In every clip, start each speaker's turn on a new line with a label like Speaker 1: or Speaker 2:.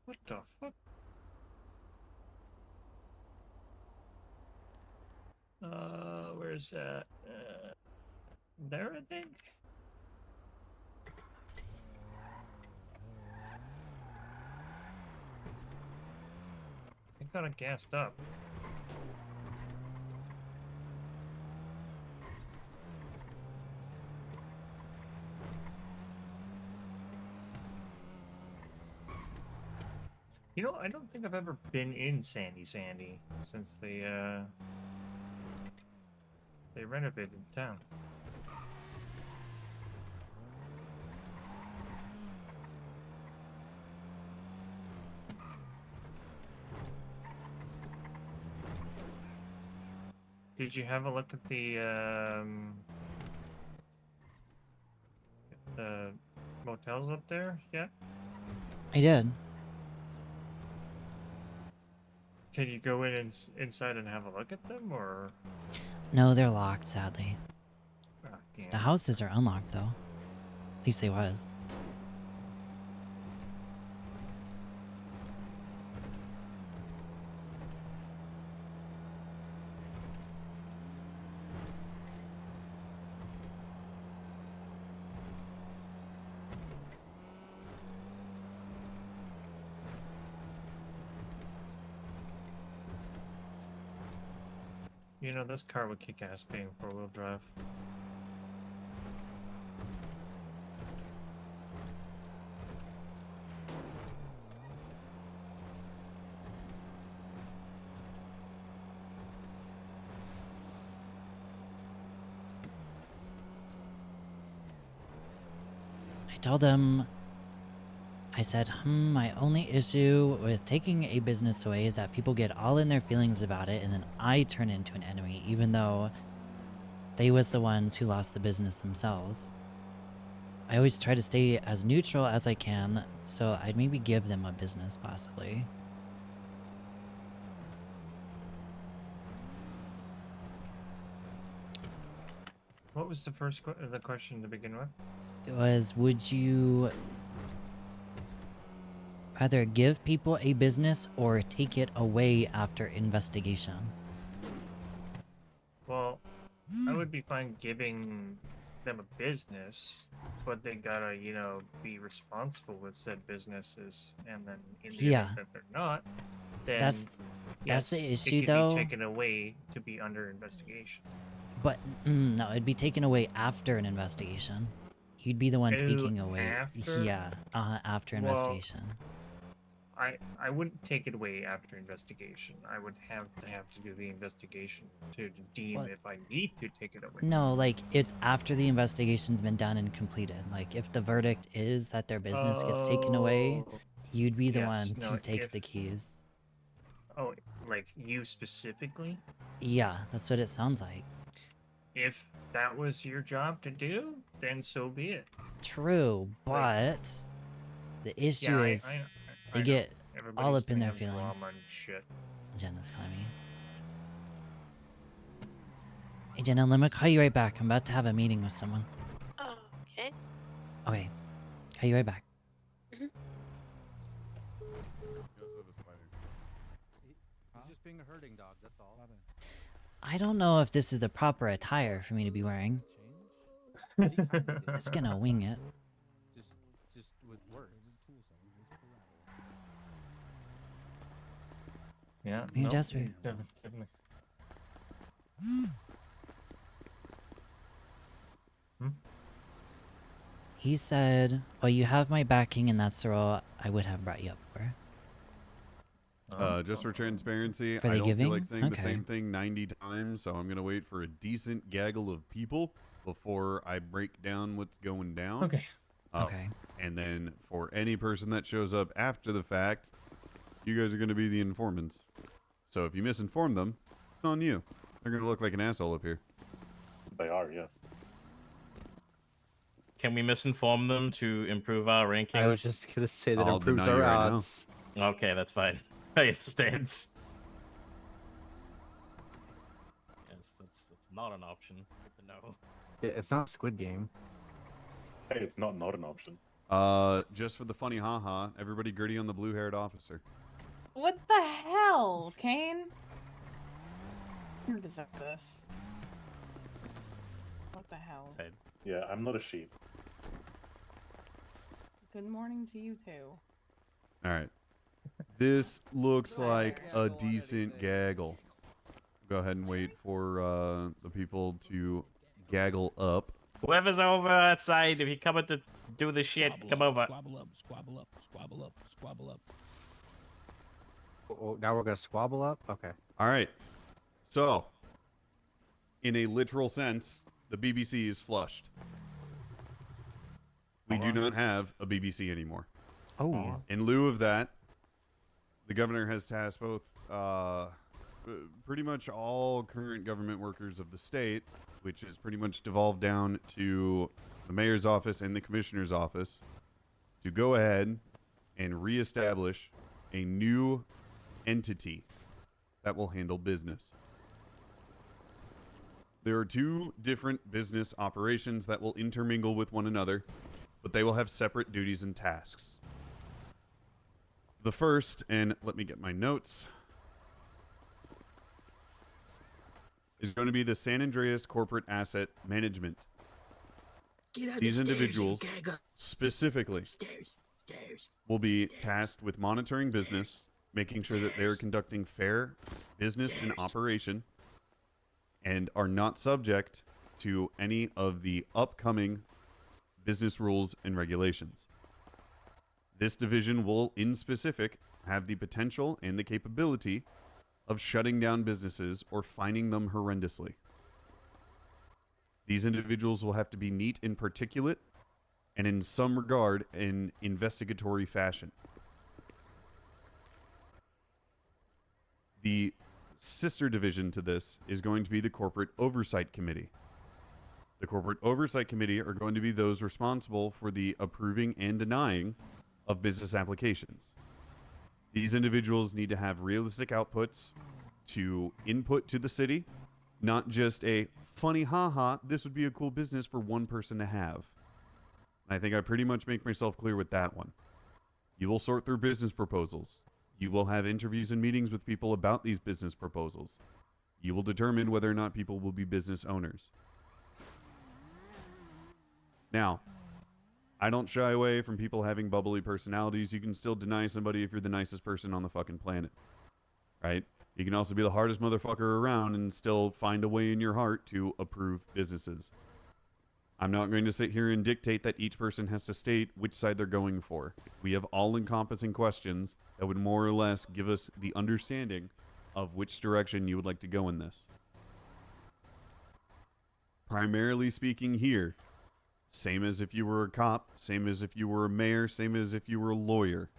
Speaker 1: What the fuck? Where's that? There, I think? I got it gassed up. You know, I don't think I've ever been in Sandy since they renovated the town. Did you have a look at the motels up there yet?
Speaker 2: I did.
Speaker 1: Can you go in inside and have a look at them, or?
Speaker 2: No, they're locked, sadly.
Speaker 1: Ah, damn.
Speaker 2: The houses are unlocked, though. At least they was.
Speaker 1: You know, this car would kick ass being four-wheel drive.
Speaker 2: I told him, I said, my only issue with taking a business away is that people get all in their feelings about it and then I turn into an enemy, even though they was the ones who lost the business themselves. I always try to stay as neutral as I can, so I'd maybe give them a business, possibly.
Speaker 1: What was the the question to begin with?
Speaker 2: It was, would you rather give people a business or take it away after investigation?
Speaker 1: Well, I would be fine giving them a business, but they gotta, you know, be responsible with said businesses, and then in the
Speaker 2: Yeah,
Speaker 1: event that they're not, then
Speaker 2: that's
Speaker 1: yes,
Speaker 2: the
Speaker 1: it
Speaker 2: issue,
Speaker 1: could be
Speaker 2: though.
Speaker 1: taken away to be under investigation.
Speaker 2: But no, it'd be taken away after an investigation. You'd be the one
Speaker 1: Oh,
Speaker 2: taking away.
Speaker 1: after?
Speaker 2: Yeah, after
Speaker 1: Well,
Speaker 2: investigation.
Speaker 1: I wouldn't take it away after investigation. I would have to do the investigation to deem
Speaker 2: But
Speaker 1: if I need to take it away.
Speaker 2: no, like it's after the investigation's been done and completed. Like if the verdict is that their business gets taken away,
Speaker 1: Oh,
Speaker 2: you'd be the
Speaker 1: yes.
Speaker 2: one
Speaker 1: No,
Speaker 2: who takes the keys.
Speaker 1: oh, like you specifically?
Speaker 2: Yeah, that's what it sounds like.
Speaker 1: If that was your job to do, then so be it.
Speaker 2: True,
Speaker 1: Like,
Speaker 2: but the issue
Speaker 1: yeah,
Speaker 2: is they
Speaker 1: I know.
Speaker 2: get all
Speaker 1: Everybody's
Speaker 2: up in
Speaker 1: gonna
Speaker 2: their
Speaker 1: have
Speaker 2: feelings.
Speaker 1: drama and shit.
Speaker 2: Jenna's calling me. Hey Jenna, let me call you right back. I'm about to have a meeting with someone.
Speaker 3: Oh, okay.
Speaker 2: Okay, call you right back.
Speaker 3: Mhm.
Speaker 4: He's just being a herding dog, that's all.
Speaker 2: I don't know if this is the proper attire for me to be wearing. Just gonna wing it.
Speaker 4: Just with words.
Speaker 1: Yeah,
Speaker 2: Come here,
Speaker 1: no,
Speaker 2: Jasper.
Speaker 1: definitely.
Speaker 2: He said, well, you have my backing and that's the role I would have brought you up for.
Speaker 5: Just for transparency,
Speaker 2: For
Speaker 5: I
Speaker 2: the
Speaker 5: don't feel
Speaker 2: giving?
Speaker 5: like saying the
Speaker 2: Okay.
Speaker 5: same thing 90 times, so I'm going to wait for a decent gaggle of people before I break down what's going down.
Speaker 1: Okay.
Speaker 2: Okay.
Speaker 5: And then for any person that shows up after the fact, you guys are going to be the informants. So if you misinform them, it's on you. They're going to look like an asshole up here.
Speaker 6: They are, yes.
Speaker 7: Can we misinform them to improve our ranking?
Speaker 4: I was just gonna say that
Speaker 5: I'll
Speaker 4: improves
Speaker 5: deny you
Speaker 4: our
Speaker 5: right now.
Speaker 4: odds.
Speaker 7: Okay, that's fine. I understand. Yes, that's not an option. Good to know.
Speaker 4: It's not Squid Game.
Speaker 6: Hey, it's not an option.
Speaker 5: Just for the funny haha, everybody gritty on the blue-haired officer.
Speaker 8: What the hell, Kane? You deserve this. What the hell?
Speaker 7: Said,
Speaker 6: Yeah, I'm not a sheep.
Speaker 8: Good morning to you too.
Speaker 5: All right. This looks like a decent gaggle. Go ahead and wait for the people to gaggle up.
Speaker 7: whoever's over outside, if you're coming to do the shit, come over.
Speaker 9: Squabble up, squabble up, squabble up, squabble up.
Speaker 4: Oh, now we're gonna squabble up. Okay.
Speaker 5: All right. So, in a literal sense, the BBC is flushed. We do not have a BBC anymore.
Speaker 2: Oh.
Speaker 5: In lieu of that, the governor has tasked both pretty much all current government workers of the state, which is pretty much devolved down to the mayor's office and the commissioner's office, to go ahead and reestablish a new entity that will handle business. There are two different business operations that will intermingle with one another, but they will have separate duties and tasks. The first, and let me get my notes, is going to be the San Andreas Corporate Asset Management. These individuals, specifically, will be tasked with monitoring business, making sure that they're conducting fair business and operation, and are not subject to any of the upcoming business rules and regulations. This division will, in specific, have the potential and the capability of shutting down businesses or fining them horrendously. These individuals will have to be neat and particulate, and in some regard, in investigatory fashion. The sister division to this is going to be the Corporate Oversight Committee. The Corporate Oversight Committee are going to be those responsible for the approving and denying of business applications. These individuals need to have realistic outputs to input to the city, not just a funny haha, this would be a cool business for one person to have. And I think I pretty much make myself clear with that one. You will sort through business proposals. You will have interviews and meetings with people about these business proposals. You will determine whether or not people will be business owners. Now, I don't shy away from people having bubbly personalities. You can still deny somebody if you're the nicest person on the fucking planet. Right? You can also be the hardest motherfucker around and still find a way in your heart to approve businesses. I'm not going to sit here and dictate that each person has to state which side they're going for. We have all-encompassing questions that would more or less give us the understanding of which direction you would like to go in this. Primarily speaking here, same as if you were a cop, same as if you were a mayor, same as if you were a lawyer.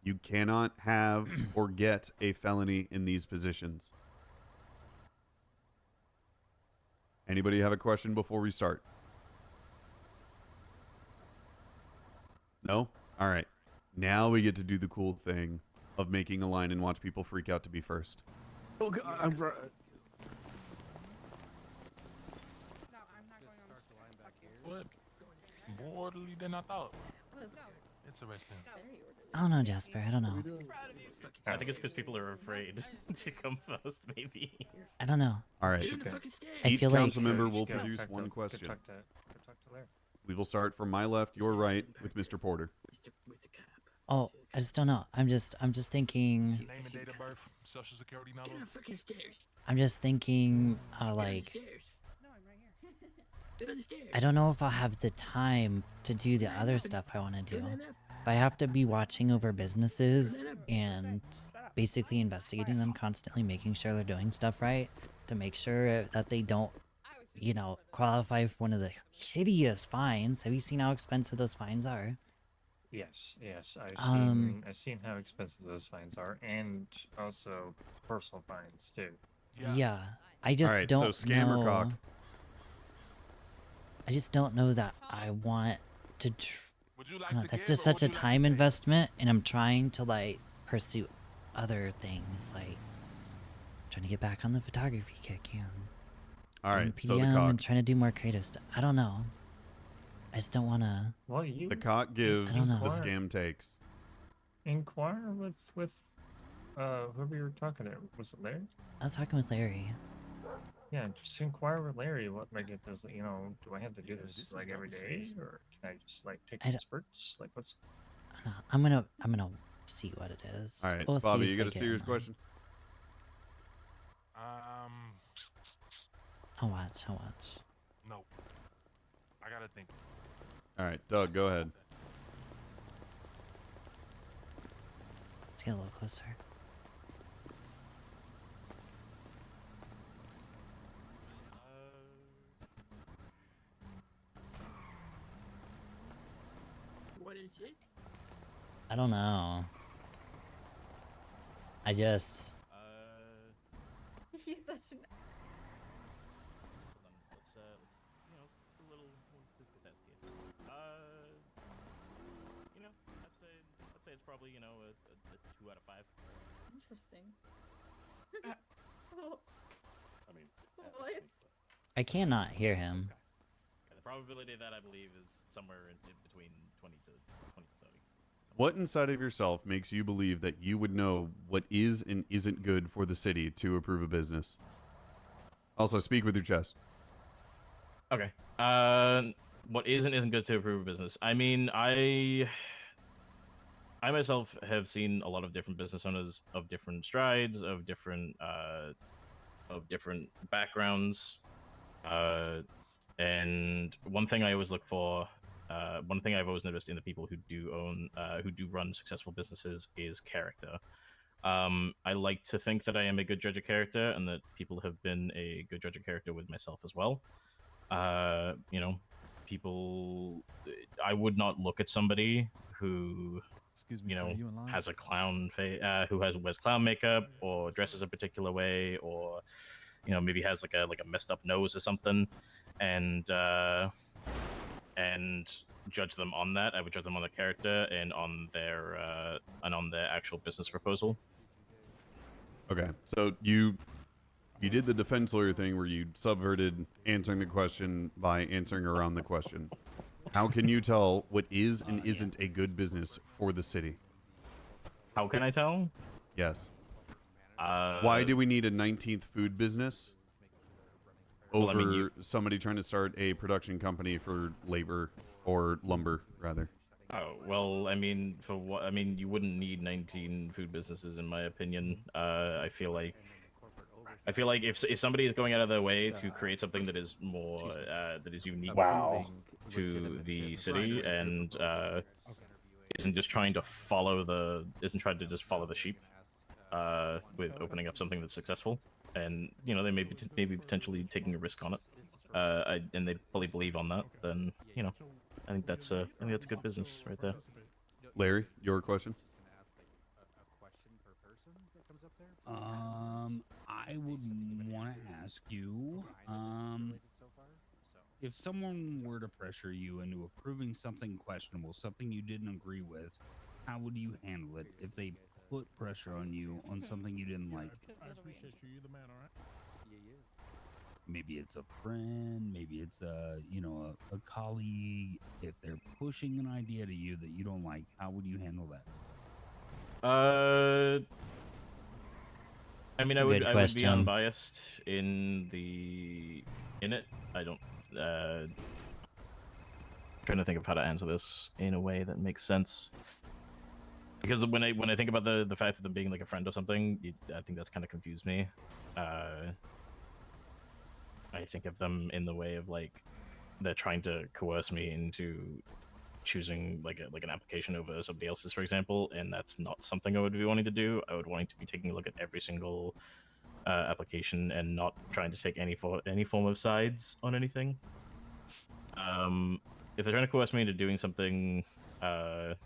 Speaker 5: You cannot have or get a felony in these positions. Anybody have a question before we start? No? All right. Now we get to do the cool thing of making a line and watch people freak out to be first.
Speaker 7: Oh, God, I'm right.
Speaker 9: What? More than I thought. Interesting.
Speaker 2: I don't know, Jasper. I don't know.
Speaker 7: I think it's because people are afraid to come first, maybe.
Speaker 2: I don't know.
Speaker 5: All right.
Speaker 2: I
Speaker 5: Each
Speaker 2: feel like
Speaker 5: council member will
Speaker 1: Go
Speaker 5: produce
Speaker 1: talk to-
Speaker 5: one
Speaker 1: go
Speaker 5: question.
Speaker 1: talk to Larry.
Speaker 5: We will start from my left, your right, with Mr. Porter.
Speaker 2: Oh, I just don't know. I'm just thinking.
Speaker 9: Name and date of birth, social security number.
Speaker 2: I'm just thinking, like, I don't know if I'll have the time to do the other stuff I want to do. If I have to be watching over businesses and basically investigating them constantly, making sure they're doing stuff right, to make sure that they don't, you know, qualify for one of the hideous fines. Have you seen how expensive those fines are?
Speaker 1: Yes, I've
Speaker 2: Um,
Speaker 1: seen how expensive those fines are, and also personal fines too.
Speaker 2: Yeah, I just
Speaker 5: All right,
Speaker 2: don't
Speaker 5: so scammer
Speaker 2: know.
Speaker 5: cock.
Speaker 2: I just don't know that I want to.
Speaker 9: Would you
Speaker 2: I
Speaker 9: like
Speaker 2: don't know,
Speaker 9: to
Speaker 2: that's
Speaker 9: give
Speaker 2: just
Speaker 9: or
Speaker 2: such
Speaker 9: would
Speaker 2: a
Speaker 9: you like to
Speaker 2: time
Speaker 9: take?
Speaker 2: investment, and I'm trying to like pursue other things, like trying to get back on the photography kick and
Speaker 5: All
Speaker 2: doing
Speaker 5: right,
Speaker 2: PDM
Speaker 5: so the cock.
Speaker 2: and trying to do more creative stuff. I don't know. I just don't want to.
Speaker 1: Well, you
Speaker 5: The cock gives,
Speaker 2: don't know.
Speaker 5: the scam takes.
Speaker 1: inquire with whoever you were talking to. Was it Larry?
Speaker 2: I was talking with Larry.
Speaker 1: Yeah, just inquire with Larry. What like if there's do I have to do this like every day, or can I just like take
Speaker 2: I
Speaker 1: it in
Speaker 2: don't-
Speaker 1: spurts? Like what's
Speaker 2: I'm gonna see what it is.
Speaker 5: All right,
Speaker 2: We'll
Speaker 5: Bobby,
Speaker 2: see
Speaker 5: you
Speaker 2: if I
Speaker 5: got a
Speaker 2: get
Speaker 5: serious
Speaker 2: in
Speaker 5: question?
Speaker 2: I'll watch. I'll watch.
Speaker 9: No. I gotta think.
Speaker 5: All right, Doug, go ahead.
Speaker 2: Let's get a little closer.
Speaker 10: What is it?
Speaker 2: I don't know. I just.
Speaker 11: He's such an.
Speaker 7: Hold on, let's let's a little physical test here. I'd say it's probably a 2 out of 5.
Speaker 11: Interesting.
Speaker 6: I mean,
Speaker 11: What?
Speaker 2: I cannot hear him.
Speaker 7: The probability of that, I believe, is somewhere in between 20 to 30.
Speaker 5: What inside of yourself makes you believe that you would know what is and isn't good for the city to approve a business? Also, speak with your chest.
Speaker 7: Okay. What is and isn't good to approve a business? I mean, I myself have seen a lot of different business owners of different strides, of different backgrounds, and one thing I always look for, one thing I've always noticed in the people who do run successful businesses is character. I like to think that I am a good judge of character, and that people have been a good judge of character with myself as well. People, I would not look at somebody who,
Speaker 12: Excuse me, sir, you in line?
Speaker 7: has a clown face, who wears clown makeup, or dresses a particular way, or maybe has like a messed up nose or something, and judge them on that. I would judge them on their character and on their actual business proposal.
Speaker 5: Okay, so you did the defense lawyer thing where you subverted answering the question by answering around the question. How can you tell what is and isn't a good business for the city?
Speaker 7: How can I tell?
Speaker 5: Yes. Why do we need a 19th food business over
Speaker 7: Well, I mean,
Speaker 5: somebody trying to start a production company for labor or lumber, rather?
Speaker 7: Oh, well, I mean, for what? I mean, you wouldn't need 19 food businesses, in my opinion. I feel like if somebody is going out of their way to create something that is more that is unique to the city, and isn't just trying to just follow the sheep, with opening up something that's successful, and they may be potentially taking a risk on it, and they fully believe on that, then I think that's a good business right there.
Speaker 5: Larry, your question?
Speaker 12: I would want to ask you, if someone were to pressure you into approving something questionable, something you didn't agree with, how would you handle it if they put pressure on you on something you didn't like?
Speaker 9: I appreciate you. You're the man, all right?
Speaker 12: Maybe it's a friend, maybe it's a colleague. If they're pushing an idea to you that you don't like, how would you handle that?
Speaker 7: I mean, I would be unbiased in it. I don't trying to think of how to answer this in a way that makes sense. Because when I think about the fact of them being like a friend or something, I think that's kind of confused me. I think of them in the way of like they're trying to coerce me into choosing like an application over somebody else's, for example, and that's not something I would be wanting to do. I would want to be taking a look at every single application and not trying to take any form of sides on anything. If they're trying to coerce me into doing something, that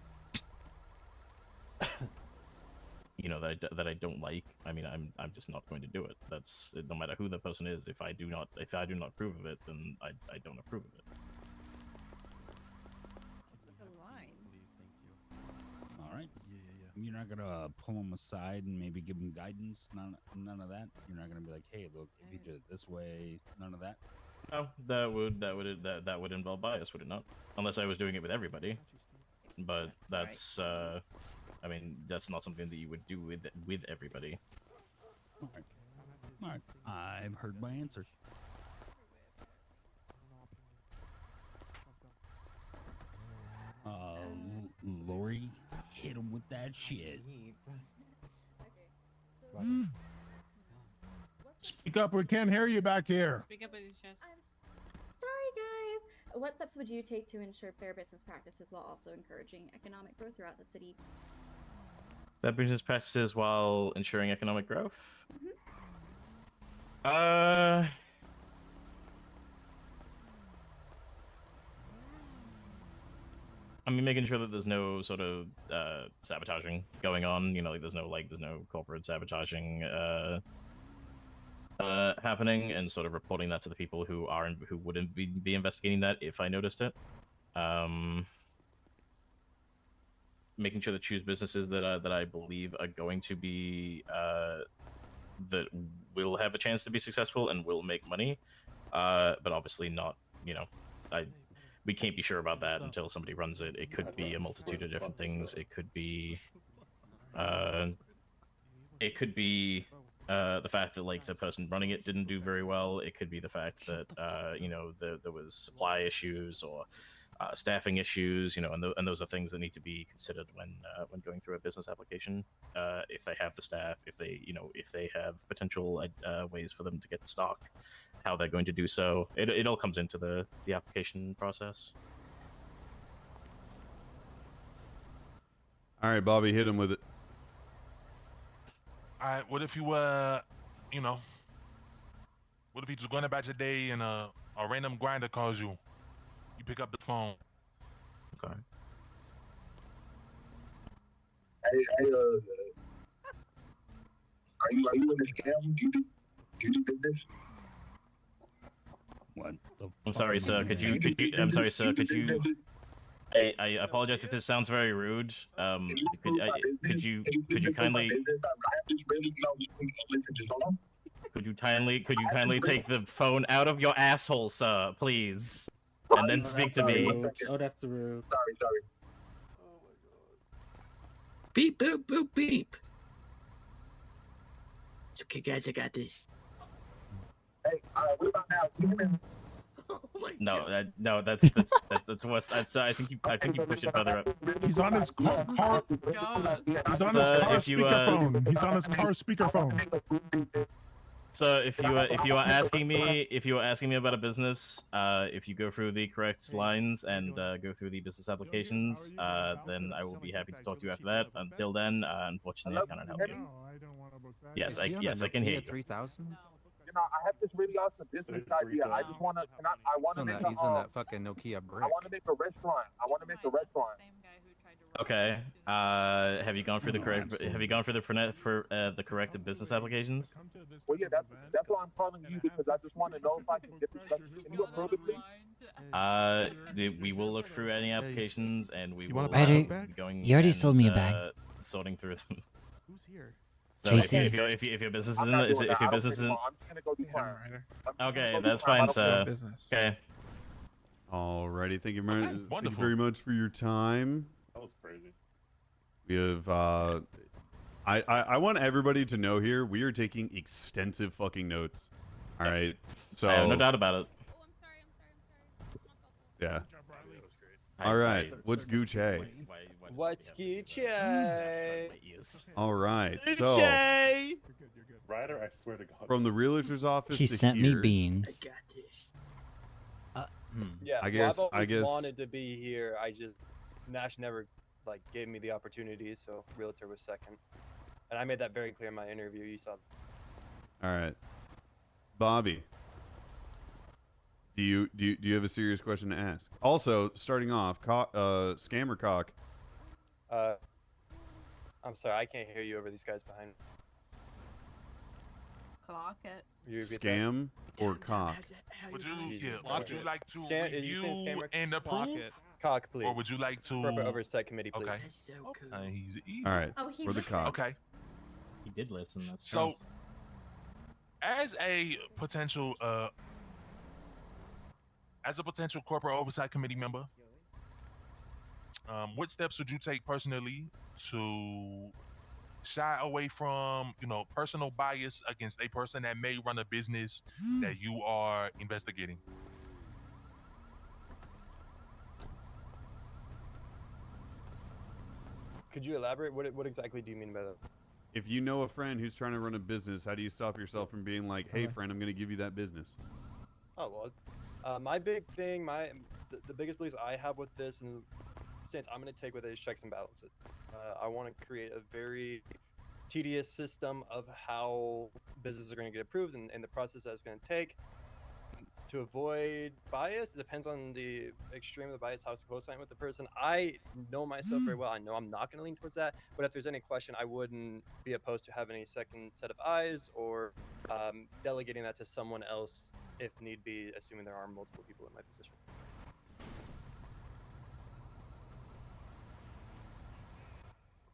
Speaker 7: I don't like, I mean, I'm just not going to do it. That's no matter who the person is. If I do not approve of it, then I don't approve of it.
Speaker 12: All right. You're not gonna pull them aside and maybe give them guidance. None of that. You're not gonna be like, hey, look, if you did it this way, none of that.
Speaker 7: No, that would involve bias, would it not? Unless I was doing it with everybody. But that's I mean, that's not something that you would do with everybody.
Speaker 12: All right. I've heard my answer. Lori, hit him with that shit.
Speaker 9: Speak up, we can't hear you back here.
Speaker 8: Speak up with your chest.
Speaker 11: Sorry, guys. What steps would you take to ensure fair business practices while also encouraging economic growth throughout the city?
Speaker 7: That business practices while ensuring economic growth. I mean, making sure that there's no sort of sabotaging going on. You know, like there's no corporate sabotaging happening, and sort of reporting that to the people who wouldn't be investigating that if I noticed it. Making sure to choose businesses that I believe are going to be that will have a chance to be successful and will make money, but obviously not. You know, we can't be sure about that until somebody runs it. It could be a multitude of different things. It could be the fact that like the person running it didn't do very well. It could be the fact that you know, there was supply issues or staffing issues, you know, and those are things that need to be considered when going through a business application. If they have the staff, if they have potential ways for them to get stock, how they're going to do so. It all comes into the application process.
Speaker 5: All right, Bobby, hit him with it.
Speaker 9: All right, what if you you know, what if you just going about your day and a random grinder calls you? You pick up the phone.
Speaker 7: Okay.
Speaker 13: Hey, are you in the scam? You do business?
Speaker 12: What?
Speaker 7: I'm sorry, sir. I'm sorry, sir. Could you? I apologize if this sounds very rude. Could you kindly take the phone out of your asshole, sir, please, and then speak to me.
Speaker 1: Oh, that's rude.
Speaker 13: Sorry.
Speaker 10: Beep, boop, boop, beep. It's okay, guys, I got this.
Speaker 13: Hey, what about now?
Speaker 7: No, that's worse. That's I think you push it further up.
Speaker 9: He's on his car. He's on his car speakerphone. He's on his car speakerphone.
Speaker 7: So if you are asking me about a business, if you go through the correct lines and go through the business applications, then I will be happy to talk to you after that. Until then, unfortunately, I cannot help you. Yes, I can hear you.
Speaker 4: 3000.
Speaker 13: You know, I have this really awesome business idea. I just wanna, I wanna make
Speaker 4: He's on that fucking Nokia brick.
Speaker 13: I wanna make a restaurant.
Speaker 7: Okay. Have you gone through the correct? Have you gone through the correct business applications?
Speaker 13: Well, yeah, that's why I'm calling you, because I just want to know if I can get this. Can you approve it, please?
Speaker 7: We will look through any applications, and we will
Speaker 2: Already,
Speaker 7: be going.
Speaker 2: you already
Speaker 7: and,
Speaker 2: sold me a bag.
Speaker 7: Sorting through them.
Speaker 9: Who's here?
Speaker 7: So
Speaker 2: Tracey.
Speaker 7: if your business isn't, okay, that's fine, sir. Okay.
Speaker 5: Alrighty, thank you very much for your time.
Speaker 6: That was crazy.
Speaker 5: We have I want everybody to know here we are taking extensive fucking notes. All right, so
Speaker 7: I have no doubt about it.
Speaker 5: Yeah. All right, what's Gucci?
Speaker 14: What's Gucci?
Speaker 5: All right, so
Speaker 6: Ryder, I swear to God.
Speaker 5: from the realtor's office,
Speaker 2: He
Speaker 5: to
Speaker 2: sent me
Speaker 5: here,
Speaker 2: beans.
Speaker 10: I got this.
Speaker 14: Yeah,
Speaker 5: I guess-
Speaker 14: I've
Speaker 5: I
Speaker 14: always
Speaker 5: guess-
Speaker 14: wanted to be here. Nash never like gave me the opportunity, so realtor was second. And I made that very clear in my interview. You saw.
Speaker 5: All right, Bobby. Do you have a serious question to ask? Also, starting off, scam or cock?
Speaker 14: I'm sorry, I can't hear you over these guys behind.
Speaker 8: Clock it.
Speaker 14: You repeat that?
Speaker 5: Scam or cock?
Speaker 9: Would you
Speaker 14: Jesus.
Speaker 9: like to
Speaker 14: Scam- is you saying
Speaker 9: review
Speaker 14: scam or
Speaker 9: and
Speaker 14: clock
Speaker 9: approve?
Speaker 14: it? Cock, please.
Speaker 9: Or would you like to?
Speaker 14: Corporate oversight committee, please.
Speaker 9: Okay.
Speaker 10: So cool.
Speaker 9: He's evil.
Speaker 5: All right,
Speaker 11: Oh, he
Speaker 5: for the
Speaker 11: listened.
Speaker 5: cock.
Speaker 9: Okay.
Speaker 7: He did listen. That's
Speaker 9: So, as a potential as a potential corporate oversight committee member, what steps would you take personally to shy away from, personal bias against a person that may run a business that you are investigating?
Speaker 14: Could you elaborate? What exactly do you mean by that?
Speaker 5: If you know a friend who's trying to run a business, how do you stop yourself from being like, "Hey, friend, I'm going to give you that business"?
Speaker 14: Oh well, my big thing, the biggest belief I have with this, and the stance I'm going to take with it, is checks and balances. I want to create a very tedious system of how businesses are going to get approved and the process that's going to take. To avoid bias, it depends on the extreme of the bias, how close I am with the person. I know myself very well. I know I'm not going to lean towards that. But if there's any question, I wouldn't be opposed to having a second set of eyes or delegating that to someone else if need be, assuming there are multiple people in my position.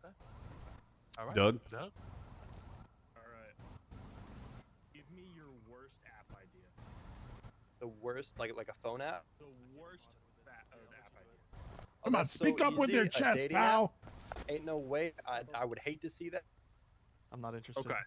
Speaker 9: Okay. All right.
Speaker 5: Doug?
Speaker 9: Doug?
Speaker 15: All right. Give me your worst app idea.
Speaker 14: The worst, like a phone app?
Speaker 15: The worst app idea.
Speaker 14: Come on, speak up with your chest, pal. Ain't no way. I would hate to see that.
Speaker 16: I'm not interested.
Speaker 15: Okay.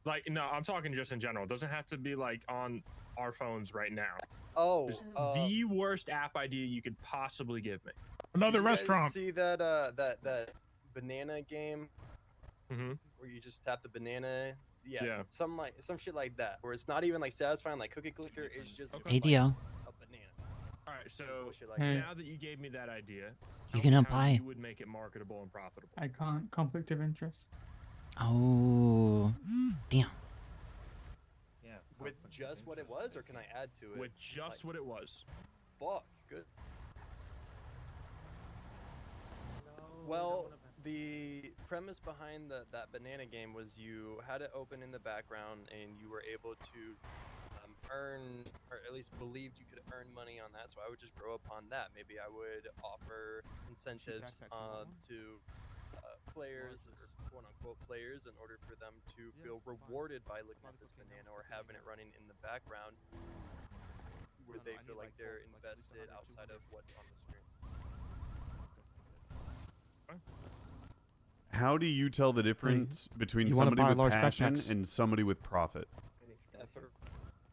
Speaker 15: Like, no, I'm talking just in general. It doesn't have to be like on our phones right now.
Speaker 14: Oh,
Speaker 15: Just the worst app idea you could possibly give me.
Speaker 9: Another
Speaker 14: Did you guys
Speaker 9: restaurant.
Speaker 14: See that that banana game
Speaker 15: Mm-hmm.
Speaker 14: where you just tap the banana?
Speaker 15: Yeah.
Speaker 14: Some shit like that, where it's not even like satisfying like cookie clicker. It's just
Speaker 2: ADO.
Speaker 14: like a banana.
Speaker 15: All right, so
Speaker 14: Bullshit like
Speaker 15: now that you gave me that idea,
Speaker 2: You can
Speaker 15: how
Speaker 2: apply.
Speaker 15: you would make it marketable and profitable.
Speaker 17: I can't. Conflict of interest.
Speaker 2: Oh, damn.
Speaker 1: Yeah.
Speaker 14: With just what it was, or can I add to it?
Speaker 15: With just what it was.
Speaker 14: Fuck, good. Well, the premise behind that banana game was you had it open in the background and you were able to earn, or at least believed you could earn money on that. So I would just grow upon that. Maybe I would offer incentives to players, or quote-unquote players, in order for them to feel rewarded by looking at this banana or having it running in the background, where they feel like they're invested outside of what's on the screen.
Speaker 5: How do you tell the difference between
Speaker 16: you wanna
Speaker 5: somebody
Speaker 16: buy
Speaker 5: with
Speaker 16: large
Speaker 5: passion
Speaker 16: backpacks?
Speaker 5: and somebody with profit?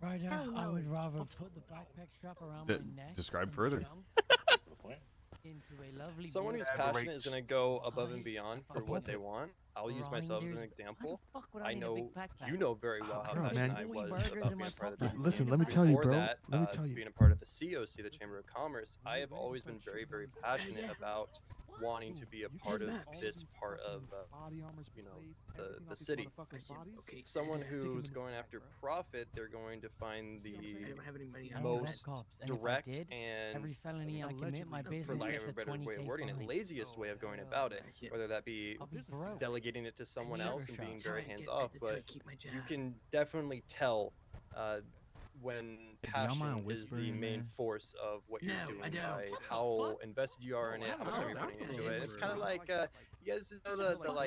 Speaker 2: Right
Speaker 11: Oh,
Speaker 2: I
Speaker 11: no.
Speaker 2: would rather put the backpack strap around
Speaker 5: D-
Speaker 2: my neck.
Speaker 5: describe
Speaker 2: and
Speaker 5: further.
Speaker 2: jump into a lovely
Speaker 14: Someone who's
Speaker 2: beautiful
Speaker 14: passionate is going to go above and beyond for what they want. I'll use myself as an example. I know you know very well how
Speaker 16: Bro,
Speaker 14: passionate
Speaker 16: man.
Speaker 14: I was about being a part of the business.
Speaker 16: Listen, let me tell you,
Speaker 14: Before
Speaker 16: bro.
Speaker 14: that,
Speaker 16: Let me tell you.
Speaker 14: being a part of the COC, the Chamber of Commerce, I have always been very, very passionate about wanting to be a part of this part of, the city. Someone who's going after profit, they're going to find the most direct and,
Speaker 2: every felony I commit, my business
Speaker 14: for lack
Speaker 2: gets
Speaker 14: of a better way of
Speaker 2: 20K
Speaker 14: wording it,
Speaker 2: fine.
Speaker 14: laziest way of going about it, whether that be
Speaker 2: I'll be broke.
Speaker 14: delegating it to someone
Speaker 2: never
Speaker 14: else and
Speaker 2: shop.
Speaker 14: being
Speaker 10: That's how
Speaker 14: very
Speaker 10: I get-
Speaker 14: hands off,
Speaker 10: that's how I
Speaker 14: but
Speaker 10: keep my
Speaker 14: you
Speaker 10: job.
Speaker 14: can definitely tell when
Speaker 12: Hey, do y'all mind
Speaker 14: passion is the
Speaker 12: whispering,
Speaker 14: main
Speaker 12: man?
Speaker 14: force of what you're
Speaker 10: No,
Speaker 14: doing
Speaker 10: I don't.
Speaker 14: by
Speaker 10: What the
Speaker 14: how
Speaker 10: fuck?
Speaker 14: invested you are in it, how much
Speaker 10: wow,
Speaker 14: time you're putting
Speaker 10: that's
Speaker 14: into it. It's kind of
Speaker 10: really
Speaker 14: like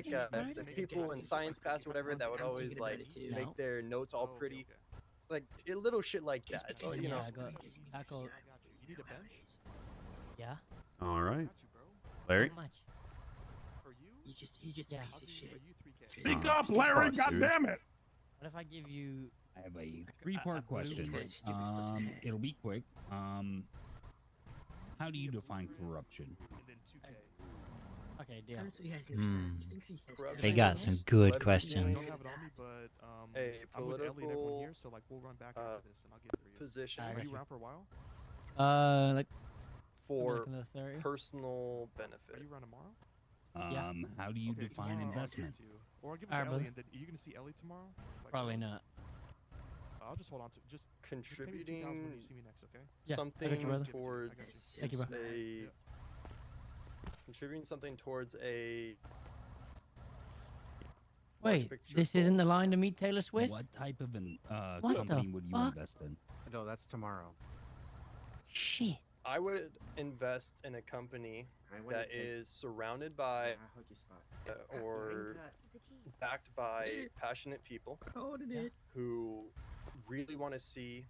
Speaker 14: you guys know the people in science class or whatever that would
Speaker 10: I'm
Speaker 14: always
Speaker 10: thinking about
Speaker 14: like
Speaker 10: it too.
Speaker 14: make their notes all pretty. It's like little shit like that. It's all, you know.
Speaker 2: I go,
Speaker 17: You need a bench?
Speaker 2: yeah.
Speaker 5: All right. Larry?
Speaker 2: How much?
Speaker 10: He's just a piece of shit.
Speaker 9: Speak
Speaker 5: Oh,
Speaker 9: up, Larry!
Speaker 5: fuck,
Speaker 9: God
Speaker 5: dude.
Speaker 9: damn it!
Speaker 2: What if I give you?
Speaker 12: I have a three-part question. It'll be quick. How do you define corruption?
Speaker 2: Okay, deal.
Speaker 10: Honestly, he has no
Speaker 2: Hmm.
Speaker 10: he thinks he has
Speaker 14: Corruption
Speaker 2: They got
Speaker 14: is
Speaker 2: some good
Speaker 14: leveraging
Speaker 2: questions.
Speaker 17: I don't have it on me, but
Speaker 14: a
Speaker 17: I'm with Ellie and everyone
Speaker 14: political
Speaker 17: here, so like we'll run back after this and I'll get it for you.
Speaker 14: position
Speaker 17: Are you around for a while?
Speaker 2: Like
Speaker 14: for
Speaker 2: in the 30.
Speaker 14: personal
Speaker 17: Are
Speaker 14: benefit.
Speaker 17: you around tomorrow?
Speaker 2: Yeah.
Speaker 12: How do you
Speaker 17: Okay,
Speaker 12: define
Speaker 17: tomorrow I'll give it
Speaker 12: investment?
Speaker 17: to you. Or I'll give it
Speaker 2: Alright,
Speaker 17: to Ellie,
Speaker 2: brother.
Speaker 17: and then are you gonna see Ellie tomorrow? Like,
Speaker 2: Probably not.
Speaker 17: I'll just hold on to just pay me 2,000 when
Speaker 14: Contributing
Speaker 17: you see me next, okay?
Speaker 2: Yeah, I got
Speaker 14: something
Speaker 2: you, brother.
Speaker 14: towards
Speaker 2: Thank you, bro.
Speaker 14: a contributing something towards a large
Speaker 2: Wait,
Speaker 14: picture
Speaker 2: this
Speaker 14: goal.
Speaker 2: isn't the line to meet Taylor Swift?
Speaker 12: What type of an
Speaker 2: What the
Speaker 12: company would you
Speaker 2: fuck?
Speaker 12: invest in?
Speaker 4: No, that's tomorrow.
Speaker 2: Shit.
Speaker 14: I would invest in a company that is surrounded by or backed by passionate people who really want to see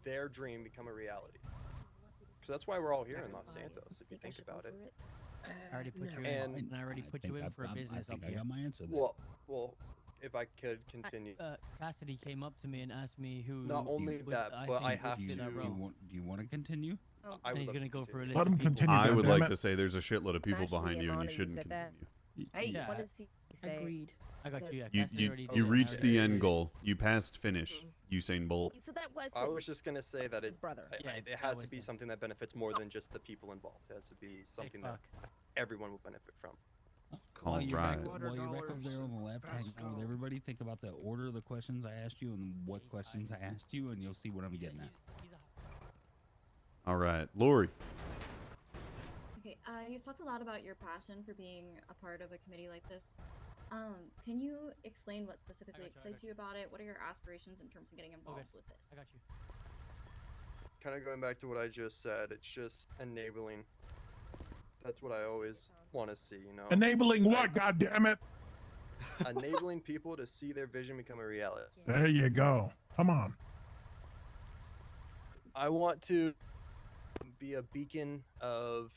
Speaker 14: their dream become a reality. Because that's why we're all here in Los Santos, if you think about it.
Speaker 16: I already put you
Speaker 14: And
Speaker 16: in. And I already put you in for a business up
Speaker 12: I
Speaker 16: here.
Speaker 12: got my answer there.
Speaker 14: Well, if I could continue.
Speaker 16: Cassidy came up to me and asked me who.
Speaker 14: Not only that, but I have to.
Speaker 12: Do you want to continue?
Speaker 14: I
Speaker 16: And
Speaker 14: would
Speaker 16: he's
Speaker 14: love
Speaker 16: gonna
Speaker 14: to
Speaker 16: go for a
Speaker 14: continue.
Speaker 16: list
Speaker 18: Let
Speaker 16: of
Speaker 18: him
Speaker 16: people.
Speaker 18: continue.
Speaker 5: I would
Speaker 18: goddammit.
Speaker 5: like to say there's a shitload of people
Speaker 19: Actually,
Speaker 5: behind you, and you
Speaker 19: Imani,
Speaker 5: shouldn't
Speaker 19: said that.
Speaker 5: continue.
Speaker 19: Hey,
Speaker 16: Yeah.
Speaker 19: what does he say?
Speaker 10: Agreed.
Speaker 16: I got you. Yeah,
Speaker 5: You
Speaker 16: Cassidy already did
Speaker 5: you
Speaker 16: that.
Speaker 5: reached the end goal. You passed finish, Usain Bolt.
Speaker 19: So that was
Speaker 14: I was just gonna say that
Speaker 19: his brother.
Speaker 14: it has to be something that benefits more than just the people involved. It has to be something that everyone will benefit from.
Speaker 12: While you're back
Speaker 5: Alright.
Speaker 12: over there on the left, hanging out with everybody, think about the order of the questions I asked you and what questions I asked you, and you'll see what I'm getting at.
Speaker 5: All right, Lori.
Speaker 11: Okay, you've talked a lot about your passion for being a part of a committee like this. Can you explain what specifically excites you about it? What are your aspirations in terms of getting involved with this?
Speaker 16: I got you.
Speaker 14: Kind of going back to what I just said, it's just enabling. That's what I always want to see, you know.
Speaker 18: Enabling what? God damn it!
Speaker 14: Enabling people to see their vision become a reality.
Speaker 18: There you go. Come on.
Speaker 14: I want to be a beacon of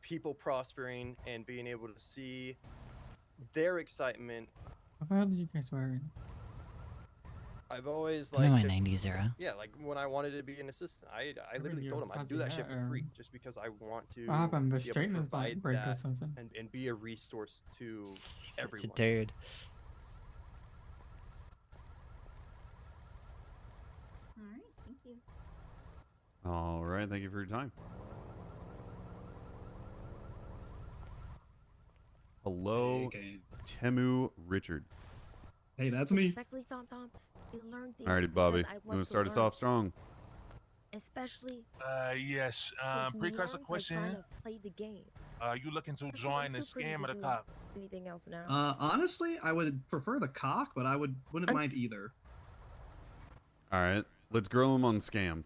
Speaker 14: people prospering and being able to see their excitement.
Speaker 20: I've heard that you guys were in.
Speaker 14: I've always
Speaker 2: I'm in
Speaker 14: like
Speaker 2: my 90s era.
Speaker 14: Yeah, like when I wanted to be an assistant, I literally told him I'd do that shit for free just because I want to
Speaker 20: What happened? The
Speaker 14: be able to
Speaker 20: straighteners
Speaker 14: provide
Speaker 20: like break or
Speaker 14: that
Speaker 20: something.
Speaker 14: and be a resource to everyone.
Speaker 2: Such a dude.
Speaker 11: All right, thank you.
Speaker 5: All right, thank you for your time. Hello, Temu Richard.
Speaker 21: Hey, that's me.
Speaker 19: Respectfully, Tom, you learn things.
Speaker 5: Alrighty, Bobby.
Speaker 19: because I
Speaker 5: You
Speaker 19: want
Speaker 5: want to start us
Speaker 19: learn.
Speaker 5: off strong?
Speaker 19: Especially.
Speaker 9: Yes.
Speaker 19: with
Speaker 9: Precursor
Speaker 19: more, like,
Speaker 9: question.
Speaker 19: trying to play the game.
Speaker 9: You looking to
Speaker 19: I'm
Speaker 9: join the
Speaker 19: too pretty
Speaker 9: scam
Speaker 19: to
Speaker 9: or the
Speaker 19: do
Speaker 9: cop?
Speaker 19: Anything else now?
Speaker 21: Honestly, I would prefer the cock, but I wouldn't mind either.
Speaker 5: All right, let's grill him on scam.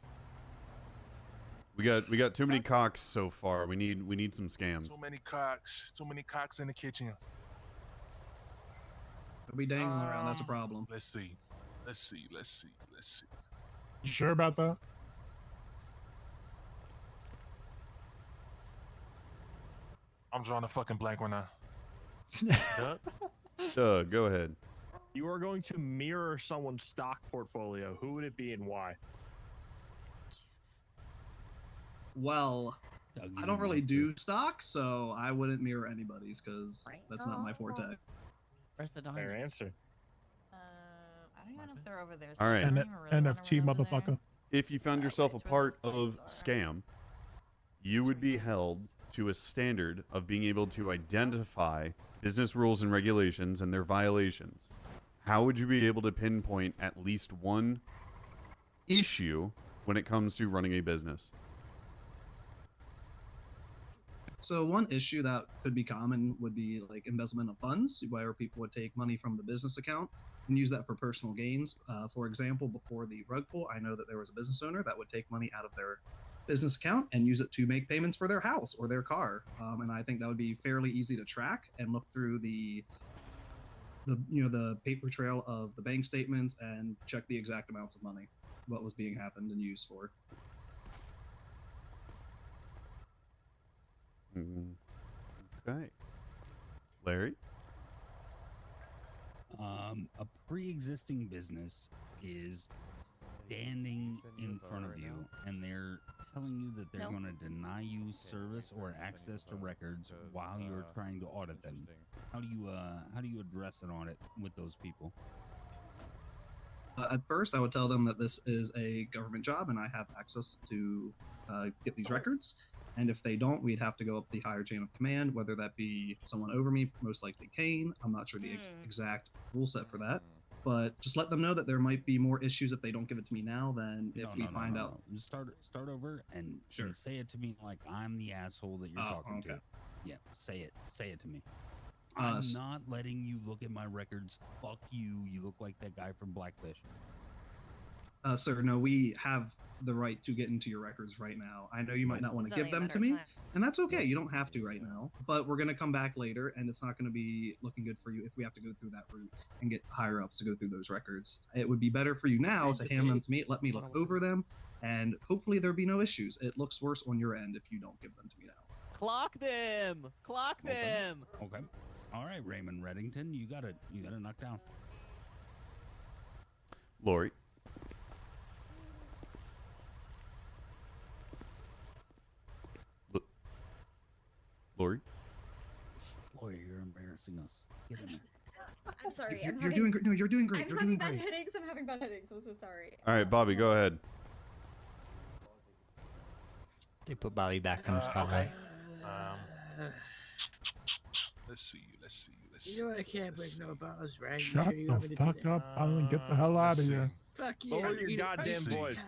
Speaker 5: We got too many cocks so far. We need some scams.
Speaker 9: Too many cocks. Too many cocks in the kitchen.
Speaker 21: They'll be dangling around. That's a problem.
Speaker 9: Let's see.
Speaker 18: You sure about that?
Speaker 9: I'm drawing a fucking blank right now.
Speaker 5: Doug, go ahead.
Speaker 15: You are going to mirror someone's stock portfolio. Who would it be and why?
Speaker 21: Well, I don't really do stocks, so I wouldn't mirror anybody's because that's not my forte.
Speaker 16: Where's the
Speaker 15: Fair answer.
Speaker 8: I don't even know if they're over there.
Speaker 5: All right.
Speaker 18: NFT motherfucker.
Speaker 5: If you found yourself a part of scam, you would be held to a standard of being able to identify business rules and regulations and their violations. How would you be able to pinpoint at least one issue when it comes to running a business?
Speaker 21: So one issue that could be common would be like embezzlement of funds, where people would take money from the business account and use that for personal gains. For example, before the rug pull, I know that there was a business owner that would take money out of their business account and use it to make payments for their house or their car. And I think that would be fairly easy to track and look through the paper trail of the bank statements and check the exact amounts of money, what was being happened and used for.
Speaker 5: Okay. Larry?
Speaker 12: A pre-existing business is standing in front of you, and they're telling you that they're going to deny you service or access to records while you're trying to audit them. How do you address an audit with those people?
Speaker 21: At first, I would tell them that this is a government job and I have access to get these records. And if they don't, we'd have to go up the higher chain of command, whether that be someone over me, most likely Kane. I'm not sure the exact rule set for that. But just let them know that there might be more issues if they don't give it to me now than if we find out.
Speaker 12: Just start over and say it to me like I'm the asshole that you're talking to. Yeah, say it to me. I'm not letting you look at my records. Fuck you. You look like that guy from Blackfish.
Speaker 21: Sir, no, we have the right to get into your records right now. I know you might not want to give them to me, and that's okay. You don't have to right now, but we're going to come back later, and it's not going to be looking good for you if we have to go through that route and get higher ups to go through those records. It would be better for you now to hand them to me, let me look over them, and hopefully there'll be no issues. It looks worse on your end if you don't give them to me now.
Speaker 3: Clock them! Clock them!
Speaker 12: Okay. All right, Raymond Reddington, you gotta knock down.
Speaker 5: Lori. Lori.
Speaker 12: Lori, you're embarrassing us. Get in there.
Speaker 11: I'm sorry.
Speaker 21: You're doing great. No, you're doing great.
Speaker 11: I'm
Speaker 21: You're
Speaker 11: having
Speaker 21: doing
Speaker 11: bad
Speaker 21: great.
Speaker 11: headaches. I'm having bad headaches. I'm so sorry.
Speaker 5: All right, Bobby, go ahead.
Speaker 2: They put Bobby back in the spotlight.
Speaker 9: Let's see.
Speaker 10: You know I can't break no bottles, right?
Speaker 18: Shut
Speaker 10: sure you
Speaker 18: the
Speaker 10: want me to do
Speaker 18: fuck
Speaker 10: that?
Speaker 18: up, Alan. Get the hell out of here.
Speaker 10: Fuck you.
Speaker 15: Lower your
Speaker 10: You-
Speaker 15: goddamn
Speaker 10: you-
Speaker 15: voice.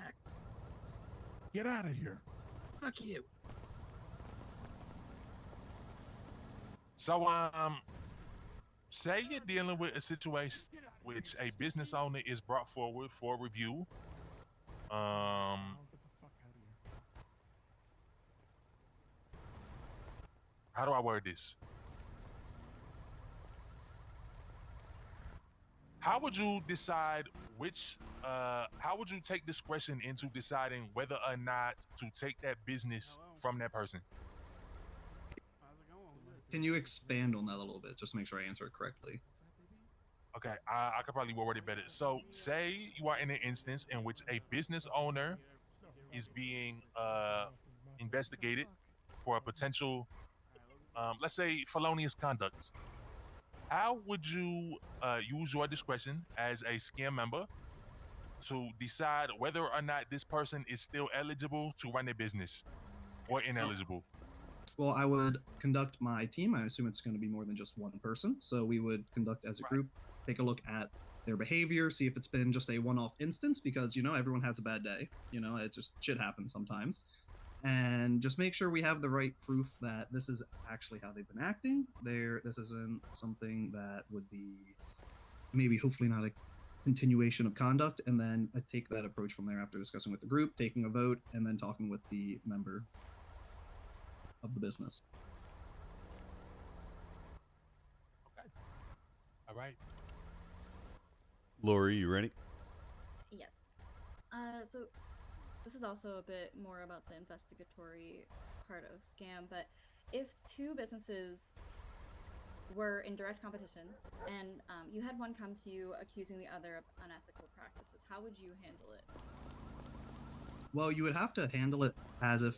Speaker 18: Get out of here.
Speaker 10: Fuck you.
Speaker 9: So, say you're dealing with a situation which a business owner is brought forward for review. How do I word this? How would you decide how would you take discretion into deciding whether or not to take that business from that person?
Speaker 21: Can you expand on that a little bit, just to make sure I answer it correctly?
Speaker 9: Okay, I could probably word it better. So, say you are in an instance in which a business owner is being investigated for a potential, let's say, felonious conduct. How would you use your discretion as a scam member to decide whether or not this person is still eligible to run a business or ineligible?
Speaker 21: Well, I would conduct my team. I assume it's going to be more than just one person. So we would conduct as a group, take a look at their behavior, see if it's been just a one-off instance because, everyone has a bad day. It just shit happens sometimes. And just make sure we have the right proof that this is actually how they've been acting. This isn't something that would be maybe hopefully not a continuation of conduct. And then I take that approach from there after discussing with the group, taking a vote, and then talking with the member of the business.
Speaker 9: Okay. All right.
Speaker 5: Lori, you ready?
Speaker 11: Yes. So this is also a bit more about the investigatory part of scam, but if two businesses were in direct competition and you had one come to you accusing the other of unethical practices, how would you handle it?
Speaker 21: Well, you would have to handle it as if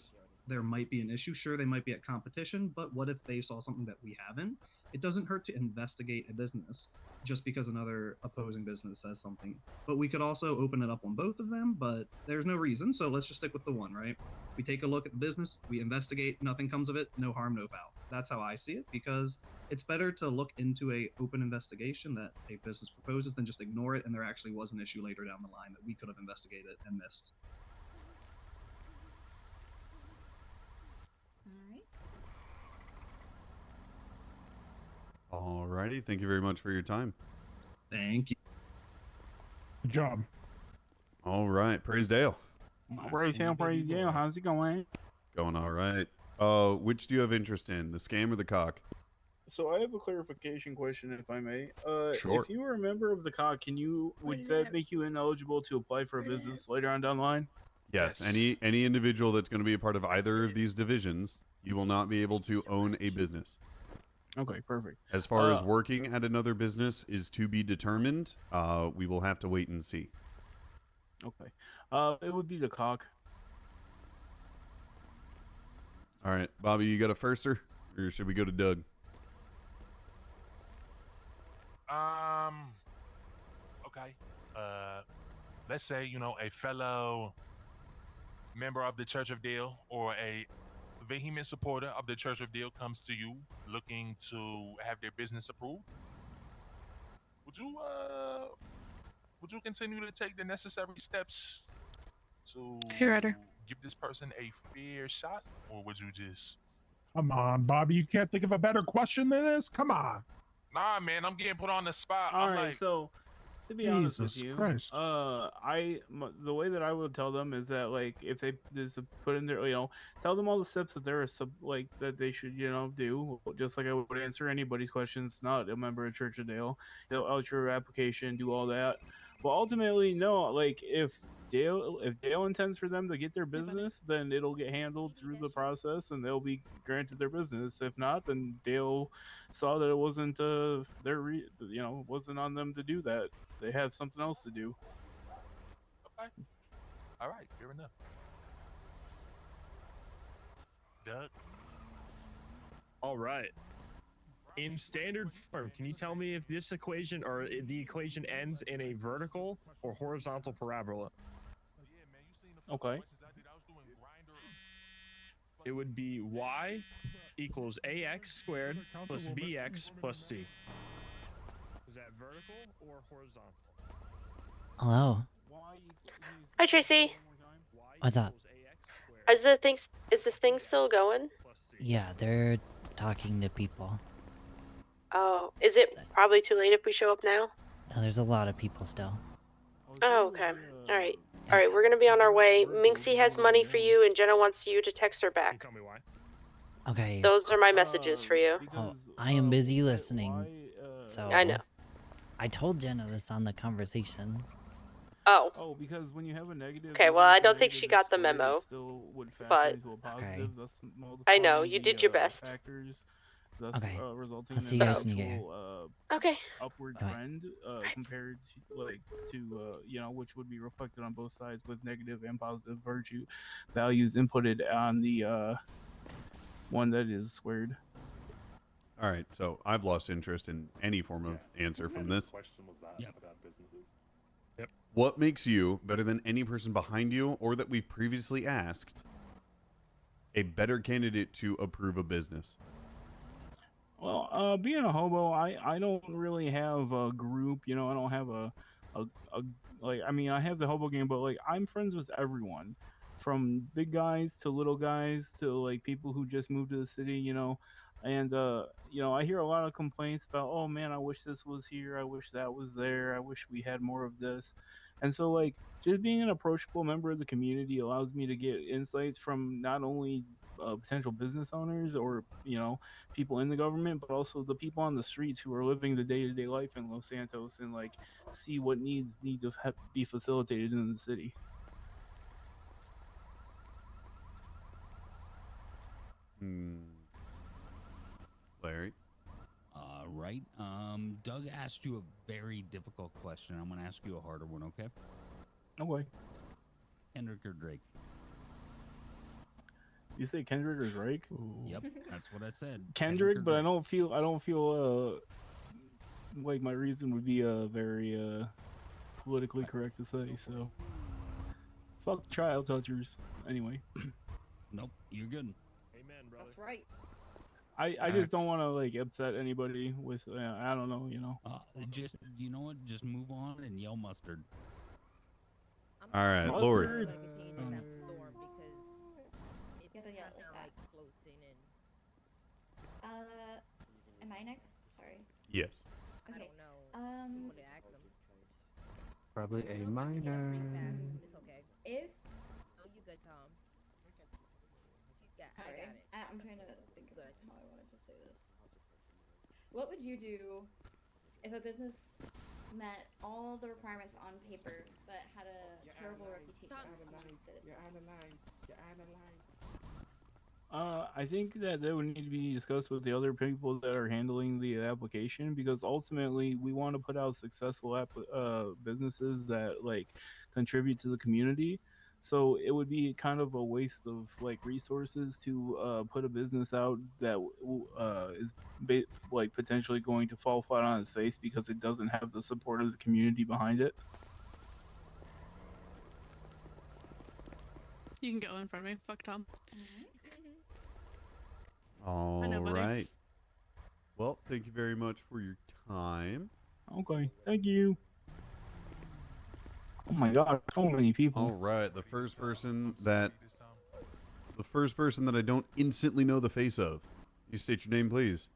Speaker 21: there might be an issue. Sure, they might be at competition, but what if they saw something that we haven't? It doesn't hurt to investigate a business just because another opposing business says something. But we could also open it up on both of them, but there's no reason, so let's just stick with the one, right? We take a look at the business, we investigate, nothing comes of it, no harm, no foul. That's how I see it, because it's better to look into a open investigation that a business proposes than just ignore it and there actually was an issue later down the line that we could have investigated and missed.
Speaker 5: Alrighty, thank you very much for your time.
Speaker 21: Thank you.
Speaker 18: Good job.
Speaker 5: All right, Praise Dale.
Speaker 22: Praise Dale, how's it going?
Speaker 5: Going all right. Which do you have interest in, the scam or the cock?
Speaker 22: So I have a clarification question, if I may.
Speaker 5: Sure.
Speaker 22: If you were a member of the COG, would that make you ineligible to apply for a business later on down the line?
Speaker 5: Yes. Any individual that's going to be a part of either of these divisions, you will not be able to own a business.
Speaker 22: Okay, perfect.
Speaker 5: As far as working at another business is to be determined, we will have to wait and see.
Speaker 22: Okay. It would be the COG.
Speaker 5: All right, Bobby, you got a firster, or should we go to Doug?
Speaker 9: Okay. Let's say, a fellow member of the Church of Dale or a vehement supporter of the Church of Dale comes to you looking to have their business approved. Would you continue to take the necessary steps to give this person a fair shot, or would you just...
Speaker 18: Come on, Bobby. You can't think of a better question than this? Come on.
Speaker 9: Nah, man, I'm getting put on the spot.
Speaker 22: All
Speaker 9: I'm
Speaker 22: right,
Speaker 9: like...
Speaker 22: so To be honest with
Speaker 18: Jesus
Speaker 22: you,
Speaker 18: Christ.
Speaker 22: the way that I would tell them is that like if they just put in their tell them all the steps that they're like that they should do, just like I would answer anybody's questions. Not a member of Church of Dale, they'll out your application, do all that. But ultimately, no. Like if Dale intends for them to get their business, then it'll get handled through the process, and they'll be granted their business. If not, then Dale saw that it wasn't it wasn't on them to do that. They have something else to do.
Speaker 9: Okay. All right. Fair enough. Doug.
Speaker 15: All right. In standard form, can you tell me if this equation or the equation ends in a vertical or horizontal parabola?
Speaker 22: Okay.
Speaker 15: It would be y equals ax squared plus bx plus c. Is that vertical or horizontal?
Speaker 2: Hello.
Speaker 6: Hi, Tracy.
Speaker 2: What's up?
Speaker 6: Is this thing still going?
Speaker 2: Yeah, they're talking to people.
Speaker 6: Oh, is it probably too late if we show up now?
Speaker 2: No, there's a lot of people still.
Speaker 6: Oh, okay. All right. All right, we're gonna be on our way. Minxie has money for you, and Jenna wants you to text her back.
Speaker 15: Tell me why.
Speaker 2: Okay.
Speaker 6: Those are my messages for you.
Speaker 2: Oh, I am busy listening. So
Speaker 6: I know.
Speaker 2: I told Jenna this on the conversation.
Speaker 6: Oh.
Speaker 22: Oh, because when you have a negative.
Speaker 6: Okay, well, I don't think she got the memo. But
Speaker 2: Okay.
Speaker 6: I know you did your best.
Speaker 22: Factors, thus,
Speaker 2: Okay.
Speaker 22: resulting
Speaker 2: I'll see
Speaker 22: in
Speaker 2: you
Speaker 22: an
Speaker 2: guys when you get here.
Speaker 22: actual,
Speaker 6: Okay.
Speaker 22: upward
Speaker 2: Bye.
Speaker 22: trend compared to which would be reflected on both sides with negative and positive virtue values inputted on the one that is squared.
Speaker 5: All right, so I've lost interest in any form of answer from this.
Speaker 17: Question was that about businesses?
Speaker 5: What makes you, better than any person behind you or that we've previously asked, a better candidate to approve a business?
Speaker 22: Well, being a hobo, I don't really have a group. I don't have a like. I mean, I have the hobo game, but like I'm friends with everyone, from big guys to little guys to like people who just moved to the city. And I hear a lot of complaints about, oh man, I wish this was here, I wish that was there, I wish we had more of this. And so like just being an approachable member of the community allows me to get insights from not only potential business owners or people in the government, but also the people on the streets who are living the day-to-day life in Los Santos, and like see what needs need to be facilitated in the city.
Speaker 5: Larry?
Speaker 12: Right. Doug asked you a very difficult question. I'm going to ask you a harder one, okay?
Speaker 22: Okay.
Speaker 12: Kendrick or Drake?
Speaker 22: You say Kendrick or Drake?
Speaker 12: Yep, that's what I said.
Speaker 22: Kendrick, but I don't feel like my reason would be very politically correct to say. So fuck child touchers. Anyway.
Speaker 12: Nope, you're good.
Speaker 15: Amen, brother.
Speaker 11: That's right.
Speaker 22: I just don't want to like upset anybody with I don't know,
Speaker 12: Just you know what? Just move on and yell mustard.
Speaker 5: All right, Lori.
Speaker 11: Am I next? Sorry.
Speaker 5: Yes.
Speaker 11: Okay.
Speaker 4: Probably a minor.
Speaker 11: If
Speaker 19: Oh, you good, Tom?
Speaker 11: sorry, I'm trying to think of how I wanted to say this. What would you do if a business met all the requirements on paper but had a terrible reputation among citizens?
Speaker 17: You're out of line. You're out of line.
Speaker 22: I think that would need to be discussed with the other people that are handling the application, because ultimately we want to put out successful businesses that like contribute to the community. So it would be kind of a waste of like resources to put a business out that is like potentially going to fall flat on its face because it doesn't have the support of the community behind it.
Speaker 13: You can go in front of me. Fuck Tom.
Speaker 5: All
Speaker 13: know, buddy.
Speaker 5: right. Well, thank you very much for your time.
Speaker 22: Okay, thank you. Oh my god, so many people.
Speaker 5: All right, the first person that I don't instantly know the face of. You state your name, please.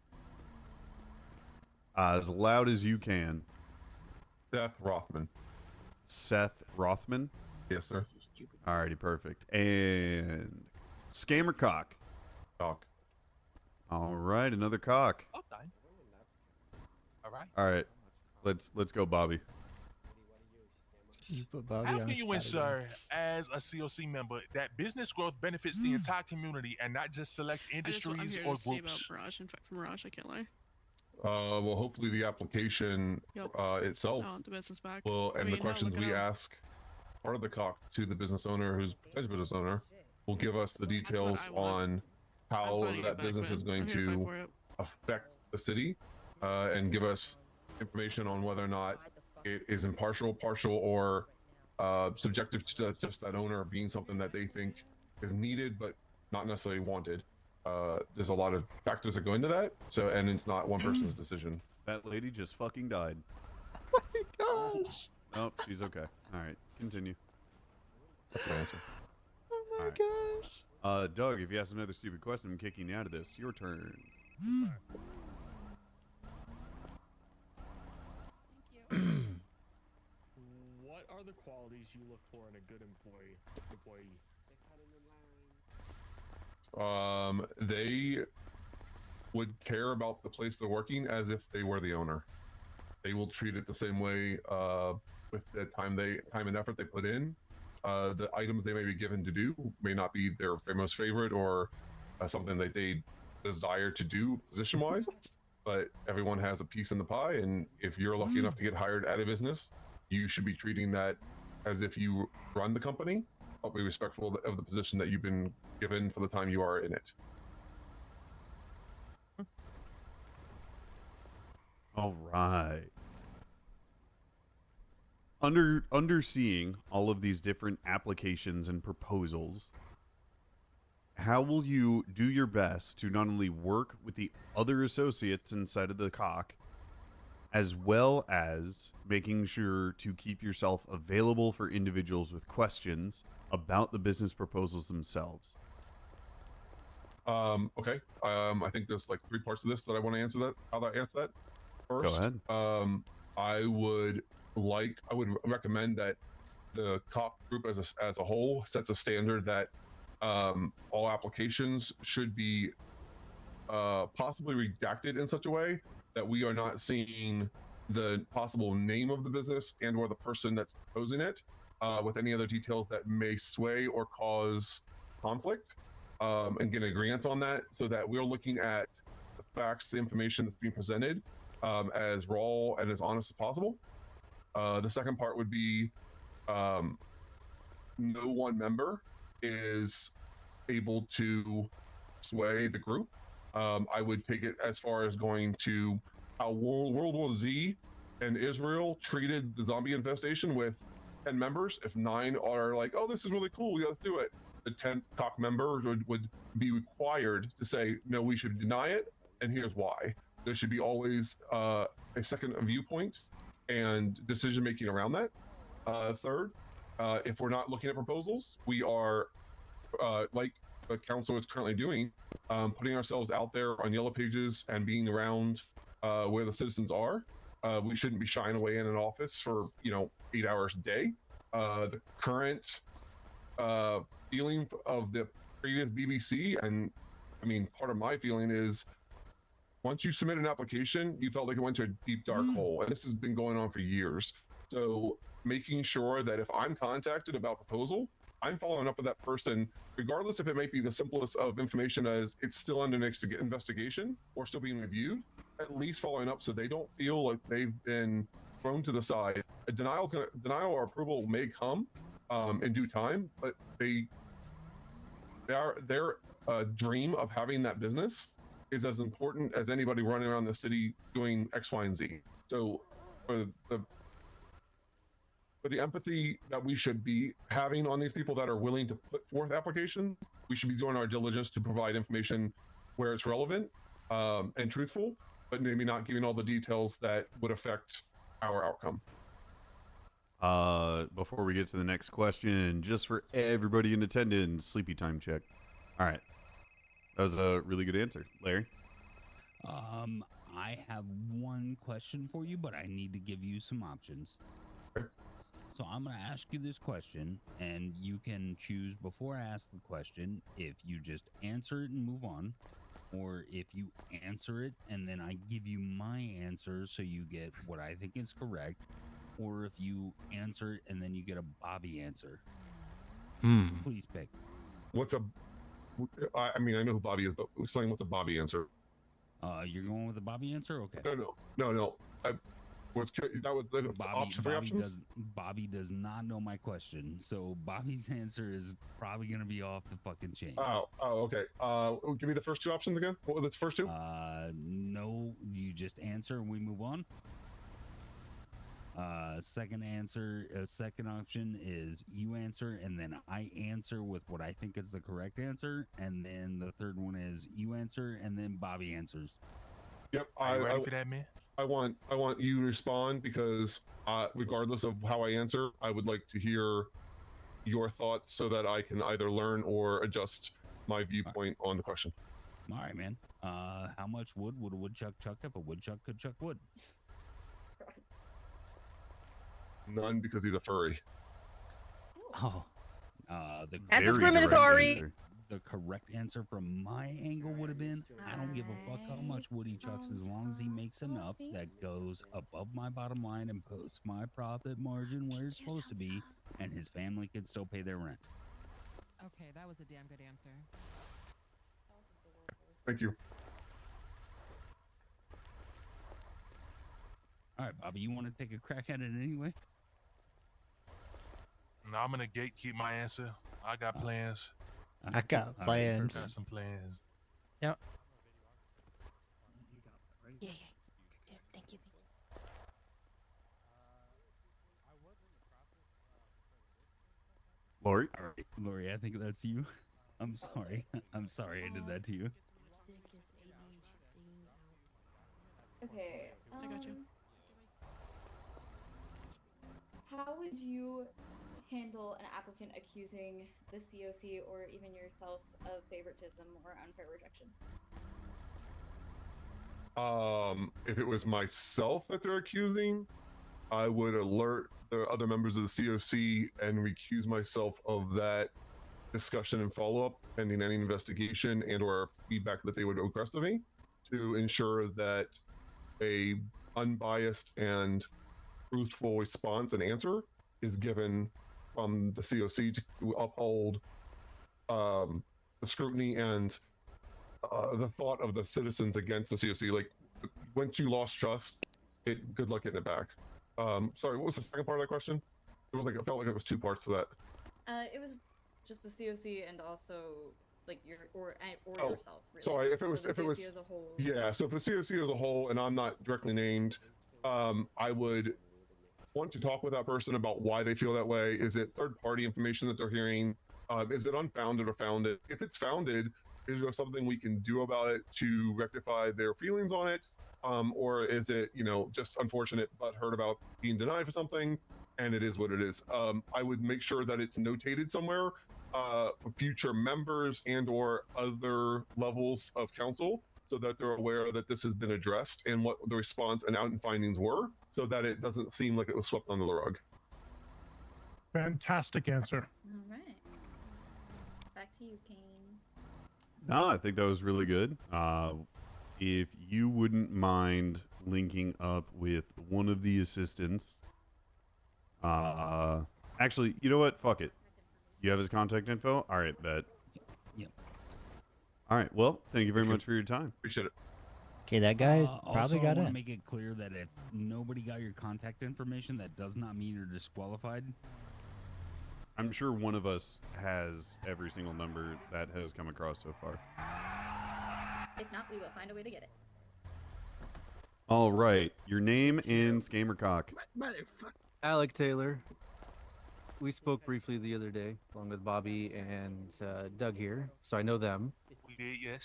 Speaker 5: As loud as you can.
Speaker 1: Seth Rothman.
Speaker 5: Seth Rothman?
Speaker 1: Yes, sir.
Speaker 5: Alrighty, perfect. And Scammer Cock.
Speaker 1: Cock.
Speaker 5: All right, another cock.
Speaker 9: All right.
Speaker 5: All right, let's go, Bobby.
Speaker 4: You put Bobby
Speaker 9: How
Speaker 4: on
Speaker 9: can
Speaker 4: the
Speaker 9: you
Speaker 4: spot
Speaker 9: ensure,
Speaker 4: again.
Speaker 9: as a COC member, that business growth benefits the entire community and not just select
Speaker 13: I'm
Speaker 9: industries
Speaker 13: here
Speaker 9: or
Speaker 13: to see about
Speaker 9: groups?
Speaker 13: Mirage. In fact, for Mirage, I can't lie.
Speaker 1: Well, hopefully the application
Speaker 13: Yep.
Speaker 1: itself
Speaker 13: I want the business back.
Speaker 1: will,
Speaker 13: I
Speaker 1: and
Speaker 13: mean,
Speaker 1: the
Speaker 13: hell,
Speaker 1: questions
Speaker 13: look it
Speaker 1: we
Speaker 13: up.
Speaker 1: ask, part of the cock to the business owner, who's potential business owner, will give us the details on how
Speaker 13: finding it
Speaker 1: that
Speaker 13: back,
Speaker 1: business
Speaker 13: man.
Speaker 1: is going
Speaker 13: I'm here to fight
Speaker 1: to
Speaker 13: for it.
Speaker 1: affect the city, and give us information on whether or not it is impartial, partial, or subjective to just that owner being something that they think is needed but not necessarily wanted. There's a lot of factors that go into that, so, and it's not one person's decision.
Speaker 5: That lady just fucking died.
Speaker 4: Oh my gosh.
Speaker 5: Oh, she's okay. All right, continue.
Speaker 1: That's my answer.
Speaker 4: Oh my
Speaker 5: All right.
Speaker 4: gosh.
Speaker 5: Doug, if you ask another stupid question, I'm kicking you out of this. Your turn.
Speaker 15: What are the qualities you look for in a good employee?
Speaker 1: They would care about the place they're working as if they were the owner. They will treat it the same way with the time and effort they put in. The items they may be given to do may not be their most favorite or something that they desire to do position-wise, but everyone has a piece in the pie, and if you're lucky enough to get hired at a business, you should be treating that as if you run the company, but be respectful of the position that you've been given for the time you are in it.
Speaker 5: All right. Underseeing all of these different applications and proposals, how will you do your best to not only work with the other associates inside of the cock, as well as making sure to keep yourself available for individuals with questions about the business proposals themselves?
Speaker 1: Okay. I think there's like 3 parts to this that I want to answer that. How do I answer that? First,
Speaker 5: Go ahead.
Speaker 1: I would recommend that the COP group as a whole sets a standard that all applications should be possibly redacted in such a way that we are not seeing the possible name of the business and or the person that's proposing it with any other details that may sway or cause conflict, and get an agreement on that, so that we're looking at the facts, the information that's being presented as raw and as honest as possible. The second part would be no one member is able to sway the group. I would take it as far as going to how World War Z and Israel treated the zombie infestation with 10 members. If 9 are like, oh, this is really cool, yeah, let's do it, the 10th cock member would be required to say, no, we should deny it, and here's why. There should be always a second viewpoint and decision making around that. Third, if we're not looking at proposals, we are, like the council is currently doing, putting ourselves out there on yellow pages and being around where the citizens are. We shouldn't be shying away in an office for 8 hours a day. The current feeling of the previous BBC, and I mean, part of my feeling is, once you submit an application, you felt like it went to a deep dark hole, and this has been going on for years. So making sure that if I'm contacted about proposal, I'm following up with that person, regardless if it might be the simplest of information as it's still under investigation or still being reviewed, at least following up so they don't feel like they've been thrown to the side. A denial or approval may come in due time, but their dream of having that business is as important as anybody running around the city doing X, Y, and Z. So for the empathy that we should be having on these people that are willing to put forth applications, we should be doing our diligence to provide information where it's relevant and truthful, but maybe not giving all the details that would affect our outcome.
Speaker 5: Before we get to the next question, just for everybody in attendance, sleepy time check. All right. That was a really good answer, Larry.
Speaker 12: I have one question for you, but I need to give you some options. So I'm going to ask you this question, and you can choose before I ask the question if you just answer it and move on, or if you answer it and then I give you my answer so you get what I think is correct, or if you answer it and then you get a Bobby answer. Please pick.
Speaker 1: What's a? I mean, I know who Bobby is, but explain what the Bobby answer.
Speaker 12: You're going with the Bobby answer? Okay.
Speaker 1: No. What's that was the three options?
Speaker 12: Bobby does not know my question, so Bobby's answer is probably gonna be off the fucking chain.
Speaker 1: Oh, okay. Give me the first two options again. What were the first two?
Speaker 12: No, you just answer and we move on. Second option is you answer and then I answer with what I think is the correct answer, and then the third one is you answer and then Bobby answers.
Speaker 1: Yep.
Speaker 9: Are you ready for that, man?
Speaker 1: I want you to respond because regardless of how I answer, I would like to hear your thoughts so that I can either learn or adjust my viewpoint on the question.
Speaker 12: All right, man. How much wood would a woodchuck chuck if a woodchuck could chuck wood?
Speaker 1: None, because he's a furry.
Speaker 2: Oh.
Speaker 19: That's discriminatory.
Speaker 12: The correct answer from my angle would have been, I don't give a fuck how much wood he chucks as long as he makes enough that goes above my bottom line and puts my profit margin where it's supposed to be, and his family can still pay their rent.
Speaker 8: Okay, that was a damn good answer.
Speaker 1: Thank you.
Speaker 12: All right, Bobby, you want to take a crack at it anyway?
Speaker 9: No, I'm gonna gatekeep my answer. I got plans.
Speaker 2: I got plans.
Speaker 9: Got some plans.
Speaker 2: Yep.
Speaker 19: Yeah. Dude, thank you.
Speaker 5: Lori?
Speaker 12: All right, Lori, I think that's you. I'm sorry. I'm sorry I did that to you.
Speaker 11: Okay.
Speaker 13: I got you.
Speaker 11: How would you handle an applicant accusing the COC or even yourself of favoritism or unfair rejection?
Speaker 1: If it was myself that they're accusing, I would alert the other members of the COC and recuse myself of that discussion and follow-up pending any investigation and or feedback that they would request of me to ensure that a unbiased and truthful response and answer is given from the COC to uphold the scrutiny and the thought of the citizens against the COC. Like, once you lost trust, good luck getting it back. Sorry, what was the second part of that question? It was like, it felt like it was two parts to that.
Speaker 11: It was just the COC and also like your or yourself. Really.
Speaker 1: Sorry, if it was
Speaker 11: so
Speaker 1: if it was
Speaker 11: as a whole.
Speaker 1: Yeah, so if the COC as a whole, and I'm not directly named, I would want to talk with that person about why they feel that way. Is it third-party information that they're hearing? Is it unfounded or founded? If it's founded, is there something we can do about it to rectify their feelings on it? Or is it, just unfortunate but heard about being denied for something, and it is what it is? I would make sure that it's notated somewhere for future members and or other levels of council, so that they're aware that this has been addressed and what the response and out and findings were, so that it doesn't seem like it was swept under the rug.
Speaker 18: Fantastic answer.
Speaker 11: All right. Back to you, Kane.
Speaker 5: No, I think that was really good. If you wouldn't mind linking up with one of the assistants. Actually, you know what? Fuck it. You have his contact info? All right, bet.
Speaker 12: Yep.
Speaker 5: All right, well, thank you very much for your time.
Speaker 1: Appreciate it.
Speaker 2: Okay, that guy
Speaker 12: also,
Speaker 2: probably got
Speaker 12: I want
Speaker 2: it.
Speaker 12: to make it clear that if nobody got your contact information, that does not mean you're disqualified.
Speaker 5: I'm sure one of us has every single number that has come across so far.
Speaker 11: If not, we will find a way to get it.
Speaker 5: All right, your name and Scammercock.
Speaker 10: Motherfucker.
Speaker 7: Alec Taylor. We spoke briefly the other day, along with Bobby and Doug here, so I know them.
Speaker 9: We did, yes.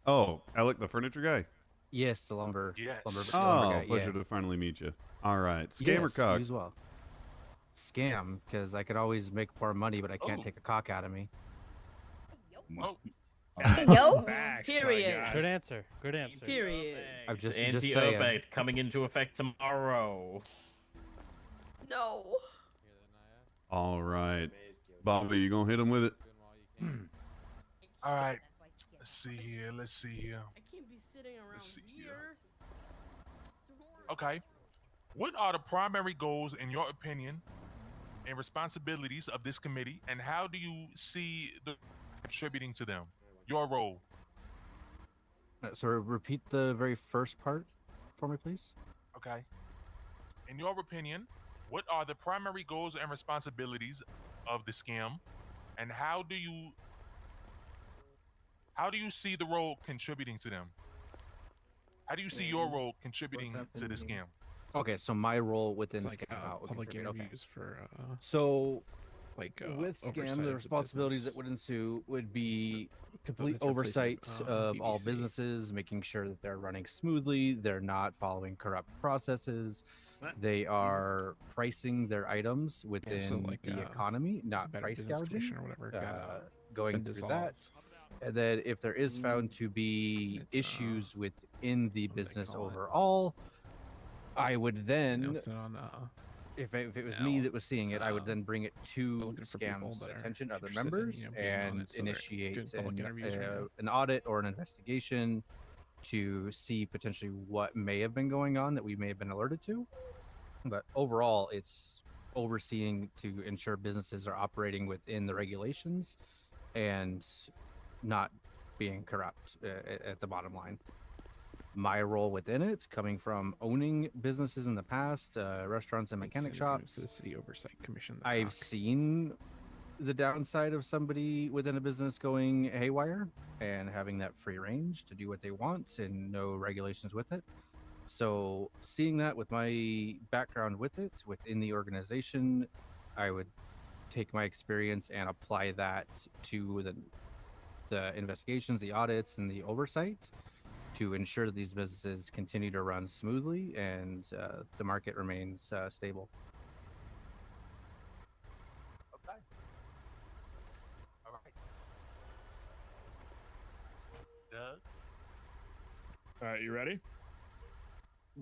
Speaker 5: Oh, Alec, the furniture guy?
Speaker 7: Yes, the lumber.
Speaker 9: Yes.
Speaker 7: Lumber
Speaker 5: Oh,
Speaker 7: guy,
Speaker 5: pleasure
Speaker 7: yeah.
Speaker 5: to finally meet you. All right,
Speaker 7: Yes, you
Speaker 5: Scammercock.
Speaker 7: as well. Scam, because I could always make more money, but I can't take a cock out of me.
Speaker 9: Oh,
Speaker 19: Yo.
Speaker 15: Facts, my
Speaker 19: Period.
Speaker 15: guy.
Speaker 14: Good answer. Good answer.
Speaker 19: Period.
Speaker 7: I'm just saying.
Speaker 14: Anti-obate coming into effect tomorrow.
Speaker 19: No.
Speaker 5: All right. Bobby, you gonna hit him with it?
Speaker 9: All right. Let's see here. Let's see here.
Speaker 19: I can't be sitting around here.
Speaker 9: Okay. What are the primary goals, in your opinion, and responsibilities of this committee, and how do you see the contributing to them? Your role.
Speaker 7: So repeat the very first part for me, please.
Speaker 9: Okay. In your opinion, what are the primary goals and responsibilities of the scam, and how do you see the role contributing to them? How do you see your role contributing to the scam?
Speaker 7: Okay, so my role within
Speaker 20: It's like
Speaker 7: scam will
Speaker 20: public
Speaker 7: contribute. Okay.
Speaker 20: interviews for
Speaker 7: So
Speaker 20: like
Speaker 7: with
Speaker 20: oversight
Speaker 7: scam,
Speaker 20: of
Speaker 7: the
Speaker 20: the
Speaker 7: responsibilities that
Speaker 20: business.
Speaker 7: would ensue would be complete
Speaker 20: that's replacing,
Speaker 7: oversight of all
Speaker 20: BBC.
Speaker 7: businesses, making sure that they're running smoothly, they're not following corrupt processes, they are pricing their items within
Speaker 20: like,
Speaker 7: the economy, not
Speaker 20: Better
Speaker 7: price
Speaker 20: Business
Speaker 7: gouging.
Speaker 20: Commission or whatever
Speaker 7: Going
Speaker 20: been
Speaker 7: through that.
Speaker 20: dissolved.
Speaker 7: And then if there is found to be issues within the business overall, I would then,
Speaker 20: Announced it on,
Speaker 7: if it was me that was seeing it, I would then bring it to Scam's attention, other
Speaker 20: interested in,
Speaker 7: members,
Speaker 20: you know, being on
Speaker 7: and
Speaker 20: it, so they're
Speaker 7: initiate
Speaker 20: doing public interviews right now.
Speaker 7: an audit or an investigation to see potentially what may have been going on that we may have been alerted to. But overall, it's overseeing to ensure businesses are operating within the regulations and not being corrupt at the bottom line. My role within it, coming from owning businesses in the past, restaurants and mechanic shops,
Speaker 20: the City Oversight Commission.
Speaker 7: I've seen the downside of somebody within a business going haywire and having that free range to do what they want and no regulations with it. So seeing that with my background with it within the organization, I would take my experience and apply that to the investigations, the audits, and the oversight to ensure that these businesses continue to run smoothly and the market remains stable.
Speaker 9: Okay. All right. Doug?
Speaker 15: All right, you ready?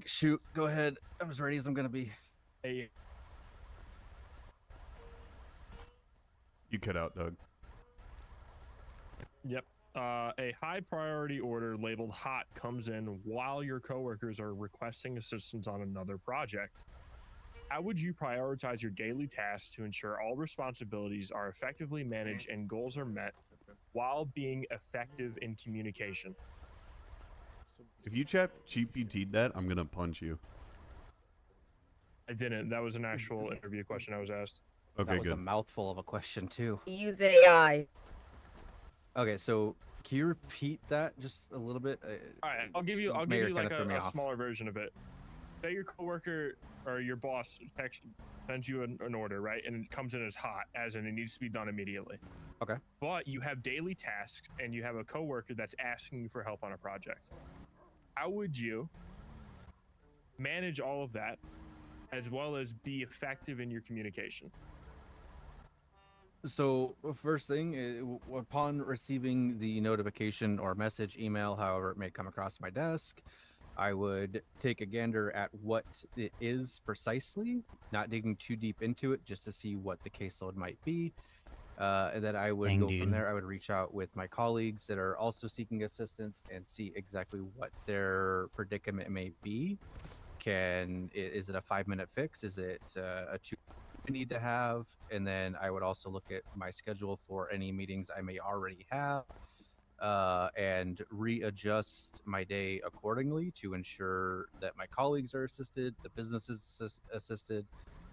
Speaker 7: Shoot, go ahead. I'm as ready as I'm going to be.
Speaker 15: Hey.
Speaker 5: You cut out, Doug.
Speaker 15: Yep. A high priority order labeled hot comes in while your coworkers are requesting assistance on another project. How would you prioritize your daily tasks to ensure all responsibilities are effectively managed and goals are met while being effective in communication?
Speaker 5: If you GPT'd that, I'm gonna punch you.
Speaker 15: I didn't. That was an actual interview question I was asked.
Speaker 5: Okay,
Speaker 7: that was
Speaker 5: good.
Speaker 7: a mouthful of a question too.
Speaker 19: Use AI.
Speaker 7: Okay, so can you repeat that just a little bit?
Speaker 15: All right, I'll give you
Speaker 7: Mayor
Speaker 15: like
Speaker 7: kinda threw me
Speaker 15: a
Speaker 7: off.
Speaker 15: smaller version of it. Say your coworker or your boss sends you an order, right, and it comes in as hot, as in it needs to be done immediately.
Speaker 7: Okay.
Speaker 15: But you have daily tasks, and you have a coworker that's asking you for help on a project. How would you manage all of that, as well as be effective in your communication?
Speaker 7: So first thing, upon receiving the notification or message, email, however it may come across my desk, I would take a gander at what it is precisely, not digging too deep into it, just to see what the caseload might be. And then I would go from there. I would reach out with my colleagues that are also seeking assistance and see exactly what their predicament may be. Is it a 5-minute fix? Is it a 2 I need to have? And then I would also look at my schedule for any meetings I may already have and readjust my day accordingly to ensure that my colleagues are assisted, the business is assisted,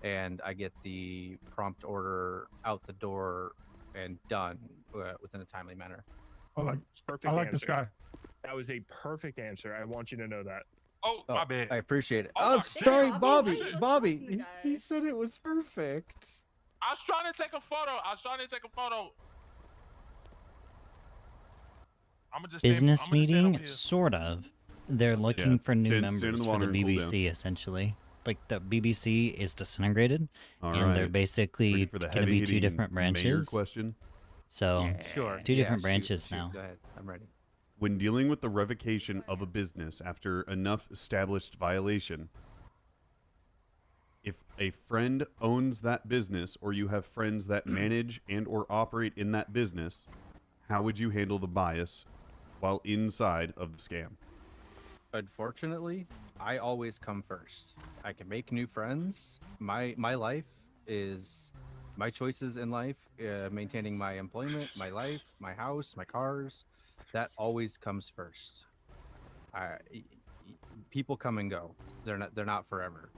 Speaker 7: and I get the prompt order out the door and done within a timely manner.
Speaker 18: I like
Speaker 15: Perfect
Speaker 18: this
Speaker 15: answer.
Speaker 18: guy.
Speaker 15: That was a perfect answer. I want you to know that.
Speaker 9: Oh, my bad.
Speaker 7: I appreciate it.
Speaker 9: Oh,
Speaker 7: I'm
Speaker 9: my
Speaker 7: sorry,
Speaker 9: God.
Speaker 7: Bobby. Bobby, he said it was perfect.
Speaker 9: I was trying to take a photo. I'm just
Speaker 2: Business
Speaker 9: stand over
Speaker 2: meeting,
Speaker 9: here.
Speaker 2: sort of. They're looking for new
Speaker 5: stand in
Speaker 2: members
Speaker 5: the
Speaker 2: for
Speaker 5: water
Speaker 2: the
Speaker 5: and cool
Speaker 2: BBC, essentially. Like, the BBC is disintegrated,
Speaker 5: All
Speaker 2: and they're
Speaker 5: right.
Speaker 2: basically
Speaker 5: Ready for the
Speaker 2: going to be two
Speaker 5: heavy-hitting
Speaker 2: different
Speaker 5: mayor
Speaker 2: branches.
Speaker 5: question?
Speaker 2: So
Speaker 7: Sure.
Speaker 2: two
Speaker 7: Yeah,
Speaker 2: different
Speaker 7: shoot,
Speaker 2: branches
Speaker 7: shoot,
Speaker 2: now.
Speaker 7: Go ahead. I'm ready.
Speaker 5: When dealing with the revocation of a business after enough established violation, if a friend owns that business or you have friends that manage and or operate in that business, how would you handle the bias while inside of the scam?
Speaker 7: Unfortunately, I always come first. I can make new friends. My life is my choices in life, maintaining my employment, my life, my house, my cars. That always comes first. People come and go. They're not forever.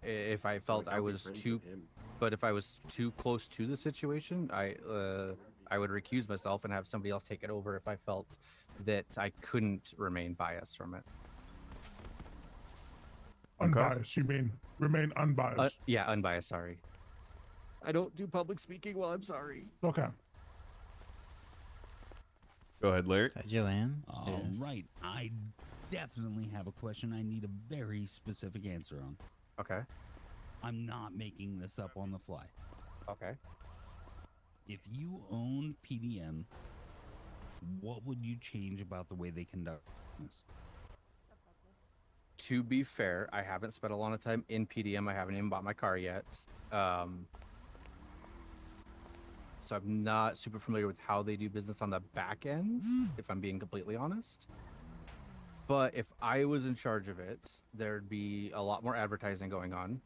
Speaker 7: If I felt I was too, but if I was too close to the situation, I would recuse myself and have somebody else take it over if I felt that I couldn't remain biased from it.
Speaker 18: Unbiased, you mean? Remain unbiased.
Speaker 7: Yeah, unbiased. Sorry. I don't do public speaking while I'm sorry.
Speaker 18: Okay.
Speaker 5: Go ahead, Larry.
Speaker 2: Joanne.
Speaker 12: All right. I definitely have a question I need a very specific answer on.
Speaker 7: Okay.
Speaker 12: I'm not making this up on the fly.
Speaker 7: Okay.
Speaker 12: If you own PDM, what would you change about the way they conduct business?
Speaker 7: To be fair, I haven't spent a lot of time in PDM. I haven't even bought my car yet. So I'm not super familiar with how they do business on the back end, if I'm being completely honest. But if I was in charge of it, there'd be a lot more advertising going on.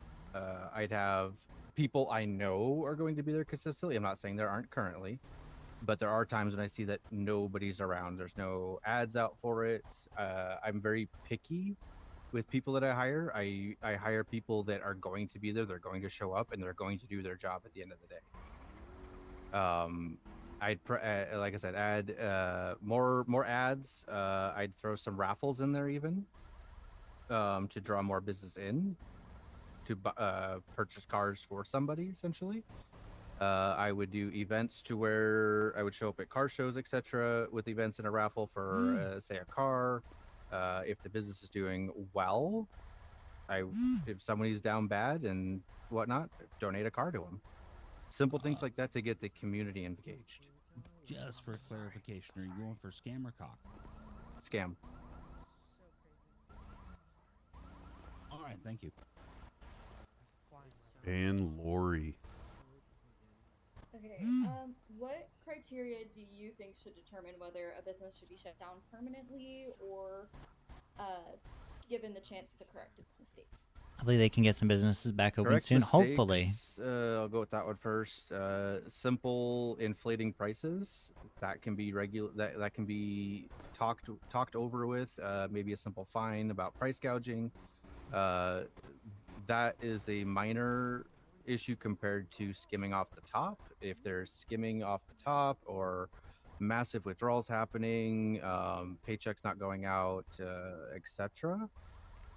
Speaker 7: I'd have people I know are going to be there consistently. I'm not saying there aren't currently, but there are times when I see that nobody's around. There's no ads out for it. I'm very picky with people that I hire. I hire people that are going to be there. They're going to show up and they're going to do their job at the end of the day. Like I said, add more ads. I'd throw some raffles in there even to draw more business in to purchase cars for somebody essentially. I would do events to where I would show up at car shows, etc., with events and a raffle for say a car. If the business is doing well, if somebody's down bad and whatnot, donate a car to them. Simple things like that to get the community engaged.
Speaker 12: Just for clarification, are you going for scam or cock?
Speaker 7: Scam.
Speaker 12: All right, thank you.
Speaker 5: And Lori.
Speaker 11: Okay. What criteria do you think should determine whether a business should be shut down permanently or given the chance to correct its mistakes?
Speaker 2: Hopefully they can get some businesses back open
Speaker 7: Correct
Speaker 2: soon.
Speaker 7: mistakes,
Speaker 2: Hopefully.
Speaker 7: I'll go with that one first. Simple inflating prices that can be that can be talked over with. Maybe a simple fine about price gouging. That is a minor issue compared to skimming off the top. If there's skimming off the top or massive withdrawals happening, paychecks not going out, etc.,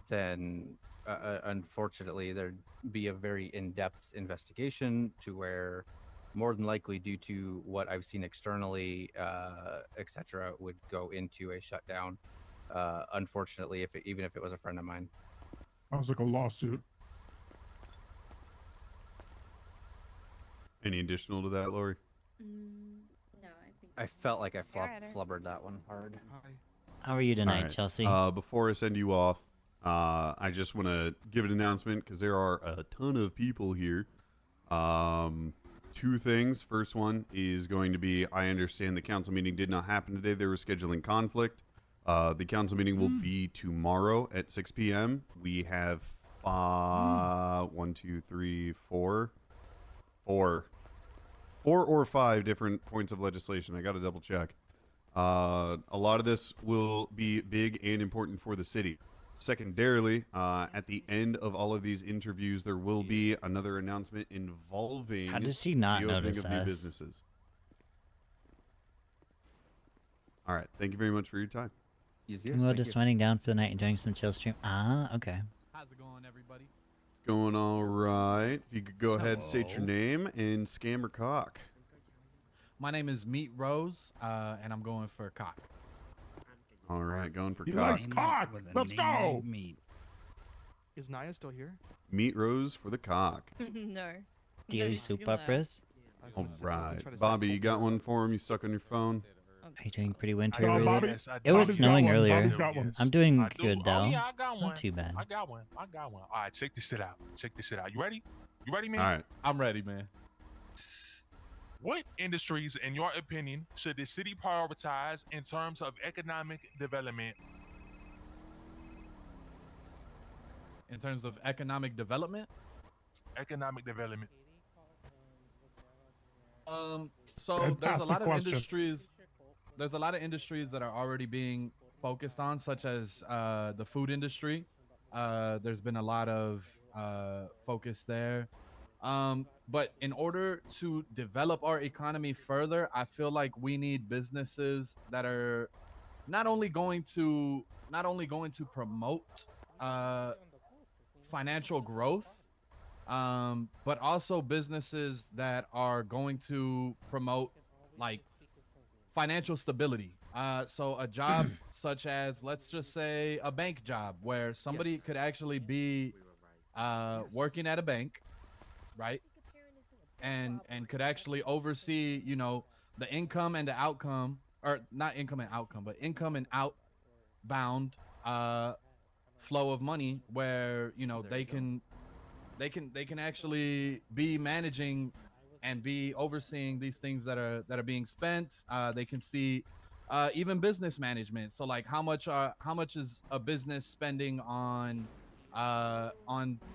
Speaker 7: then unfortunately there'd be a very in-depth investigation to where more than likely, due to what I've seen externally, etc., would go into a shutdown. Unfortunately, even if it was a friend of mine.
Speaker 18: Sounds like a lawsuit.
Speaker 5: Any additional to that, Lori?
Speaker 11: No, I think
Speaker 7: I felt like I flubbered that one hard.
Speaker 2: How are you tonight,
Speaker 5: All right.
Speaker 2: Chelsea?
Speaker 5: Before I send you off, I just want to give an announcement because there are a ton of people here. Two things. First one is going to be, I understand the council meeting did not happen today. There was scheduling conflict. The council meeting will be tomorrow at 6 p.m. We have 4 or 5 different points of legislation. I got to double check. A lot of this will be big and important for the city. Secondarily, at the end of all of these interviews, there will be another announcement involving
Speaker 2: How does he not
Speaker 5: the opening
Speaker 2: notice
Speaker 5: of new
Speaker 2: us?
Speaker 5: businesses. All right. Thank you very much for your time.
Speaker 2: Well, just winding down for the night and doing some chill stream. Ah, okay.
Speaker 3: How's it going, everybody?
Speaker 5: It's going all right. If you could go ahead and state your name and scam or cock.
Speaker 3: My name is Meat Rose, and I'm going for cock.
Speaker 5: All right, going for
Speaker 18: He
Speaker 5: cock.
Speaker 18: likes cock. Let's go.
Speaker 20: Is Naya still here?
Speaker 5: Meat Rose for the cock.
Speaker 19: No.
Speaker 2: Do you
Speaker 19: No,
Speaker 2: soup
Speaker 19: she left.
Speaker 2: operas?
Speaker 5: All right, Bobby, you got one for him? You stuck on your phone?
Speaker 2: Are you doing pretty wintry
Speaker 18: No,
Speaker 2: over
Speaker 18: Bobby-
Speaker 2: there?
Speaker 9: Yes, I
Speaker 2: It was
Speaker 18: Bobby's got
Speaker 2: snowing
Speaker 18: one.
Speaker 2: earlier.
Speaker 18: Bobby's got one.
Speaker 2: I'm doing
Speaker 9: I do.
Speaker 2: good
Speaker 9: Oh
Speaker 2: though.
Speaker 9: yeah, I got one.
Speaker 2: Not too bad.
Speaker 9: I got one. I got one. All right, check this shit out. Check this shit out. You ready? You ready, man?
Speaker 5: All right.
Speaker 3: I'm ready, man.
Speaker 9: What industries, in your opinion, should the city prioritize in terms of economic development?
Speaker 3: In terms of economic development,
Speaker 9: Economic development.
Speaker 3: so there's a
Speaker 18: Fantastic
Speaker 3: lot of
Speaker 18: question.
Speaker 3: industries. There's a lot of industries that are already being focused on, such as the food industry. There's been a lot of focus there. But in order to develop our economy further, I feel like we need businesses that are not only going to promote financial growth, but also businesses that are going to promote like financial stability. So a job such as, let's just say, a bank job where somebody could actually be working at a bank, right? And could actually oversee, the income and the outcome, or not income and outcome, but income and outbound flow of money, where they can actually be managing and be overseeing these things that are being spent. They can see even business management. So like how much is a business spending on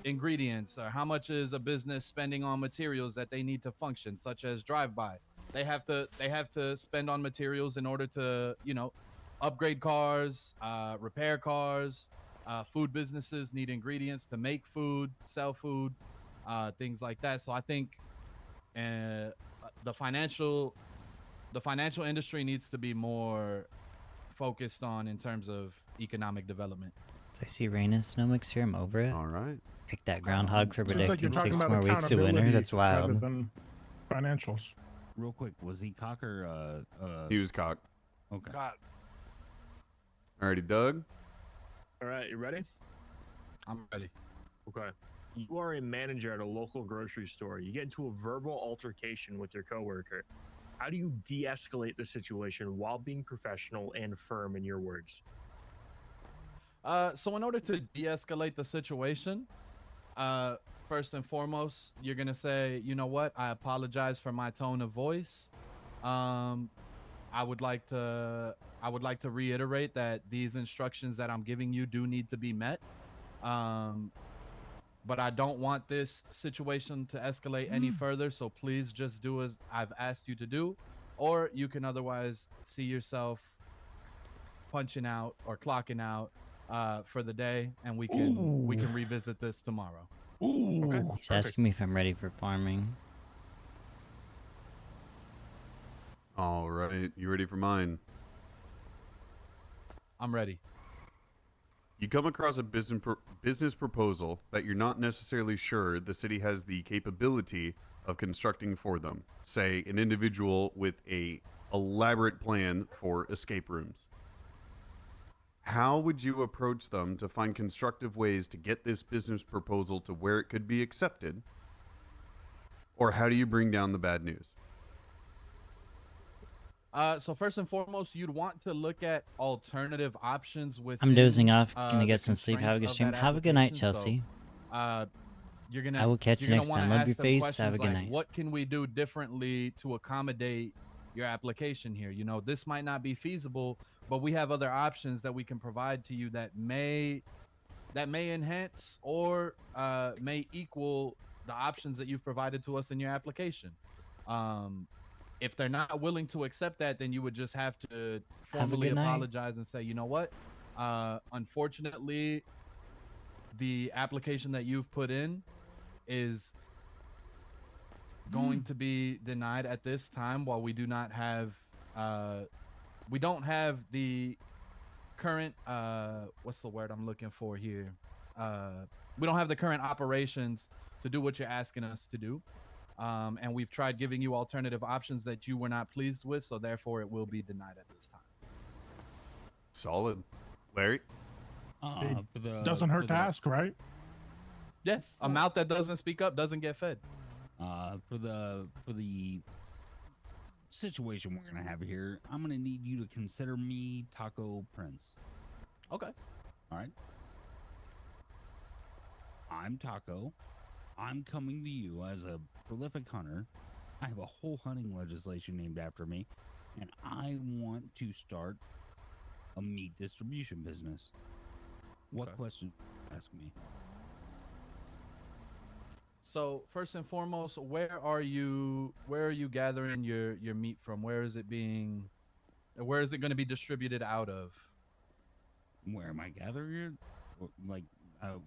Speaker 3: ingredients, or how much is a business spending on materials that they need to function, such as drive-by. They have to spend on materials in order to upgrade cars, repair cars. Food businesses need ingredients to make food, sell food, things like that. So I think the financial industry needs to be more focused on in terms of economic development.
Speaker 2: I see rain and snow mixture. I'm over it.
Speaker 5: All right.
Speaker 2: Pick that groundhog for
Speaker 18: Seems like you're
Speaker 2: predicting
Speaker 18: talking
Speaker 2: 6
Speaker 18: about
Speaker 2: more weeks of winter.
Speaker 18: accountability
Speaker 2: That's
Speaker 18: rather
Speaker 2: wild.
Speaker 18: than financials.
Speaker 12: Real quick, was he cock or
Speaker 5: He was cock.
Speaker 12: Okay.
Speaker 9: God,
Speaker 5: Alrighty, Doug.
Speaker 15: All right, you ready?
Speaker 3: I'm ready.
Speaker 15: Okay. You are a manager at a local grocery store. You get into a verbal altercation with your coworker. How do you de-escalate the situation while being professional and firm in your words?
Speaker 3: So in order to de-escalate the situation, first and foremost, you're gonna say, you know what? I apologize for my tone of voice. I would like to reiterate that these instructions that I'm giving you do need to be met. But I don't want this situation to escalate any further, so please just do as I've asked you to do, or you can otherwise see yourself punching out or clocking out for the day, and we can revisit this tomorrow.
Speaker 15: Okay.
Speaker 2: He's asking me if I'm ready for farming.
Speaker 5: All right. You ready for mine?
Speaker 3: I'm ready.
Speaker 5: You come across a business proposal that you're not necessarily sure the city has the capability of constructing for them. Say, an individual with a elaborate plan for escape rooms. How would you approach them to find constructive ways to get this business proposal to where it could be accepted? Or how do you bring down the bad news?
Speaker 3: So first and foremost, you'd want to look at alternative options with.
Speaker 2: I'm dozing off. Gonna get some sleep. Have a good stream. Have a good night, Chelsea.
Speaker 3: You're gonna.
Speaker 2: I will catch you
Speaker 3: you're
Speaker 2: next
Speaker 3: gonna
Speaker 2: time.
Speaker 3: wanna
Speaker 2: Love your
Speaker 3: ask them
Speaker 2: face.
Speaker 3: questions
Speaker 2: Have a good
Speaker 3: like,
Speaker 2: night.
Speaker 3: What can we do differently to accommodate your application here? This might not be feasible, but we have other options that we can provide to you that may enhance or may equal the options that you've provided to us in your application. If they're not willing to accept that, then you would just have to formally apologize and say, you know what? Unfortunately, the application that you've put in is going to be denied at this time, while we do not have we don't have the current what's the word I'm looking for here? We don't have the current operations to do what you're asking us to do. And we've tried giving you alternative options that you were not pleased with, so therefore it will be denied at this time.
Speaker 5: Solid. Larry?
Speaker 18: Doesn't hurt to ask, right?
Speaker 3: Yes. A mouth that doesn't speak up doesn't get fed.
Speaker 12: For the situation we're gonna have here, I'm gonna need you to consider me Taco Prince.
Speaker 3: Okay.
Speaker 12: All right. I'm Taco. I'm coming to you as a prolific hunter. I have a whole hunting legislation named after me, and I want to start a meat distribution business. What question ask me?
Speaker 3: So first and foremost, where are you gathering your meat from? Where is it going to be distributed out of?
Speaker 12: Where am I gathering it? Like,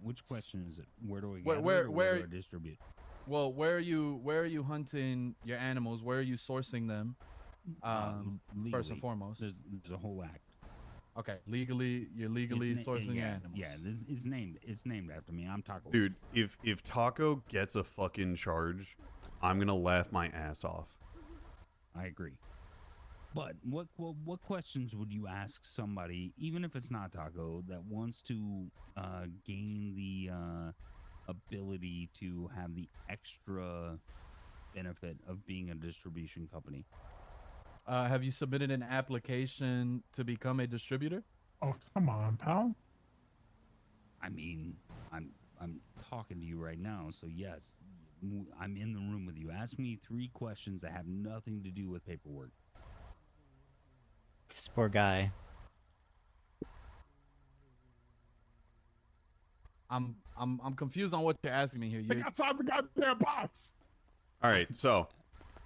Speaker 12: which question is it? Where do I
Speaker 3: Where-
Speaker 12: gather
Speaker 3: where-
Speaker 12: it, or
Speaker 3: where-
Speaker 12: do I distribute?
Speaker 3: Well, where are you hunting your animals? Where are you sourcing them? First and
Speaker 12: Legally.
Speaker 3: foremost.
Speaker 12: There's a whole act.
Speaker 3: Okay, you're legally sourcing your animals.
Speaker 12: Yeah, it's named after me. I'm Taco.
Speaker 5: Dude, if Taco gets a fucking charge, I'm gonna laugh my ass off.
Speaker 12: I agree. But what questions would you ask somebody, even if it's not Taco, that wants to gain the ability to have the extra benefit of being a distribution company?
Speaker 3: Have you submitted an application to become a distributor?
Speaker 18: Oh, come on, pal.
Speaker 12: I mean, I'm talking to you right now, so yes, I'm in the room with you. Ask me 3 questions that have nothing to do with paperwork.
Speaker 2: This poor guy.
Speaker 3: I'm confused on what you're asking me here.
Speaker 18: They outside the goddamn box.
Speaker 5: All right, so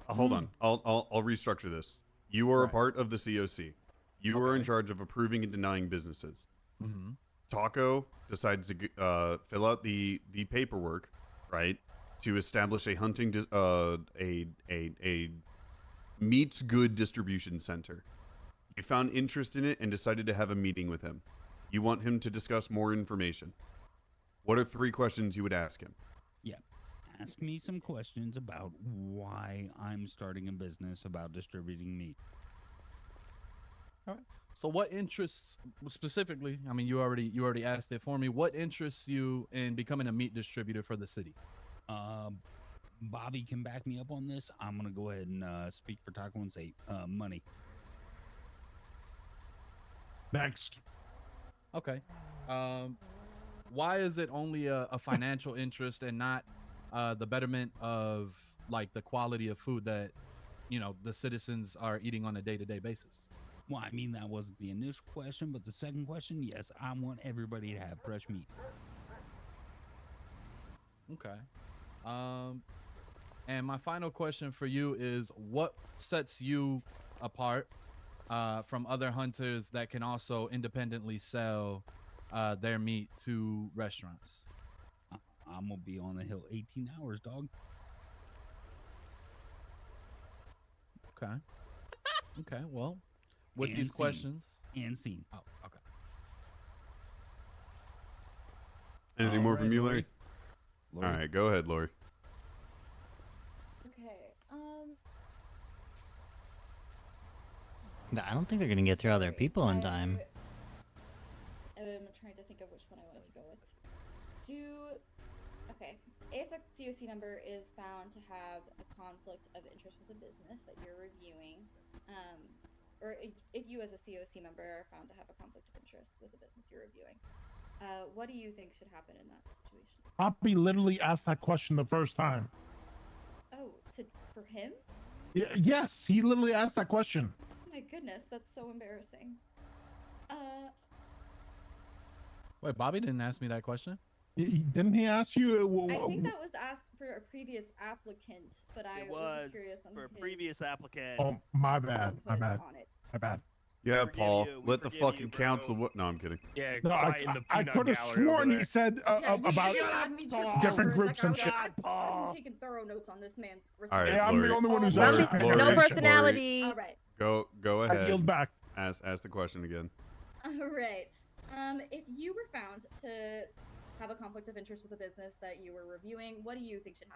Speaker 5: hold on. I'll restructure this. You are a part of the COC. You are in charge of approving and denying businesses.
Speaker 3: Mm-hmm.
Speaker 5: Taco decides to fill out the paperwork, right, to establish a hunting a meats good distribution center. You found interest in it and decided to have a meeting with him. You want him to discuss more information. What are 3 questions you would ask him?
Speaker 12: Yeah. Ask me some questions about why I'm starting a business about distributing meat.
Speaker 3: All right. So what interests specifically? I mean, you already asked it for me. What interests you in becoming a meat distributor for the city?
Speaker 12: Bobby can back me up on this. I'm gonna go ahead and speak for Taco and say money.
Speaker 18: Next.
Speaker 3: Okay. Why is it only a financial interest and not the betterment of like the quality of food that the citizens are eating on a day-to-day basis?
Speaker 12: Well, I mean, that wasn't the initial question, but the second question, yes, I want everybody to have fresh meat.
Speaker 3: Okay. And my final question for you is, what sets you apart from other hunters that can also independently sell their meat to restaurants?
Speaker 12: I'm gonna be on the hill 18 hours, dog.
Speaker 3: Okay. Okay. Well, with
Speaker 12: And
Speaker 3: these
Speaker 12: scene.
Speaker 3: questions.
Speaker 12: And scene.
Speaker 3: Oh, okay.
Speaker 5: Anything more from you, Larry?
Speaker 12: Lori.
Speaker 5: All right, go ahead, Lori.
Speaker 11: Okay.
Speaker 2: I don't think they're gonna get through all their people in time.
Speaker 11: I'm trying to think of which one I wanted to go with. Okay. If a COC member is found to have a conflict of interest with a business that you're reviewing, or if you as a COC member are found to have a conflict of interest with a business you're reviewing, what do you think should happen in that situation?
Speaker 18: Poppy literally asked that question the first time.
Speaker 11: Oh, for him?
Speaker 18: Yes, he literally asked that question.
Speaker 11: Oh my goodness, that's so embarrassing.
Speaker 3: Wait, Bobby didn't ask me that question.
Speaker 18: Didn't he ask you?
Speaker 11: I think that was asked for a previous applicant, but I was just curious on
Speaker 16: for a
Speaker 11: his
Speaker 16: previous applicant.
Speaker 18: Oh, my bad. My
Speaker 11: input
Speaker 18: bad.
Speaker 11: on it.
Speaker 18: My bad.
Speaker 5: Yeah,
Speaker 16: forgive
Speaker 5: Paul.
Speaker 16: you. We
Speaker 5: Let the
Speaker 16: forgive you,
Speaker 5: fucking
Speaker 16: bro.
Speaker 5: council. What? No, I'm kidding.
Speaker 15: Yeah,
Speaker 18: No,
Speaker 15: quiet in the
Speaker 18: I
Speaker 15: peanut
Speaker 18: could have
Speaker 15: gallery over
Speaker 18: sworn he
Speaker 15: there.
Speaker 18: said
Speaker 11: Yeah, you
Speaker 18: about
Speaker 11: had me tripping
Speaker 18: different
Speaker 11: for a
Speaker 18: groups
Speaker 11: second.
Speaker 18: and shit.
Speaker 11: I'm taking thorough notes on this man's
Speaker 5: All right,
Speaker 11: response.
Speaker 18: Yeah, I'm the
Speaker 5: Lori.
Speaker 18: only one who's
Speaker 5: Lori,
Speaker 18: actually paying
Speaker 5: Lori,
Speaker 19: No
Speaker 18: attention.
Speaker 19: personality.
Speaker 11: All right.
Speaker 5: Go
Speaker 18: I
Speaker 5: ahead.
Speaker 18: yield back.
Speaker 5: Ask the question again.
Speaker 11: All right. If you were found to have a conflict of interest with a business that you were reviewing, what do you think should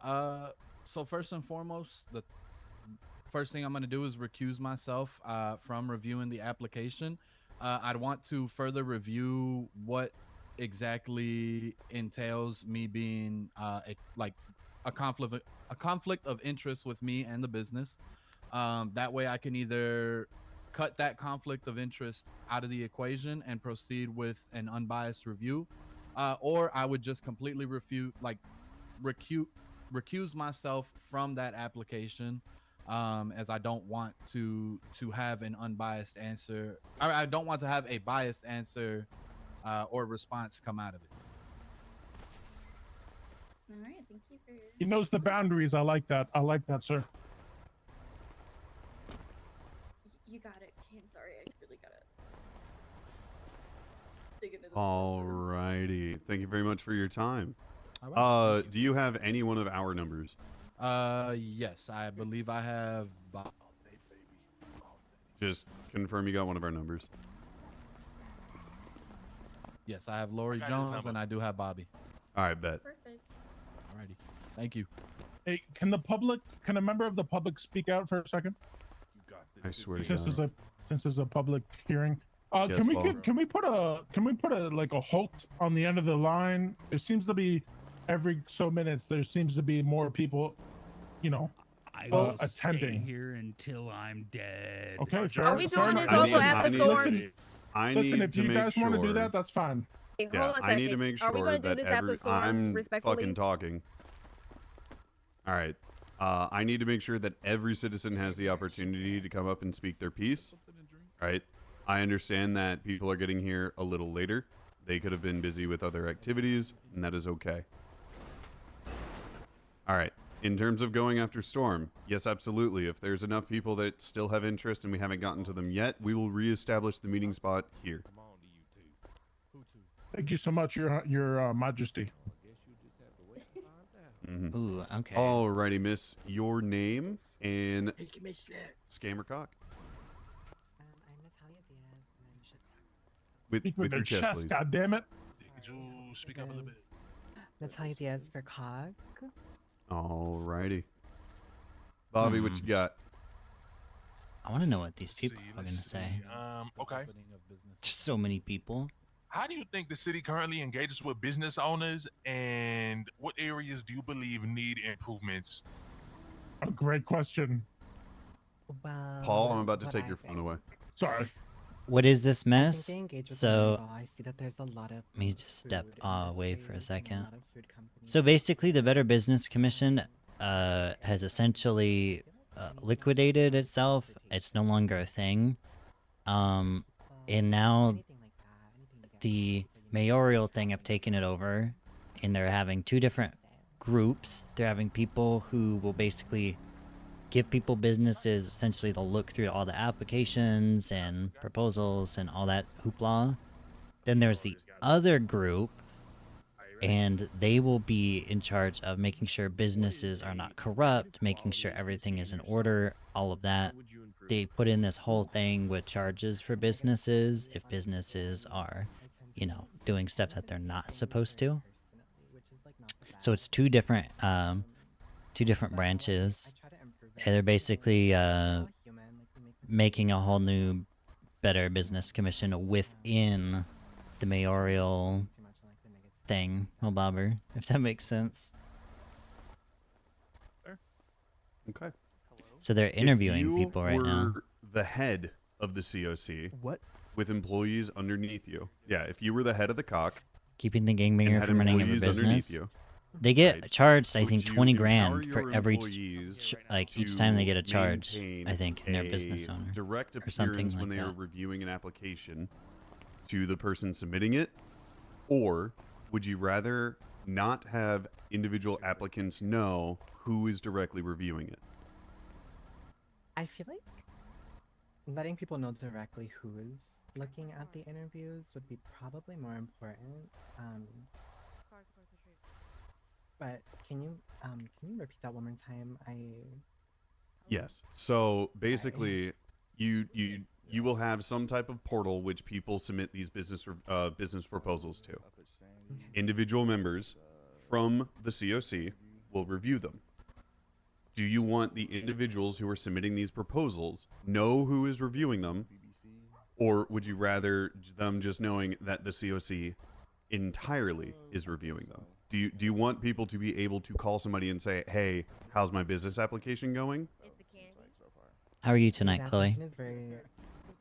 Speaker 11: happen?
Speaker 3: So first and foremost, the first thing I'm going to do is recuse myself from reviewing the application. I'd want to further review what exactly entails me being a conflict of interest with me and the business. That way I can either cut that conflict of interest out of the equation and proceed with an unbiased review, or I would just completely recuse myself from that application, as I don't want to have an unbiased answer. I don't want to have a biased answer or response come out of it.
Speaker 11: All right, thank you for your.
Speaker 18: He knows the boundaries. I like that. I like that, sir.
Speaker 11: You got it, Kane. Sorry, I really got it. Dig into this
Speaker 5: Alrighty. Thank you very much for your time.
Speaker 3: All right.
Speaker 5: Do you have any one of our numbers?
Speaker 3: Yes, I believe I have.
Speaker 5: Just confirm you got one of our numbers.
Speaker 3: Yes, I have Lori
Speaker 9: his
Speaker 3: Jones
Speaker 9: number.
Speaker 3: and I do have Bobby.
Speaker 5: All right, bet.
Speaker 11: Perfect.
Speaker 3: Alrighty, thank you.
Speaker 18: Hey, can a member of the public speak out for a second?
Speaker 5: I swear to
Speaker 18: Since
Speaker 5: God.
Speaker 18: this is a public hearing.
Speaker 5: Yes, Paul.
Speaker 18: Can we put a like a halt on the end of the line? There seems to be every so minutes there seems to be more people,
Speaker 12: I will
Speaker 18: attending
Speaker 12: stay here until I'm dead.
Speaker 18: Okay, fair.
Speaker 19: Are we
Speaker 18: fair
Speaker 19: doing
Speaker 18: enough.
Speaker 19: this also at the store?
Speaker 18: Listen, if you guys want to do that, that's fine.
Speaker 19: Hey,
Speaker 5: Yeah,
Speaker 19: hold on a
Speaker 5: I need to
Speaker 19: second.
Speaker 5: make
Speaker 19: Are we
Speaker 5: sure
Speaker 19: gonna do
Speaker 5: that
Speaker 19: this at the store,
Speaker 5: I'm
Speaker 19: respectfully?
Speaker 5: fucking talking. All right. I need to make sure that every citizen has the opportunity to come up and speak their piece. Right. I understand that people are getting here a little later. They could have been busy with other activities, and that is okay. All right. In terms of going after Storm, yes, absolutely. If there's enough people that still have interest and we haven't gotten to them yet, we will reestablish the meeting spot here.
Speaker 18: Thank you so much, Your Majesty.
Speaker 5: Mhm.
Speaker 2: Ooh, okay.
Speaker 5: Alrighty, miss. Your name and
Speaker 10: Hey, Commissioner.
Speaker 5: Scammercock.
Speaker 16: I'm Natalia Diaz, and I'm shit
Speaker 18: Speak with
Speaker 5: your
Speaker 18: their
Speaker 5: chest, please.
Speaker 18: God damn it.
Speaker 9: Could you speak up a little bit?
Speaker 16: Natalia Diaz for COG.
Speaker 5: Alrighty. Bobby, what you got?
Speaker 2: I want to know what these people are going to say.
Speaker 9: Okay.
Speaker 2: Just so many people.
Speaker 9: How do you think the city currently engages with business owners, and what areas do you believe need improvements?
Speaker 18: A great question.
Speaker 16: Well,
Speaker 5: Paul, I'm about to
Speaker 16: what
Speaker 5: take
Speaker 16: I
Speaker 5: your phone
Speaker 16: think.
Speaker 5: away.
Speaker 18: Sorry.
Speaker 2: What is this
Speaker 16: I think
Speaker 2: mess?
Speaker 16: they engage with
Speaker 2: So,
Speaker 16: people. I see that there's a lot of
Speaker 2: let me just step
Speaker 16: food
Speaker 2: away for a
Speaker 16: industries and
Speaker 2: second.
Speaker 16: lot of food companies.
Speaker 2: So basically, the Better Business Commission has essentially liquidated itself. It's no longer a thing. And now the mayoral thing have taken it over, and they're having two different groups. They're having people who will basically give people businesses. Essentially, they'll look through all the applications and proposals and all that hoopla. Then there's the other group, and they will be in charge of making sure businesses are not corrupt, making sure everything is in order, all of that. They put in this whole thing with charges for businesses if businesses are, doing stuff that they're not supposed to. So it's two different branches. And they're basically making a whole new Better Business Commission within the mayoral thing, bobber, if that makes sense.
Speaker 5: Okay.
Speaker 2: So they're interviewing
Speaker 5: If you
Speaker 2: people right now.
Speaker 5: were the head of the COC.
Speaker 16: What?
Speaker 5: With employees underneath you. Yeah, if you were the head of the cock.
Speaker 2: Keeping the
Speaker 5: and
Speaker 2: gangbanger
Speaker 5: had
Speaker 2: from running every
Speaker 5: employees underneath
Speaker 2: business.
Speaker 5: you,
Speaker 2: They get
Speaker 5: right,
Speaker 2: charged, I
Speaker 5: would
Speaker 2: think,
Speaker 5: you
Speaker 2: 20
Speaker 5: empower
Speaker 2: grand
Speaker 5: your
Speaker 2: for every,
Speaker 5: employees
Speaker 2: each time they
Speaker 5: to
Speaker 2: get a charge,
Speaker 5: maintain
Speaker 2: I think, in their
Speaker 5: a
Speaker 2: business owner.
Speaker 5: direct
Speaker 2: or something
Speaker 5: appearance when
Speaker 2: like
Speaker 5: they
Speaker 2: that.
Speaker 5: are reviewing an application to the person submitting it? Or would you rather not have individual applicants know who is directly reviewing it?
Speaker 16: I feel like letting people know directly who is looking at the interviews would be probably more important. But can you repeat that one more time?
Speaker 5: Yes. So basically, you will have some type of portal which people submit these business proposals to. Individual members from the COC will review them. Do you want the individuals who are submitting these proposals know who is reviewing them, or would you rather them just knowing that the COC entirely is reviewing them? Do you want people to be able to call somebody and say, "Hey, how's my business application going?"
Speaker 2: How are you tonight,
Speaker 16: That
Speaker 2: Chloe?
Speaker 16: question is very,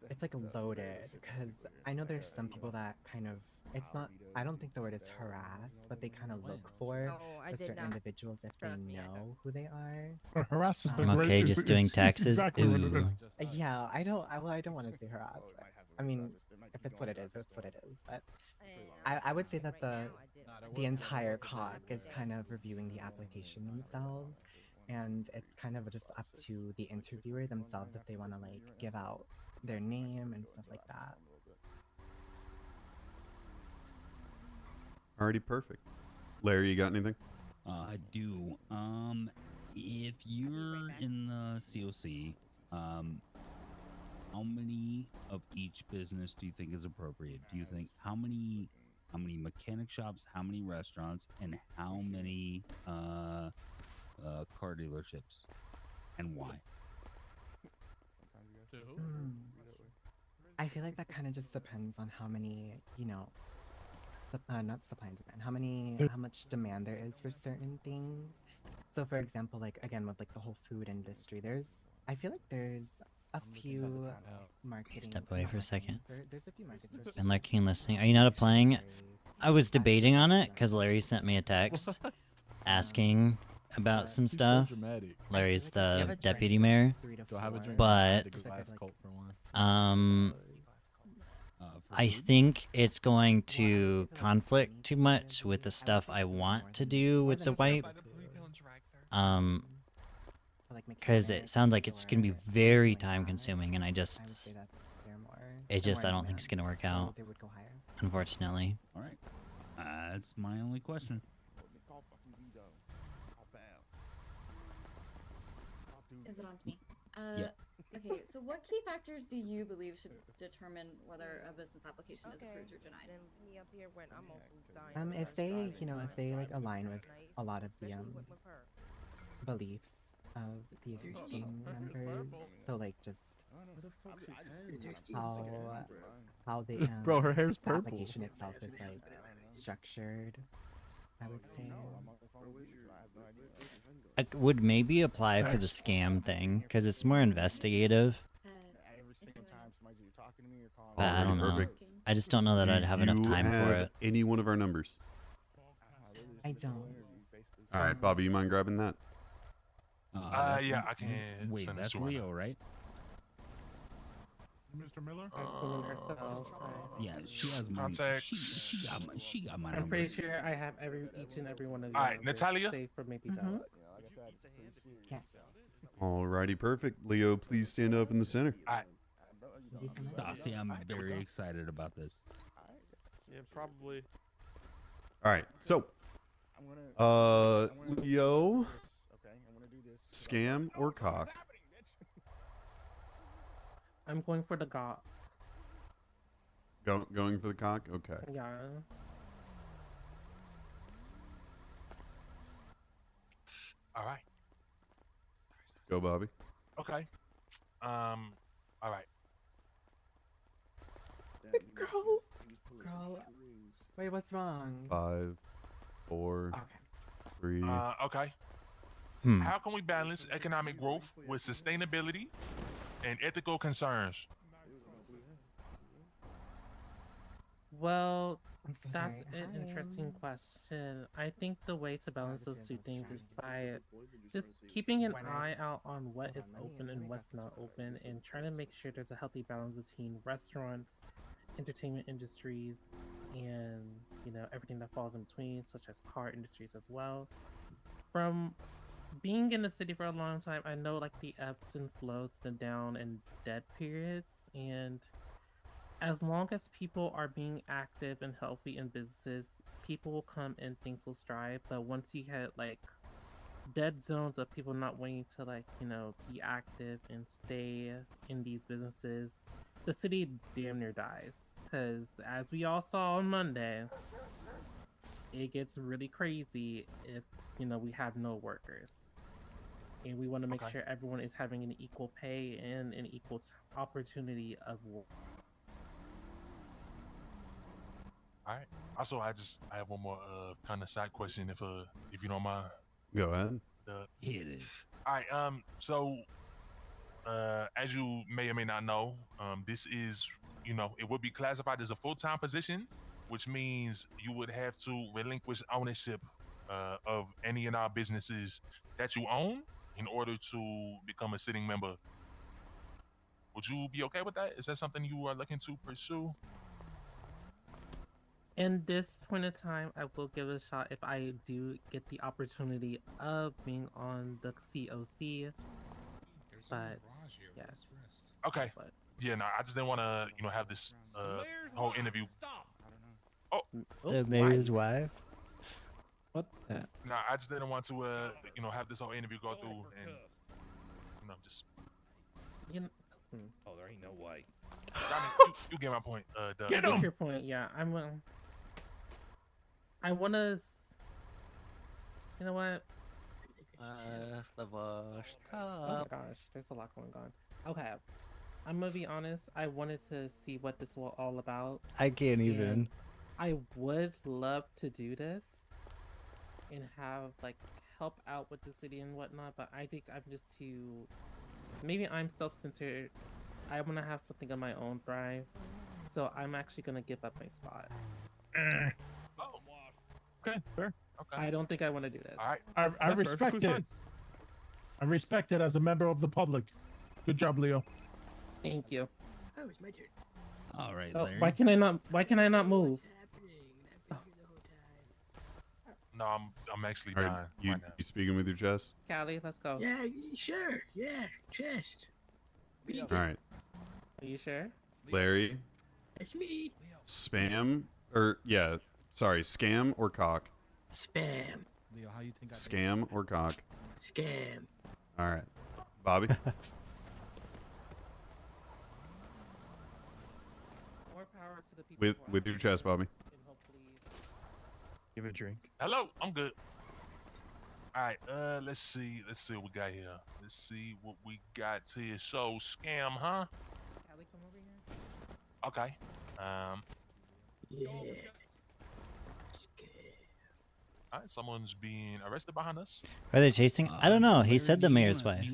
Speaker 16: it's like loaded because I know there's some people that kind of, it's not, I don't think the word is harass, but they kind of look for
Speaker 19: No, I
Speaker 16: the
Speaker 19: did
Speaker 16: certain
Speaker 19: not.
Speaker 16: individuals if they
Speaker 19: Trust me, I
Speaker 16: know who they are.
Speaker 18: Harass is the
Speaker 2: I'm
Speaker 18: great.
Speaker 2: okay
Speaker 18: is-
Speaker 2: just
Speaker 18: is-
Speaker 2: doing
Speaker 18: is
Speaker 2: taxes.
Speaker 18: exactly what it is.
Speaker 2: Ooh.
Speaker 16: Yeah, I don't want to say harass. But, I mean, if it's what it is, it's what it is. But I would say that the entire COC is kind of reviewing the application themselves, and it's kind of just up to the interviewer themselves if they want to like give out their name and stuff like that.
Speaker 5: Alrighty, perfect. Larry, you got anything?
Speaker 12: I do. If you're in the COC, how many of each business do you think is appropriate? Do you think how many mechanic shops, how many restaurants, and how many car dealerships, and why?
Speaker 16: Hmm. I feel like that kind of just depends on how many, you know, not supply and demand, how much demand there is for certain things. So, for example, like again with like the whole food industry, I feel like there's a few marketing.
Speaker 2: Step away
Speaker 16: not
Speaker 2: for a
Speaker 16: marketing,
Speaker 2: second.
Speaker 16: There's a few markets. where
Speaker 2: Been lurking and listening. Are you not applying? I was debating on it because Larry sent me a text asking about some
Speaker 6: so
Speaker 2: stuff.
Speaker 6: dramatic.
Speaker 2: Larry's
Speaker 16: You have
Speaker 2: the
Speaker 16: a
Speaker 2: deputy
Speaker 16: drink,
Speaker 2: mayor.
Speaker 6: Do I have a drink?
Speaker 2: But
Speaker 6: It's like a Colt for one.
Speaker 2: I think it's going to conflict too much with the stuff I want to do with the wipe. Because it sounds like it's going to be very time consuming, and I don't think it's going to work out. Unfortunately.
Speaker 12: All right, that's my only question.
Speaker 11: Is it on to me?
Speaker 12: Yeah.
Speaker 11: Okay, so what key factors do you believe should determine whether a business application is approved or denied?
Speaker 19: Me up here when I'm also dying.
Speaker 16: If they, you know, if they like align with a lot of the beliefs of the existing members, so like just how they
Speaker 6: Bro, her hair's
Speaker 16: the
Speaker 6: purple.
Speaker 16: application itself is like structured, I would say.
Speaker 2: I would maybe apply for the scam thing because it's more investigative. But I don't know.
Speaker 5: Perfect.
Speaker 2: I just don't know that I'd have enough time for it.
Speaker 5: Any one of our numbers?
Speaker 16: I don't.
Speaker 5: All right, Bobby, you mind grabbing that?
Speaker 9: Yeah, I can.
Speaker 12: Wait,
Speaker 9: send this
Speaker 12: that's
Speaker 9: to her
Speaker 12: Leo,
Speaker 9: now.
Speaker 12: right?
Speaker 18: Mr. Miller?
Speaker 12: Yeah, she has my.
Speaker 9: Contact.
Speaker 12: She got my
Speaker 21: I'm
Speaker 12: number.
Speaker 21: pretty sure I have each and every one of you.
Speaker 9: All right, Natalia?
Speaker 21: Save for maybe
Speaker 16: Mhm.
Speaker 21: Bella.
Speaker 16: Yes.
Speaker 5: Alrighty, perfect. Leo, please stand up in the center.
Speaker 12: Stassi, I'm very excited about this.
Speaker 3: Yeah, probably.
Speaker 5: All right, so, Leo, scam or cock?
Speaker 21: I'm going for the GOT.
Speaker 5: Going for the cock? Okay.
Speaker 21: Yeah.
Speaker 9: All right.
Speaker 5: Go, Bobby.
Speaker 9: Okay. All right.
Speaker 16: Girl. Wait, what's wrong?
Speaker 5: 5, 4, 3.
Speaker 9: Okay.
Speaker 2: Hmm.
Speaker 9: How can we balance economic growth with sustainability and ethical concerns?
Speaker 21: Well,
Speaker 16: I'm so
Speaker 21: that's
Speaker 16: sorry.
Speaker 21: an interesting question. I think the way to balance those two things is by just keeping an eye out on what is open and what's not open, and trying to make sure there's a healthy balance between restaurants, entertainment industries, and everything that falls in between, such as car industries as well. From being in the city for a long time, I know like the ebbs and flows, the down and dead periods, and as long as people are being active and healthy in businesses, people will come and things will strive. But once you hit like dead zones of people not wanting to be active and stay in these businesses, the city damn near dies. Because as we all saw on Monday, it gets really crazy if we have no workers. And we want to make
Speaker 9: Okay.
Speaker 21: sure everyone is having an equal pay and an equal opportunity of work.
Speaker 9: All All right. Also, I have one more kind of side question, if you don't mind.
Speaker 5: Go ahead.
Speaker 12: Hit it.
Speaker 9: All right. So, as you may or may not know, this is, it would be classified as a full-time position, which means you would have to relinquish ownership of any and all businesses that you own in order to become a sitting member. Would you be okay with that? Is that something you are looking to pursue?
Speaker 21: In this point in time, I will give it a shot if I do get the opportunity of being on the COC. But yes.
Speaker 9: Okay. Yeah, no, I just didn't want to, have this whole interview. Oh,
Speaker 4: The mayor's wife.
Speaker 6: What the?
Speaker 9: no, I just didn't want to, have this whole interview go through and, just.
Speaker 21: You know,
Speaker 14: Oh, there ain't no way.
Speaker 9: I mean, you get my point, Doug.
Speaker 21: I get your point. Yeah, I want to. You know what? Oh my gosh, there's a lot going on. Okay, I'm gonna be honest. I wanted to see what this was all about.
Speaker 4: I can't even.
Speaker 21: and I would love to do this and have like help out with the city and whatnot, but I think I'm just too. Maybe I'm self-centered. I want to have something on my own drive, so I'm actually gonna give up my spot.
Speaker 15: Okay, fair.
Speaker 9: Okay.
Speaker 21: I don't think I want to do this.
Speaker 9: All right.
Speaker 18: I
Speaker 15: That's
Speaker 18: respect
Speaker 15: perfectly
Speaker 18: it.
Speaker 15: fine.
Speaker 18: I respect it as a member of the public. Good job, Leo.
Speaker 21: Thank you.
Speaker 10: Oh, it's my turn.
Speaker 12: All right,
Speaker 21: Oh,
Speaker 12: Larry.
Speaker 21: why can I not? Why can I not move?
Speaker 9: No, I'm actually
Speaker 5: All right,
Speaker 9: dying
Speaker 5: you,
Speaker 9: right now.
Speaker 5: you speaking with your chest?
Speaker 21: Callie, let's go.
Speaker 10: Yeah, sure. Yeah, chest. Me.
Speaker 5: All right,
Speaker 21: Are you sure?
Speaker 5: Larry.
Speaker 10: That's me.
Speaker 5: Scam or cock?
Speaker 10: Spam.
Speaker 3: Leo, how you think I
Speaker 5: Scam or cock?
Speaker 10: Scam.
Speaker 5: All right, Bobby.
Speaker 21: More power to the people.
Speaker 5: with your chest, Bobby.
Speaker 15: Give it a drink.
Speaker 9: Hello, I'm good. All right, let's see what we got here. Let's see what we got here. So, scam, huh?
Speaker 21: Callie, come over here.
Speaker 9: Okay.
Speaker 10: Yeah.
Speaker 9: All right, someone's being arrested behind us.
Speaker 2: Are they chasing? I don't know. He
Speaker 12: Larry,
Speaker 2: said the
Speaker 12: do you
Speaker 2: mayor's
Speaker 12: wanna-
Speaker 2: wife.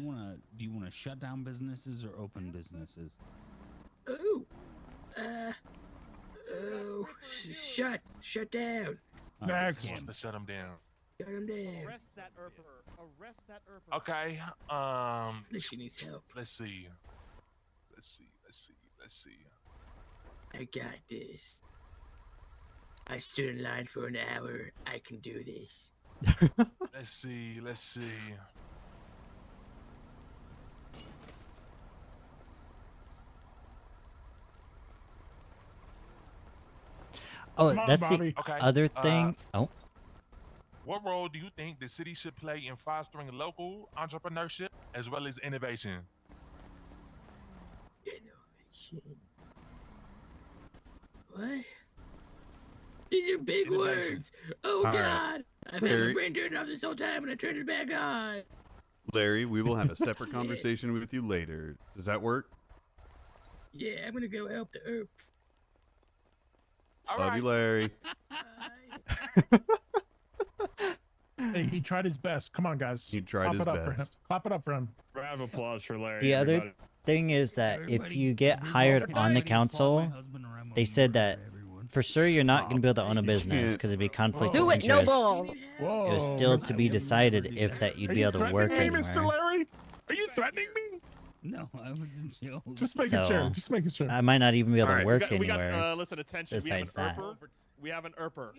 Speaker 12: Do you wanna shut down businesses or open businesses?
Speaker 10: Oh. Shut down.
Speaker 18: Next.
Speaker 9: Wants to shut him down.
Speaker 10: Shut him down.
Speaker 20: Arrest that Erper. Arrest that Erper.
Speaker 9: Okay.
Speaker 10: She needs help.
Speaker 9: Let's see.
Speaker 10: I got this. I stood in line for an hour. I can do this.
Speaker 9: Let's see.
Speaker 2: Oh,
Speaker 18: Come on,
Speaker 2: that's
Speaker 18: Bobby.
Speaker 2: the
Speaker 9: Okay,
Speaker 2: other thing. Oh,
Speaker 9: What role do you think the city should play in fostering local entrepreneurship as well as innovation?
Speaker 10: Innovation. What? These are big
Speaker 9: Innovation.
Speaker 10: words. Oh
Speaker 5: All right.
Speaker 10: God! I've had
Speaker 5: Larry-
Speaker 10: my brain turned off this whole time, and I turned it back on.
Speaker 5: Larry, we will have a separate conversation with you later. Does that work?
Speaker 10: Yeah, I'm gonna go help the Erp.
Speaker 9: All
Speaker 5: Love
Speaker 9: right.
Speaker 5: you, Larry.
Speaker 18: Hey, he tried his best. Come on, guys.
Speaker 5: He tried
Speaker 18: Clap
Speaker 5: his
Speaker 18: it up for him.
Speaker 5: best.
Speaker 18: Clap it up for him.
Speaker 15: Round of applause for Larry.
Speaker 2: the other
Speaker 15: everybody.
Speaker 2: thing is that if
Speaker 12: Everybody-
Speaker 2: you get
Speaker 12: everybody-
Speaker 2: hired
Speaker 12: everybody
Speaker 2: on the
Speaker 12: follow my
Speaker 2: council,
Speaker 12: husband around when
Speaker 2: they
Speaker 12: we
Speaker 2: said
Speaker 12: murder
Speaker 2: that
Speaker 12: everyone.
Speaker 2: for sure you're not going to be able to own a
Speaker 5: You
Speaker 2: business
Speaker 5: can't-
Speaker 2: because it'd be conflict
Speaker 19: Do
Speaker 2: of
Speaker 19: it, no
Speaker 2: interest.
Speaker 19: balls.
Speaker 18: Whoa.
Speaker 2: It was still to be
Speaker 12: Mr.
Speaker 2: decided
Speaker 12: Larry.
Speaker 2: if that you'd
Speaker 18: Are
Speaker 2: be
Speaker 18: you
Speaker 2: able to work
Speaker 18: threatening me, Mr.
Speaker 2: anywhere.
Speaker 18: Larry? Are you threatening me?
Speaker 12: No, I was in jail.
Speaker 18: Just making
Speaker 2: So,
Speaker 18: sure. Just making sure.
Speaker 2: I might not even be able to
Speaker 15: Alright,
Speaker 2: work
Speaker 20: we got,
Speaker 2: anywhere.
Speaker 20: listen, attention. We have an
Speaker 2: besides that.
Speaker 20: Erper. We have an Erper.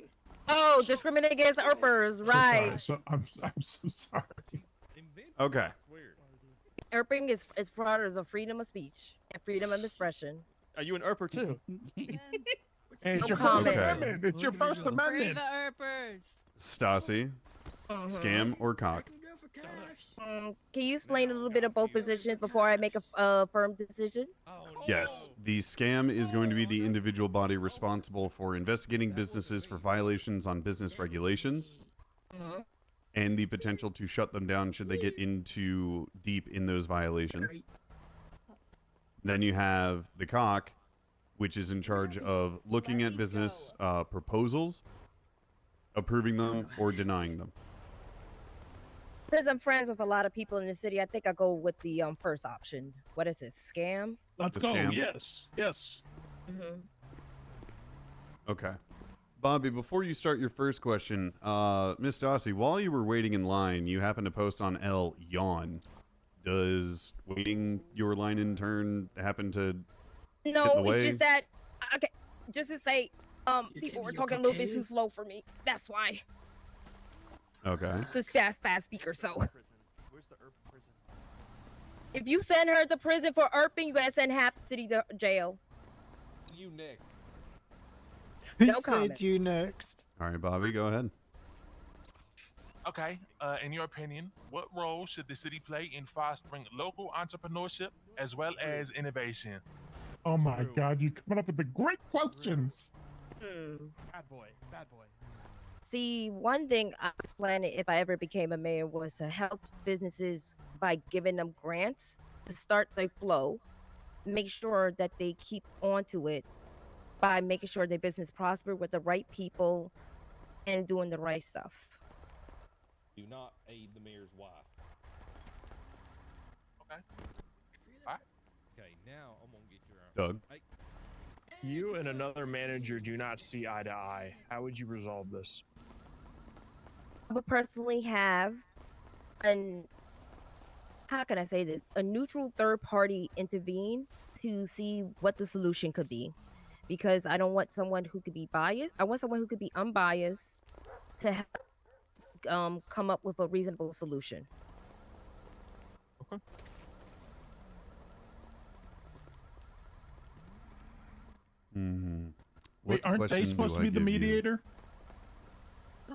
Speaker 19: Oh, discriminate against Erpers,
Speaker 18: So
Speaker 19: right?
Speaker 18: sorry. I'm so sorry.
Speaker 5: Okay.
Speaker 19: Erping is part of the freedom of speech and freedom of expression.
Speaker 20: Are you an Erper too?
Speaker 18: Hey, it's
Speaker 19: No
Speaker 18: your
Speaker 19: comment.
Speaker 18: First Amendment. It's your First
Speaker 12: Free
Speaker 18: Amendment.
Speaker 8: Erpers.
Speaker 5: Stassi, scam or cock?
Speaker 19: Can you explain a little bit of both positions before I make a firm decision?
Speaker 5: Yes. The scam is going to be the individual body responsible for investigating businesses for violations on business regulations and the potential to shut them down should they get into deep in those violations. Then you have the cock, which is in charge of looking at business proposals, approving them, or denying them.
Speaker 19: Because I'm friends with a lot of people in the city, I think I go with the first option. What is it? Scam?
Speaker 18: Let's
Speaker 5: The
Speaker 18: go.
Speaker 5: scam?
Speaker 18: Yes. Yes.
Speaker 19: Mm-hmm.
Speaker 5: Okay. Bobby, before you start your first question, Miss Dossie, while you were waiting in line, you happened to post on L yawn. Does waiting your line in turn happen to get in
Speaker 19: No,
Speaker 5: the
Speaker 19: it's
Speaker 5: way?
Speaker 19: just that okay. Just to say, people were talking a little bit too slow for me. That's why.
Speaker 5: Okay.
Speaker 19: It's a fast speaker, so. If you send her to prison for irping, you gotta send half the city to jail.
Speaker 20: You Nick.
Speaker 19: No
Speaker 4: Who
Speaker 19: comment.
Speaker 4: said you next?
Speaker 5: All right, Bobby, go ahead.
Speaker 9: Okay. In your opinion, what role should the city play in fostering local entrepreneurship as well as innovation?
Speaker 18: Oh my God, you coming up with the great questions.
Speaker 20: Bad boy. Bad boy.
Speaker 19: See, one thing I was planning if I ever became a mayor was to help businesses by giving them grants to start their flow, make sure that they keep onto it by making sure their business prosper with the right people and doing the right stuff.
Speaker 14: Do not aid the mayor's wife.
Speaker 9: Okay. All right.
Speaker 14: Okay, now I'm gonna get your
Speaker 5: Doug.
Speaker 14: Hey.
Speaker 15: You and another manager do not see eye to eye. How would you resolve this?
Speaker 19: I would personally have how can I say this? A neutral third party intervene to see what the solution could be. Because I don't want someone who could be biased. I want someone who could be unbiased to come up with a reasonable solution.
Speaker 15: Okay.
Speaker 5: Hmm.
Speaker 18: Wait, aren't they supposed to be the mediator?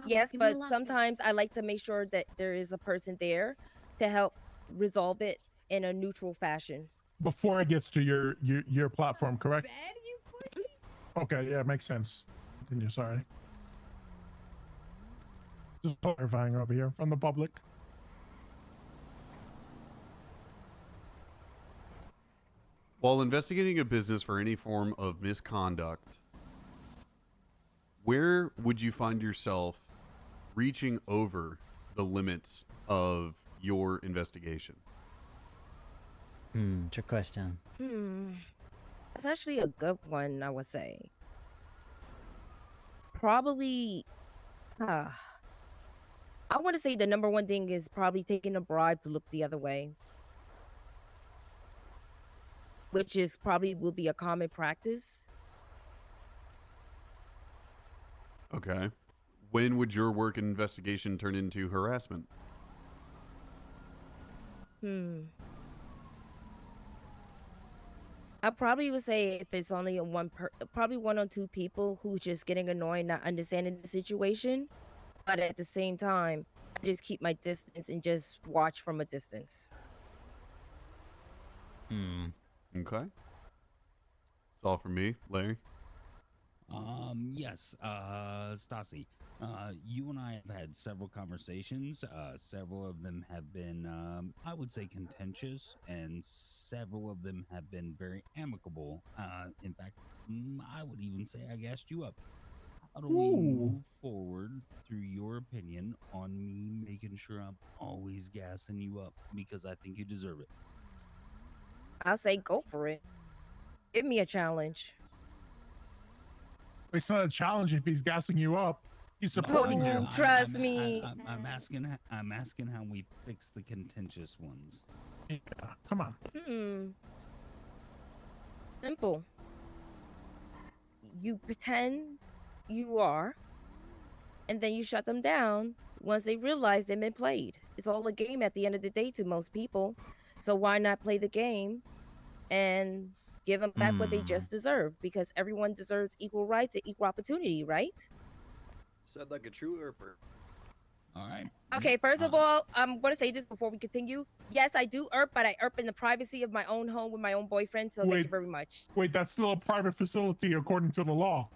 Speaker 19: Yes, but sometimes I like to make sure that there is a person there to help resolve it in a neutral fashion.
Speaker 18: Before it gets to your platform, correct? Okay, yeah, makes sense. Continue, sorry. Just clarifying over here from the public.
Speaker 5: While investigating a business for any form of misconduct, where would you find yourself reaching over the limits of your investigation?
Speaker 2: Trick question.
Speaker 19: That's actually a good one, I would say. Probably, I want to say the number one thing is probably taking a bribe to look the other way. Which is probably will be a common practice.
Speaker 5: Okay. When would your work and investigation turn into harassment?
Speaker 19: I probably would say if it's only probably one or two people who's just getting annoyed, not understanding the situation, but at the same time, I just keep my distance and just watch from a distance.
Speaker 5: Okay. That's all for me, Larry.
Speaker 12: Yes, Stassi, you and I have had several conversations. Several of them have been, I would say, contentious, and several of them have been very amicable. In fact, I would even say I gassed you up. How do we move forward through your opinion on me making sure I'm always gassing you up because I think you deserve it?
Speaker 19: I'll say go for it. Give me a challenge.
Speaker 18: It's not a challenge if he's gassing you up. He's supporting you.
Speaker 19: Trust me.
Speaker 12: I'm asking how we fix the contentious ones.
Speaker 18: Yeah, come on.
Speaker 19: Simple. You pretend you are, and then you shut them down once they realize they've been played. It's all a game at the end of the day to most people. So why not play the game and give them back what they just deserve? Because everyone deserves equal rights and equal opportunity, right?
Speaker 17: Said like a true Earper.
Speaker 12: All right.
Speaker 19: Okay, first of all, I'm going to say this before we continue. Yes, I do ERP, but I ERP in the privacy of my own home with my own boyfriend, so thank you very much.
Speaker 18: Wait, that's still a private facility according to the law.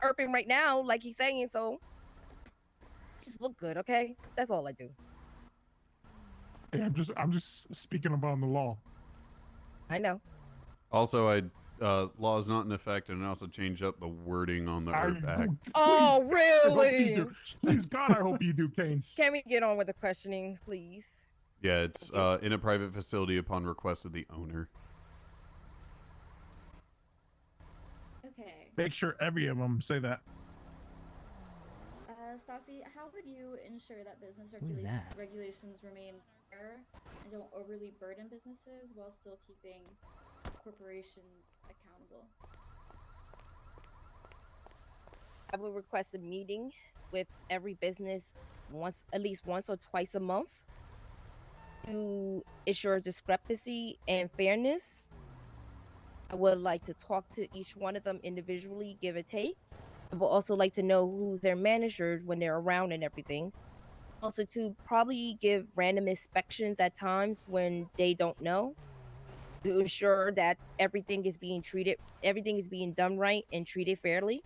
Speaker 19: ERPing right now, like he's saying, so just look good, okay? That's all I do.
Speaker 18: Yeah, I'm just speaking about the law.
Speaker 19: I know.
Speaker 5: Also, I'd law is not in effect, and also change up the wording on the ERP Act.
Speaker 19: Oh,
Speaker 18: I hope you
Speaker 19: really?
Speaker 18: do. Please, God, I hope you do, Kane.
Speaker 19: Can we get on with the questioning, please?
Speaker 5: Yeah, it's in a private facility upon request of the owner.
Speaker 11: Okay.
Speaker 18: Make sure every of them say that.
Speaker 11: Stassi, how would you ensure that business
Speaker 2: Who's that?
Speaker 11: regulations remain fair and don't overly burden businesses while still keeping corporations accountable?
Speaker 19: I would request a meeting with every business at least once or twice a month to ensure discrepancy and fairness. I would like to talk to each one of them individually, give or take. I would also like to know who's their managers when they're around and everything. Also, to probably give random inspections at times when they don't know, to ensure that everything is being done right and treated fairly.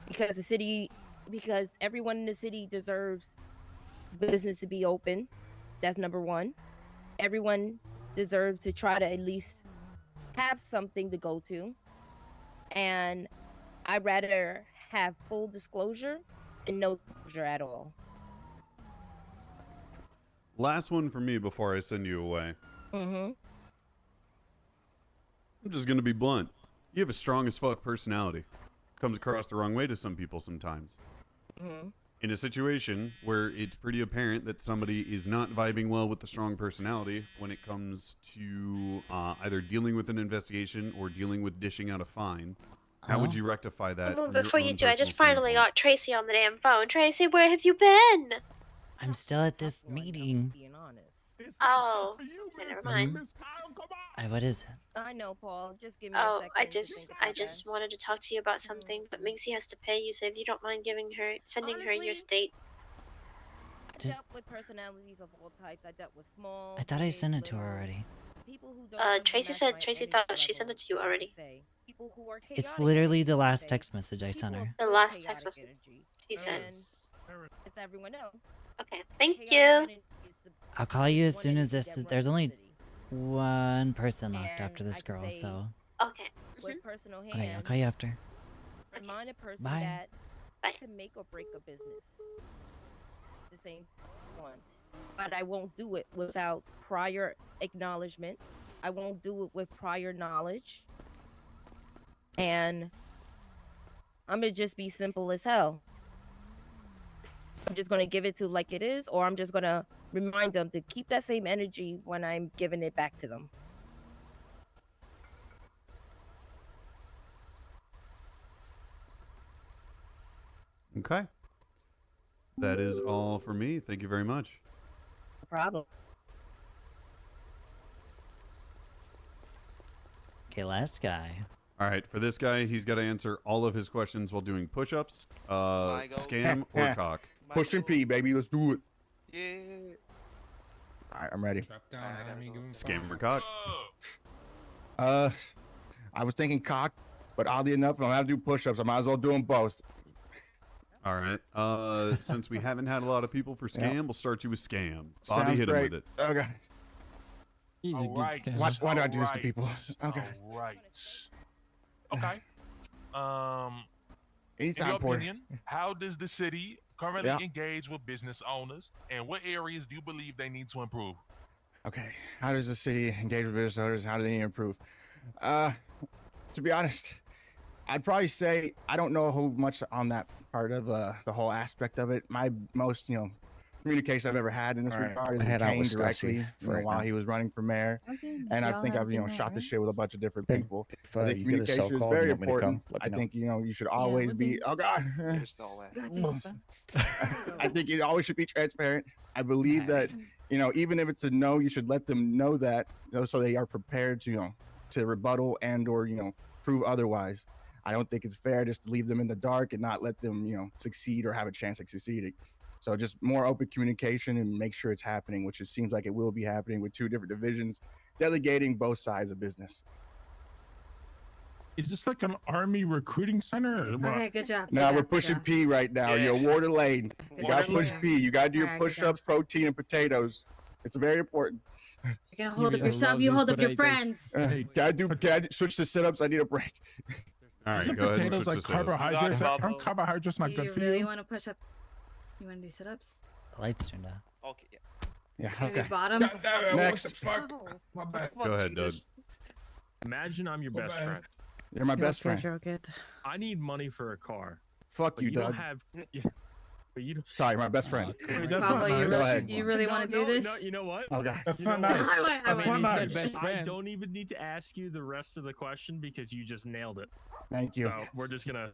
Speaker 19: Because everyone in the city deserves business to be open. That's number one. Everyone deserves to try to at least have something to go to. And I'd rather have full disclosure and no disclosure at all.
Speaker 5: Last one for me before I send you away.
Speaker 19: Mm-hmm.
Speaker 5: I'm just gonna be blunt. You have a strong as fuck personality. Comes across the wrong way to some people sometimes.
Speaker 19: Mm-hmm.
Speaker 5: In a situation where it's pretty apparent that somebody is not vibing well with the strong personality when it comes to either dealing with an investigation or dealing with dishing out a fine, how would you rectify that?
Speaker 13: Well,
Speaker 5: from your
Speaker 13: before you
Speaker 5: own
Speaker 13: do, I
Speaker 5: personal
Speaker 13: just finally
Speaker 5: standpoint?
Speaker 13: got Tracy on the damn phone. Tracy, where have you been?
Speaker 2: I'm still at this meeting.
Speaker 19: Being honest.
Speaker 13: Oh, okay, never mind.
Speaker 2: What is it?
Speaker 19: I know, Paul. Just give me a
Speaker 13: Oh,
Speaker 19: second.
Speaker 13: I just wanted to talk to you about something, but Minxie has to pay you, so if you don't mind sending her your state.
Speaker 19: I dealt with personalities of all types. I dealt with small.
Speaker 2: I thought I sent it to her already.
Speaker 19: People who don't
Speaker 13: Tracy said Tracy thought she sent it to you already.
Speaker 19: People who are
Speaker 2: It's literally the last text message I sent her.
Speaker 13: The last text message she said.
Speaker 19: It's everyone else.
Speaker 13: Okay, thank you.
Speaker 2: I'll call you as soon as there's only one person left after this girl, so.
Speaker 13: Okay.
Speaker 19: With personal hand.
Speaker 2: Okay, I'll call you after.
Speaker 19: Remind a person
Speaker 2: Bye.
Speaker 19: that can make or break a business. The same one. But I won't do it without prior acknowledgement. I won't do it with prior knowledge. And I'm gonna just be simple as hell. I'm just gonna give it to like it is, or I'm just gonna remind them to keep that same energy when I'm giving it back to them.
Speaker 5: Okay. That is all for me. Thank you very much.
Speaker 19: No problem.
Speaker 2: Okay, last guy.
Speaker 5: All right, for this guy, he's got to answer all of his questions while doing push-ups, scam, or cock.
Speaker 22: Push and pee, baby. Let's do it.
Speaker 17: Yeah.
Speaker 22: All right, I'm ready.
Speaker 5: Scam or cock?
Speaker 22: I was thinking cock, but oddly enough, I don't have to do push-ups. I might as well do them both.
Speaker 5: All right. Since we haven't had a lot of people for scam, we'll start you with scam. Bobby,
Speaker 22: Sounds
Speaker 5: hit him
Speaker 22: great.
Speaker 5: with it.
Speaker 22: Okay.
Speaker 9: All right.
Speaker 22: Why do I do this to people? Okay.
Speaker 9: All right. Okay. In
Speaker 22: Anytime,
Speaker 9: your
Speaker 22: Porter.
Speaker 9: opinion, how does the city currently
Speaker 22: Yeah.
Speaker 9: engage with business owners, and what areas do you believe they need to improve?
Speaker 22: Okay. How does the city engage with business owners? How do they improve? To be honest, I'd probably say I don't know how much on that part of the whole aspect of it. My most, communication I've ever had in this
Speaker 4: Alright,
Speaker 22: regard is
Speaker 4: head
Speaker 22: with
Speaker 4: out
Speaker 22: Kane
Speaker 4: with Stassi
Speaker 22: directly,
Speaker 4: for right
Speaker 22: while
Speaker 4: now.
Speaker 22: he was running for mayor. And I think I've, shot the shit with a bunch of different people. I think
Speaker 4: you get a cell
Speaker 22: communication is
Speaker 4: call
Speaker 22: very
Speaker 4: and you want me to come,
Speaker 22: important.
Speaker 4: let
Speaker 22: I
Speaker 4: me know.
Speaker 22: think, you should always be, oh God. I think you always should be transparent. I believe that, even if it's a no, you should let them know that, so they are prepared to, to rebuttal and or, prove otherwise. I don't think it's fair just to leave them in the dark and not let them, succeed or have a chance at succeeding. So just more open communication and make sure it's happening, which it seems like it will be happening with two different divisions, delegating both sides of business.
Speaker 18: Is this like an army recruiting center? Or what?
Speaker 10: Okay, good job.
Speaker 22: Now we're pushing P right now. You're Water Lane. You got to push P. You got to do your
Speaker 10: Alright, good
Speaker 22: push-ups, protein, and potatoes. It's very important.
Speaker 10: You can hold up yourself. You hold up your friends.
Speaker 22: Can I switch to sit-ups? I need a break.
Speaker 5: All right,
Speaker 18: Isn't
Speaker 5: go ahead and
Speaker 18: potatoes
Speaker 5: switch
Speaker 18: like
Speaker 5: to sit-ups.
Speaker 18: carbohydrates? Aren't carbohydrates not
Speaker 10: Do
Speaker 18: good
Speaker 10: you
Speaker 18: for
Speaker 10: really
Speaker 18: you?
Speaker 10: want to push up? You want to do sit-ups?
Speaker 2: The lights turned off.
Speaker 17: Okay, yeah.
Speaker 22: Yeah.
Speaker 10: Maybe
Speaker 22: Okay.
Speaker 10: bottom.
Speaker 18: God damn it,
Speaker 22: Next.
Speaker 18: what the fuck? My bad.
Speaker 5: Go ahead, Doug.
Speaker 15: Imagine I'm your
Speaker 18: Go
Speaker 15: best
Speaker 18: back.
Speaker 15: friend.
Speaker 22: You're my best friend.
Speaker 19: You're good.
Speaker 15: I need money for a car.
Speaker 22: Fuck
Speaker 15: But
Speaker 22: you,
Speaker 15: you don't
Speaker 22: Doug.
Speaker 15: have. Yeah, but you don't.
Speaker 22: Sorry, my best friend.
Speaker 18: Wait, that's
Speaker 10: Pablo,
Speaker 18: not
Speaker 10: you
Speaker 18: nice.
Speaker 22: Go
Speaker 10: really,
Speaker 22: ahead.
Speaker 10: you really want to do this?
Speaker 15: No, you know what?
Speaker 22: Okay.
Speaker 18: That's
Speaker 15: You
Speaker 18: not
Speaker 15: know what?
Speaker 18: nice. That's not nice.
Speaker 15: I don't even need to ask you the rest of the question because you just nailed it.
Speaker 22: Thank you.
Speaker 15: So we're just gonna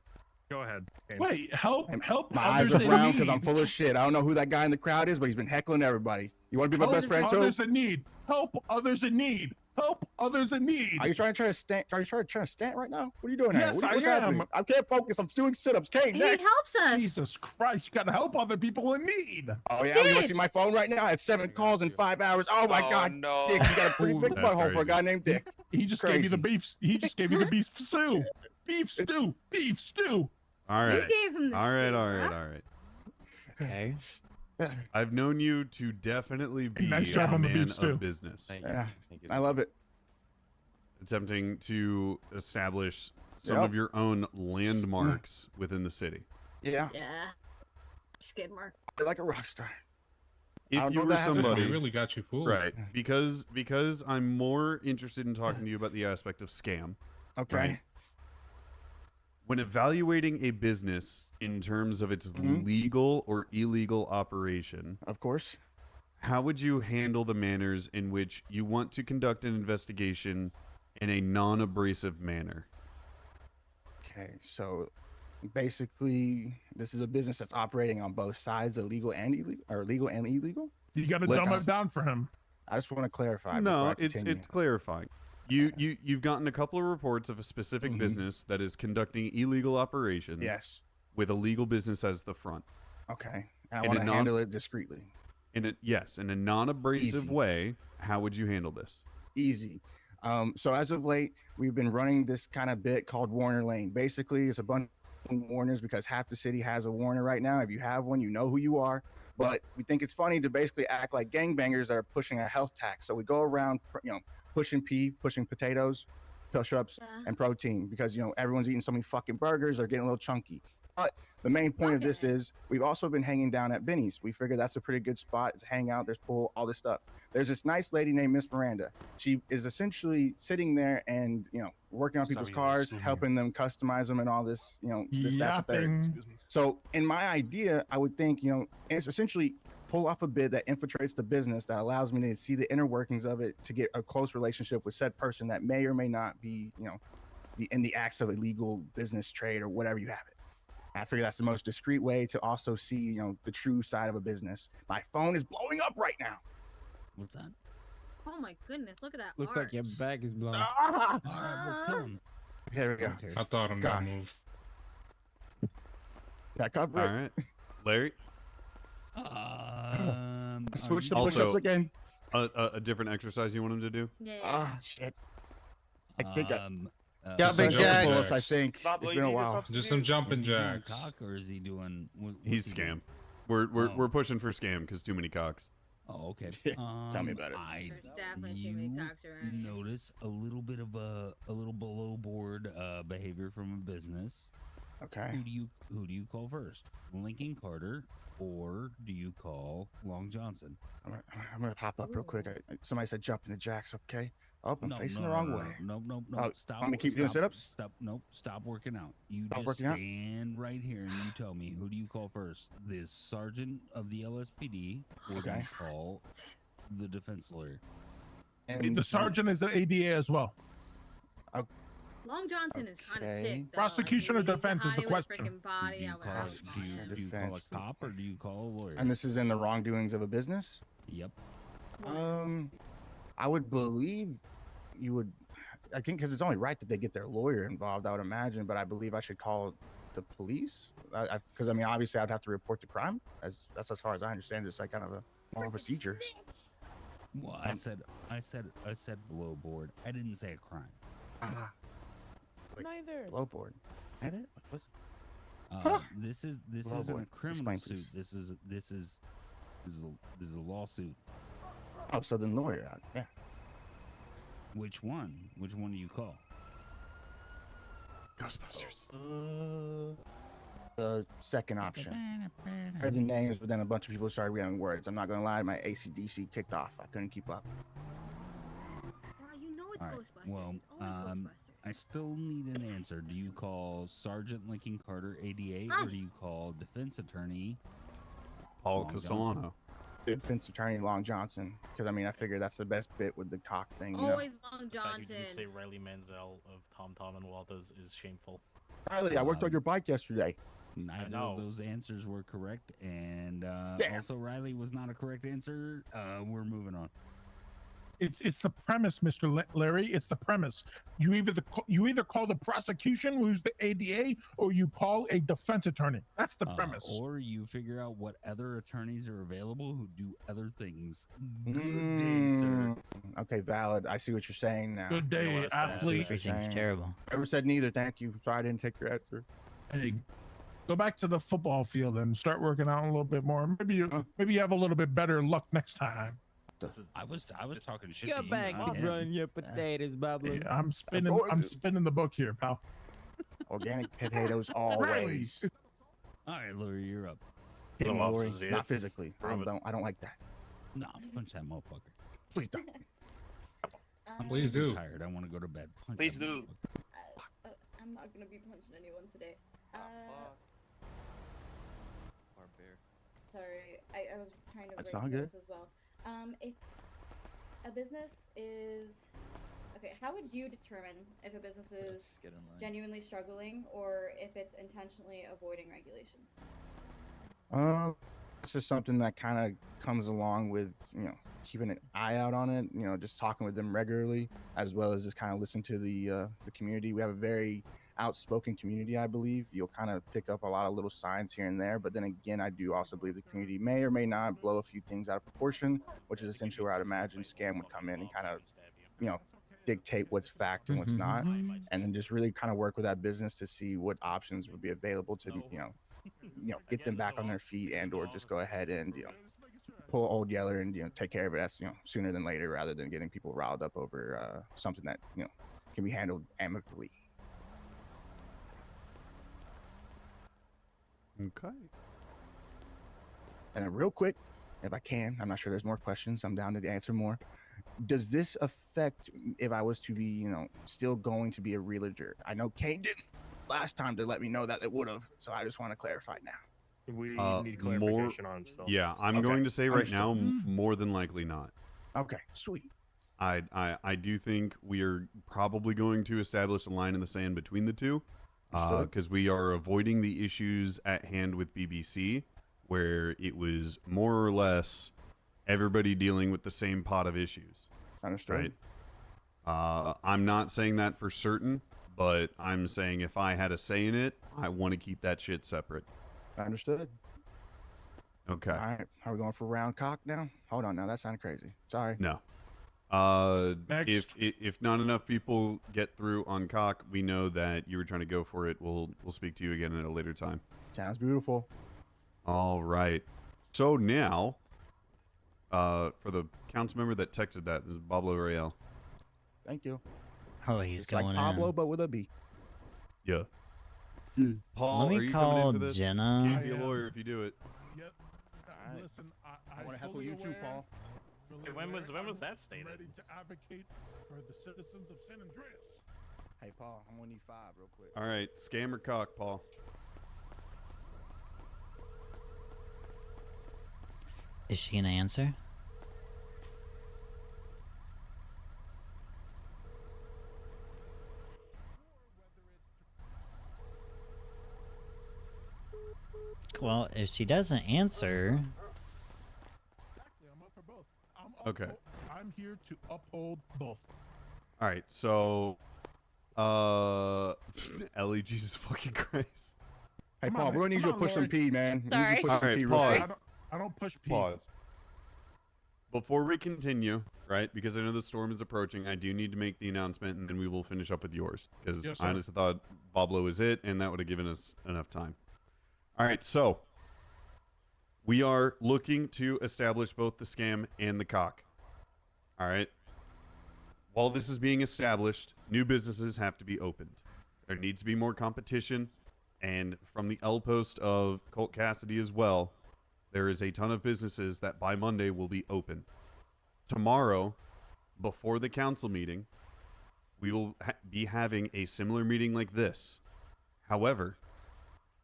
Speaker 15: go ahead. Kane.
Speaker 18: Wait, help
Speaker 22: My eyes
Speaker 18: others
Speaker 22: are
Speaker 18: in
Speaker 22: brown because I'm
Speaker 18: need.
Speaker 22: full of shit. I don't know who that guy in the crowd is, but he's been heckling everybody. You want to be my best friend
Speaker 18: Help
Speaker 22: too?
Speaker 18: others in need. Help others in need. Help others in need.
Speaker 22: Are you trying to stand? Are you trying to stand right now? What are you doing here?
Speaker 18: Yes,
Speaker 22: What's
Speaker 18: I am.
Speaker 22: happening? I can't focus. I'm doing sit-ups. Kate,
Speaker 10: He
Speaker 22: next.
Speaker 10: helps us.
Speaker 18: Jesus Christ, you gotta help other people in need.
Speaker 22: Oh yeah, you want
Speaker 10: Did.
Speaker 22: to see my phone right now? I had 7 calls in 5 hours. Oh my God,
Speaker 17: no.
Speaker 22: Dick, you got a pretty big
Speaker 5: That's
Speaker 22: butthole for a
Speaker 5: crazy.
Speaker 22: guy named Dick.
Speaker 18: He just gave you the
Speaker 22: Crazy.
Speaker 18: beef. He just gave you the beef stew. Beef stew. Beef stew.
Speaker 5: All
Speaker 10: You
Speaker 5: right.
Speaker 10: gave him the
Speaker 5: All right,
Speaker 10: stew,
Speaker 5: all right,
Speaker 10: huh?
Speaker 5: all right.
Speaker 4: Okay.
Speaker 5: I've known you to definitely be
Speaker 18: Nice
Speaker 5: a
Speaker 18: job on the
Speaker 5: man
Speaker 18: beef stew.
Speaker 5: of business,
Speaker 22: Yeah, I love it.
Speaker 5: attempting to establish some
Speaker 22: Yep.
Speaker 5: of your own landmarks within the city.
Speaker 22: Yeah,
Speaker 10: Yeah. Skid mark.
Speaker 22: you're like a rock star.
Speaker 5: If
Speaker 22: don't
Speaker 5: you
Speaker 22: know
Speaker 5: were
Speaker 22: if that has a-
Speaker 5: somebody,
Speaker 22: They
Speaker 1: really got you fooled.
Speaker 5: right? Because I'm more interested in talking to you about the aspect of scam.
Speaker 22: Okay.
Speaker 5: Right. When evaluating a business in terms of its
Speaker 22: Mhm.
Speaker 5: legal or illegal operation,
Speaker 22: Of course.
Speaker 5: how would you handle the manners in which you want to conduct an investigation in a non-abrasive manner?
Speaker 22: Okay, so basically, this is a business that's operating on both sides, illegal and illegal, or legal and illegal.
Speaker 18: You gotta dumb it down for him.
Speaker 22: I just want to clarify.
Speaker 5: No,
Speaker 22: before I continue.
Speaker 5: it's clarifying. You've gotten a couple of reports of a specific business that is conducting illegal operations.
Speaker 22: Yes.
Speaker 5: With a legal business as the front.
Speaker 22: Okay, and I
Speaker 5: In
Speaker 22: want
Speaker 5: a
Speaker 22: to
Speaker 5: non-
Speaker 22: handle it discreetly.
Speaker 5: In a non-abrasive
Speaker 22: Easy.
Speaker 5: way. How would you handle this?
Speaker 22: Easy. So as of late, we've been running this kind of bit called Warner Lane. Basically, it's a bunch of Warners because half the city has a Warner right now. If you have one, you know who you are. But we think it's funny to basically act like gangbangers that are pushing a health tax. So we go around, pushing potatoes, push-ups, and protein because everyone's eating so many fucking burgers. They're getting a little chunky. But the main point of this is we've also been hanging down at Benny's. We figured that's a pretty good spot. It's a hangout. There's pool, all this stuff. There's this nice lady named Miss Miranda. She is essentially sitting there and working on people's cars, helping them customize them and all this, this, that, the third.
Speaker 18: Yapping.
Speaker 22: So in my idea, I would think, it's essentially pull off a bid that infiltrates the business that allows me to see the inner workings of it to get a close relationship with said person that may or may not be, in the acts of illegal business trade or whatever you have it. I figure that's the most discreet way to also see, the true side of a business. My phone is blowing up right now.
Speaker 12: What's that?
Speaker 11: Oh my goodness, look at that.
Speaker 6: Looks like your bag is blown.
Speaker 22: Ah!
Speaker 12: All right, well, kill him.
Speaker 22: Here we go.
Speaker 1: I thought on
Speaker 22: It's
Speaker 1: that
Speaker 22: gone.
Speaker 1: move.
Speaker 22: That cover
Speaker 5: All
Speaker 22: it.
Speaker 5: right, Larry.
Speaker 22: Switch the
Speaker 5: Also,
Speaker 22: push-ups again.
Speaker 5: A different exercise you want him to do?
Speaker 22: Yeah. Ah, shit. I think
Speaker 1: Jumping jacks.
Speaker 22: I think
Speaker 17: Pablo,
Speaker 22: it's
Speaker 17: you
Speaker 22: been a
Speaker 17: need
Speaker 22: while.
Speaker 17: yourself
Speaker 1: Just some jumping
Speaker 12: Is he doing
Speaker 1: jacks.
Speaker 12: cock or is he doing?
Speaker 5: He's scam. We're pushing for scam because too many cocks.
Speaker 12: Oh, okay.
Speaker 22: Tell me about it.
Speaker 11: There's definitely too many cocks around here.
Speaker 12: Notice a little bit of a little below board behavior from a business.
Speaker 22: Okay.
Speaker 12: Who do you call first? Lincoln Carter or do you call Long Johnson?
Speaker 22: I'm gonna pop up real quick. Somebody said jump in the jacks. Okay. Oh, I'm facing the wrong way.
Speaker 12: No.
Speaker 22: Oh,
Speaker 12: Stop.
Speaker 22: want me to keep doing sit-ups?
Speaker 12: Stop. Nope. Stop working out. You
Speaker 22: Stop
Speaker 12: just
Speaker 22: working out?
Speaker 12: stand right here and you tell me who do you call first? The sergeant of the LSPD or do you
Speaker 22: Okay.
Speaker 12: call the defense lawyer?
Speaker 22: And
Speaker 18: The sergeant is an ADA as well.
Speaker 11: Long Johnson is kind of
Speaker 22: Okay.
Speaker 11: sick. Though.
Speaker 18: Prosecution or
Speaker 11: He's a
Speaker 18: defense is the
Speaker 11: hottie with a
Speaker 18: question.
Speaker 11: freaking body.
Speaker 12: Do you
Speaker 11: I would
Speaker 12: call
Speaker 11: have
Speaker 12: it-
Speaker 11: to
Speaker 12: do you call a cop or do you call a lawyer?
Speaker 22: And this is in the wrongdoings of a business.
Speaker 12: Yep.
Speaker 22: I would believe you would. I think because it's only right that they get their lawyer involved. I would imagine, but I believe I should call the police because I mean, obviously, I'd have to report the crime. That's as far as I understand. It's like kind of a normal procedure.
Speaker 12: Well, I said below board. I didn't say a crime.
Speaker 22: Neither. Below board. Neither. What?
Speaker 12: This
Speaker 22: Below
Speaker 12: isn't a
Speaker 22: board.
Speaker 12: criminal
Speaker 22: Explain,
Speaker 12: suit.
Speaker 22: please.
Speaker 12: This is a lawsuit.
Speaker 22: Oh, so then lawyer out. Yeah.
Speaker 12: Which one? Which one do you call?
Speaker 5: Ghostbusters.
Speaker 22: The second option. I heard the names, but then a bunch of people started yelling words. I'm not gonna lie, my ACDC kicked off. I couldn't keep up.
Speaker 7: Well, you know it's
Speaker 12: All right.
Speaker 7: Ghostbusters.
Speaker 12: Well,
Speaker 7: It's always Ghostbusters.
Speaker 12: I still need an answer. Do you call Sergeant Lincoln Carter ADA or do you call defense attorney
Speaker 5: Paul
Speaker 12: Long
Speaker 5: Castellano?
Speaker 12: Johnson?
Speaker 22: Defense attorney Long Johnson, because I mean I figure that's the best bit with the cock thing. You know?
Speaker 7: Always Long
Speaker 1: The fact you
Speaker 7: Johnson.
Speaker 1: didn't say Riley Manziel of Tom Tom and Walters is shameful.
Speaker 22: Riley, I worked on your bike yesterday.
Speaker 12: Neither
Speaker 1: know.
Speaker 12: of those answers were correct, and
Speaker 22: Damn.
Speaker 12: also Riley was not a correct answer. We're moving on.
Speaker 18: It's the premise, Mr. Larry. It's the premise. You either call the prosecution, who's the ADA, or you call a defense attorney. That's the premise.
Speaker 12: Or you figure out what other attorneys are available who do other things. Good day, sir.
Speaker 22: Okay, valid. I see what you're saying now.
Speaker 18: Good day, athlete.
Speaker 2: Everything's terrible.
Speaker 22: Never said neither. Thank you. Sorry I didn't take your answer.
Speaker 18: Hey, go back to the football field and start working out a little bit more. Maybe you have a little bit better luck next time.
Speaker 12: I was talking shit
Speaker 4: Go
Speaker 12: to you.
Speaker 4: back
Speaker 12: not
Speaker 4: and
Speaker 12: him.
Speaker 4: run your potatoes, bubbly.
Speaker 18: Hey, I'm spinning the book here, pal.
Speaker 22: Organic potatoes always.
Speaker 12: All right, Lori, you're up.
Speaker 22: Hit me,
Speaker 1: Lost
Speaker 22: Lori.
Speaker 1: his ear.
Speaker 22: Not physically. I
Speaker 1: Prove it.
Speaker 22: don't like that.
Speaker 12: No, punch that motherfucker.
Speaker 22: Please don't.
Speaker 12: I'm
Speaker 16: Please
Speaker 12: super
Speaker 16: do.
Speaker 12: tired. I want to go to bed. Punch
Speaker 16: Please
Speaker 12: that
Speaker 16: do.
Speaker 12: motherfucker.
Speaker 11: I'm not gonna be punching anyone today. Sorry, I was trying to
Speaker 22: That's
Speaker 11: write
Speaker 22: all good.
Speaker 11: notes as well. If a business is okay, how would you determine if a business is genuinely struggling or if it's intentionally avoiding regulations?
Speaker 22: It's just something that kind of comes along with, keeping an eye out on it, just talking with them regularly, as well as just kind of listen to the community. We have a very outspoken community, I believe. You'll kind of pick up a lot of little signs here and there, but then again, I do also believe the community may or may not blow a few things out of proportion, which is essentially where I'd imagine scam would come in and kind of, dictate what's fact and what's not, and then just really kind of work with that business to see what options would be available to, get them back on their feet and or just go ahead and, pull old Yeller and, take care of it as, sooner than later, rather than getting people riled up over something that, can be handled amicably.
Speaker 5: Okay.
Speaker 22: And then real quick, if I can, I'm not sure there's more questions. I'm down to answer more. Does this affect if I was to be, still going to be a realtor? I know Kane didn't last time to let me know that it would have, so I just want to clarify now.
Speaker 15: We need clarification on still.
Speaker 5: Yeah, I'm
Speaker 22: Okay,
Speaker 5: going to say right
Speaker 22: understood.
Speaker 5: now, more than likely not.
Speaker 22: Okay, sweet.
Speaker 5: I do think we are probably going to establish a line in the sand between the two,
Speaker 22: Understood.
Speaker 5: because we are avoiding the issues at hand with BBC, where it was more or less everybody dealing with the same pot of issues.
Speaker 22: Understood.
Speaker 5: Right? I'm not saying that for certain, but I'm saying if I had a say in it, I want to keep that shit separate.
Speaker 22: Understood.
Speaker 5: Okay.
Speaker 22: All right, are we going for round cock now? Hold on, now that sounded crazy. Sorry.
Speaker 5: No.
Speaker 18: Next.
Speaker 5: If not enough people get through on cock, we know that you were trying to go for it. We'll speak to you again at a later time.
Speaker 22: Sounds beautiful.
Speaker 5: All right. So now, for the council member that texted that, this is Pablo Real.
Speaker 22: Thank you.
Speaker 2: Oh, he's
Speaker 22: It's
Speaker 2: going
Speaker 22: like Pablo,
Speaker 2: in.
Speaker 22: but with a B.
Speaker 5: Yeah. Paul,
Speaker 2: Let me
Speaker 5: are you
Speaker 2: call
Speaker 5: coming in for this?
Speaker 2: Jenna.
Speaker 5: You can't be a lawyer if you do it.
Speaker 18: Yep. Listen,
Speaker 22: I want to heckle you too, Paul.
Speaker 1: Hey, when was that stated?
Speaker 18: Ready to advocate for the citizens of San Andreas.
Speaker 22: Hey, Paul, I'm gonna need 5 real quick.
Speaker 5: All right, scam or cock, Paul?
Speaker 2: Is she gonna answer? Well, if she doesn't answer,
Speaker 18: I'm up for both.
Speaker 5: Okay.
Speaker 18: I'm here to uphold both.
Speaker 5: All right, so, Ellie, Jesus fucking Christ.
Speaker 22: Hey,
Speaker 18: Come
Speaker 22: Paul,
Speaker 18: on,
Speaker 22: we're gonna need you to
Speaker 18: come on,
Speaker 22: push some
Speaker 18: Lord.
Speaker 22: P, man. We need you to
Speaker 19: Sorry.
Speaker 22: push
Speaker 5: All
Speaker 22: some
Speaker 5: right,
Speaker 22: P real
Speaker 5: pause.
Speaker 22: quick.
Speaker 18: I don't push P.
Speaker 5: Pause. Before we continue, right, because I know the storm is approaching, I do need to make the announcement, and then we will finish up with yours, because
Speaker 18: Yes,
Speaker 5: I
Speaker 18: sir.
Speaker 5: honestly thought Pablo was it, and that would have given us enough time. All right, so we are looking to establish both the scam and the cock. All right. While this is being established, new businesses have to be opened. There needs to be more competition. And from the L post of Colt Cassidy as well, there is a ton of businesses that by Monday will be open. Tomorrow, before the council meeting, we will be having a similar meeting like this. However,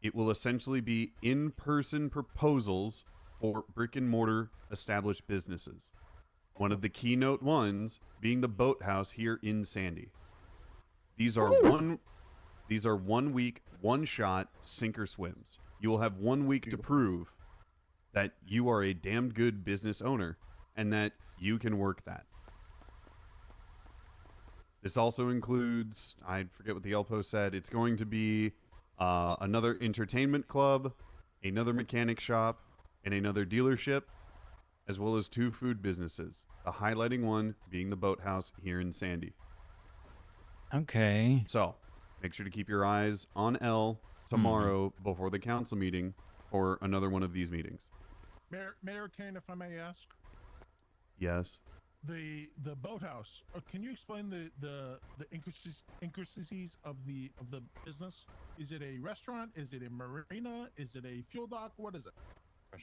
Speaker 5: it will essentially be in-person proposals for brick and mortar established businesses. One of the keynote ones being the boathouse here in Sandy. These are 1 week, one shot, sink or swims. You will have 1 week to prove that you are a damn good business owner and that you can work that. This also includes, I forget what the Elpo said, it's going to be another entertainment club, another mechanic shop, and another dealership, as well as 2 food businesses. The highlighting one being the boathouse here in Sandy.
Speaker 2: Okay.
Speaker 5: So, make sure to keep your eyes on L tomorrow before the council meeting for another one of these meetings.
Speaker 18: Mayor Kane, if I may ask,
Speaker 5: Yes.
Speaker 18: the boathouse. Can you explain the intricacies of the business? Is it a restaurant? Is it a marina? Is it a fuel dock? What is it?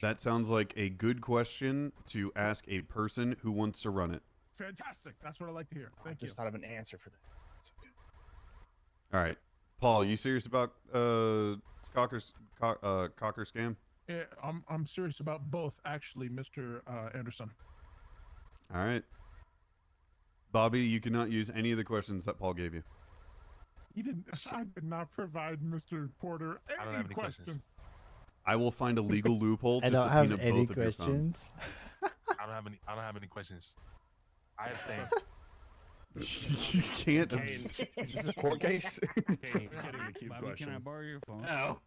Speaker 5: That sounds like a good question to ask a person who wants to run it.
Speaker 18: Fantastic. That's what I like to hear. Thank you.
Speaker 22: Just thought of an answer for that. It's okay.
Speaker 5: All right. Paul, you serious about Cocker scam?
Speaker 18: Yeah, I'm serious about both, actually, Mr. Anderson.
Speaker 5: All right. Bobby, you cannot use any of the questions that Paul gave you.
Speaker 18: I did not provide Mr. Porter
Speaker 9: I don't
Speaker 18: any
Speaker 9: have any
Speaker 18: question.
Speaker 9: questions.
Speaker 5: I will find a legal loophole to
Speaker 4: I don't have
Speaker 5: subpoena
Speaker 4: any
Speaker 5: both of your phones.
Speaker 4: questions.
Speaker 9: I don't have any questions. I abstain.
Speaker 5: You can't.
Speaker 15: Kane.
Speaker 22: Is this a court case?
Speaker 15: Kane, he's getting the cube
Speaker 12: Bobby,
Speaker 15: question.
Speaker 12: can I borrow your phone?
Speaker 15: No.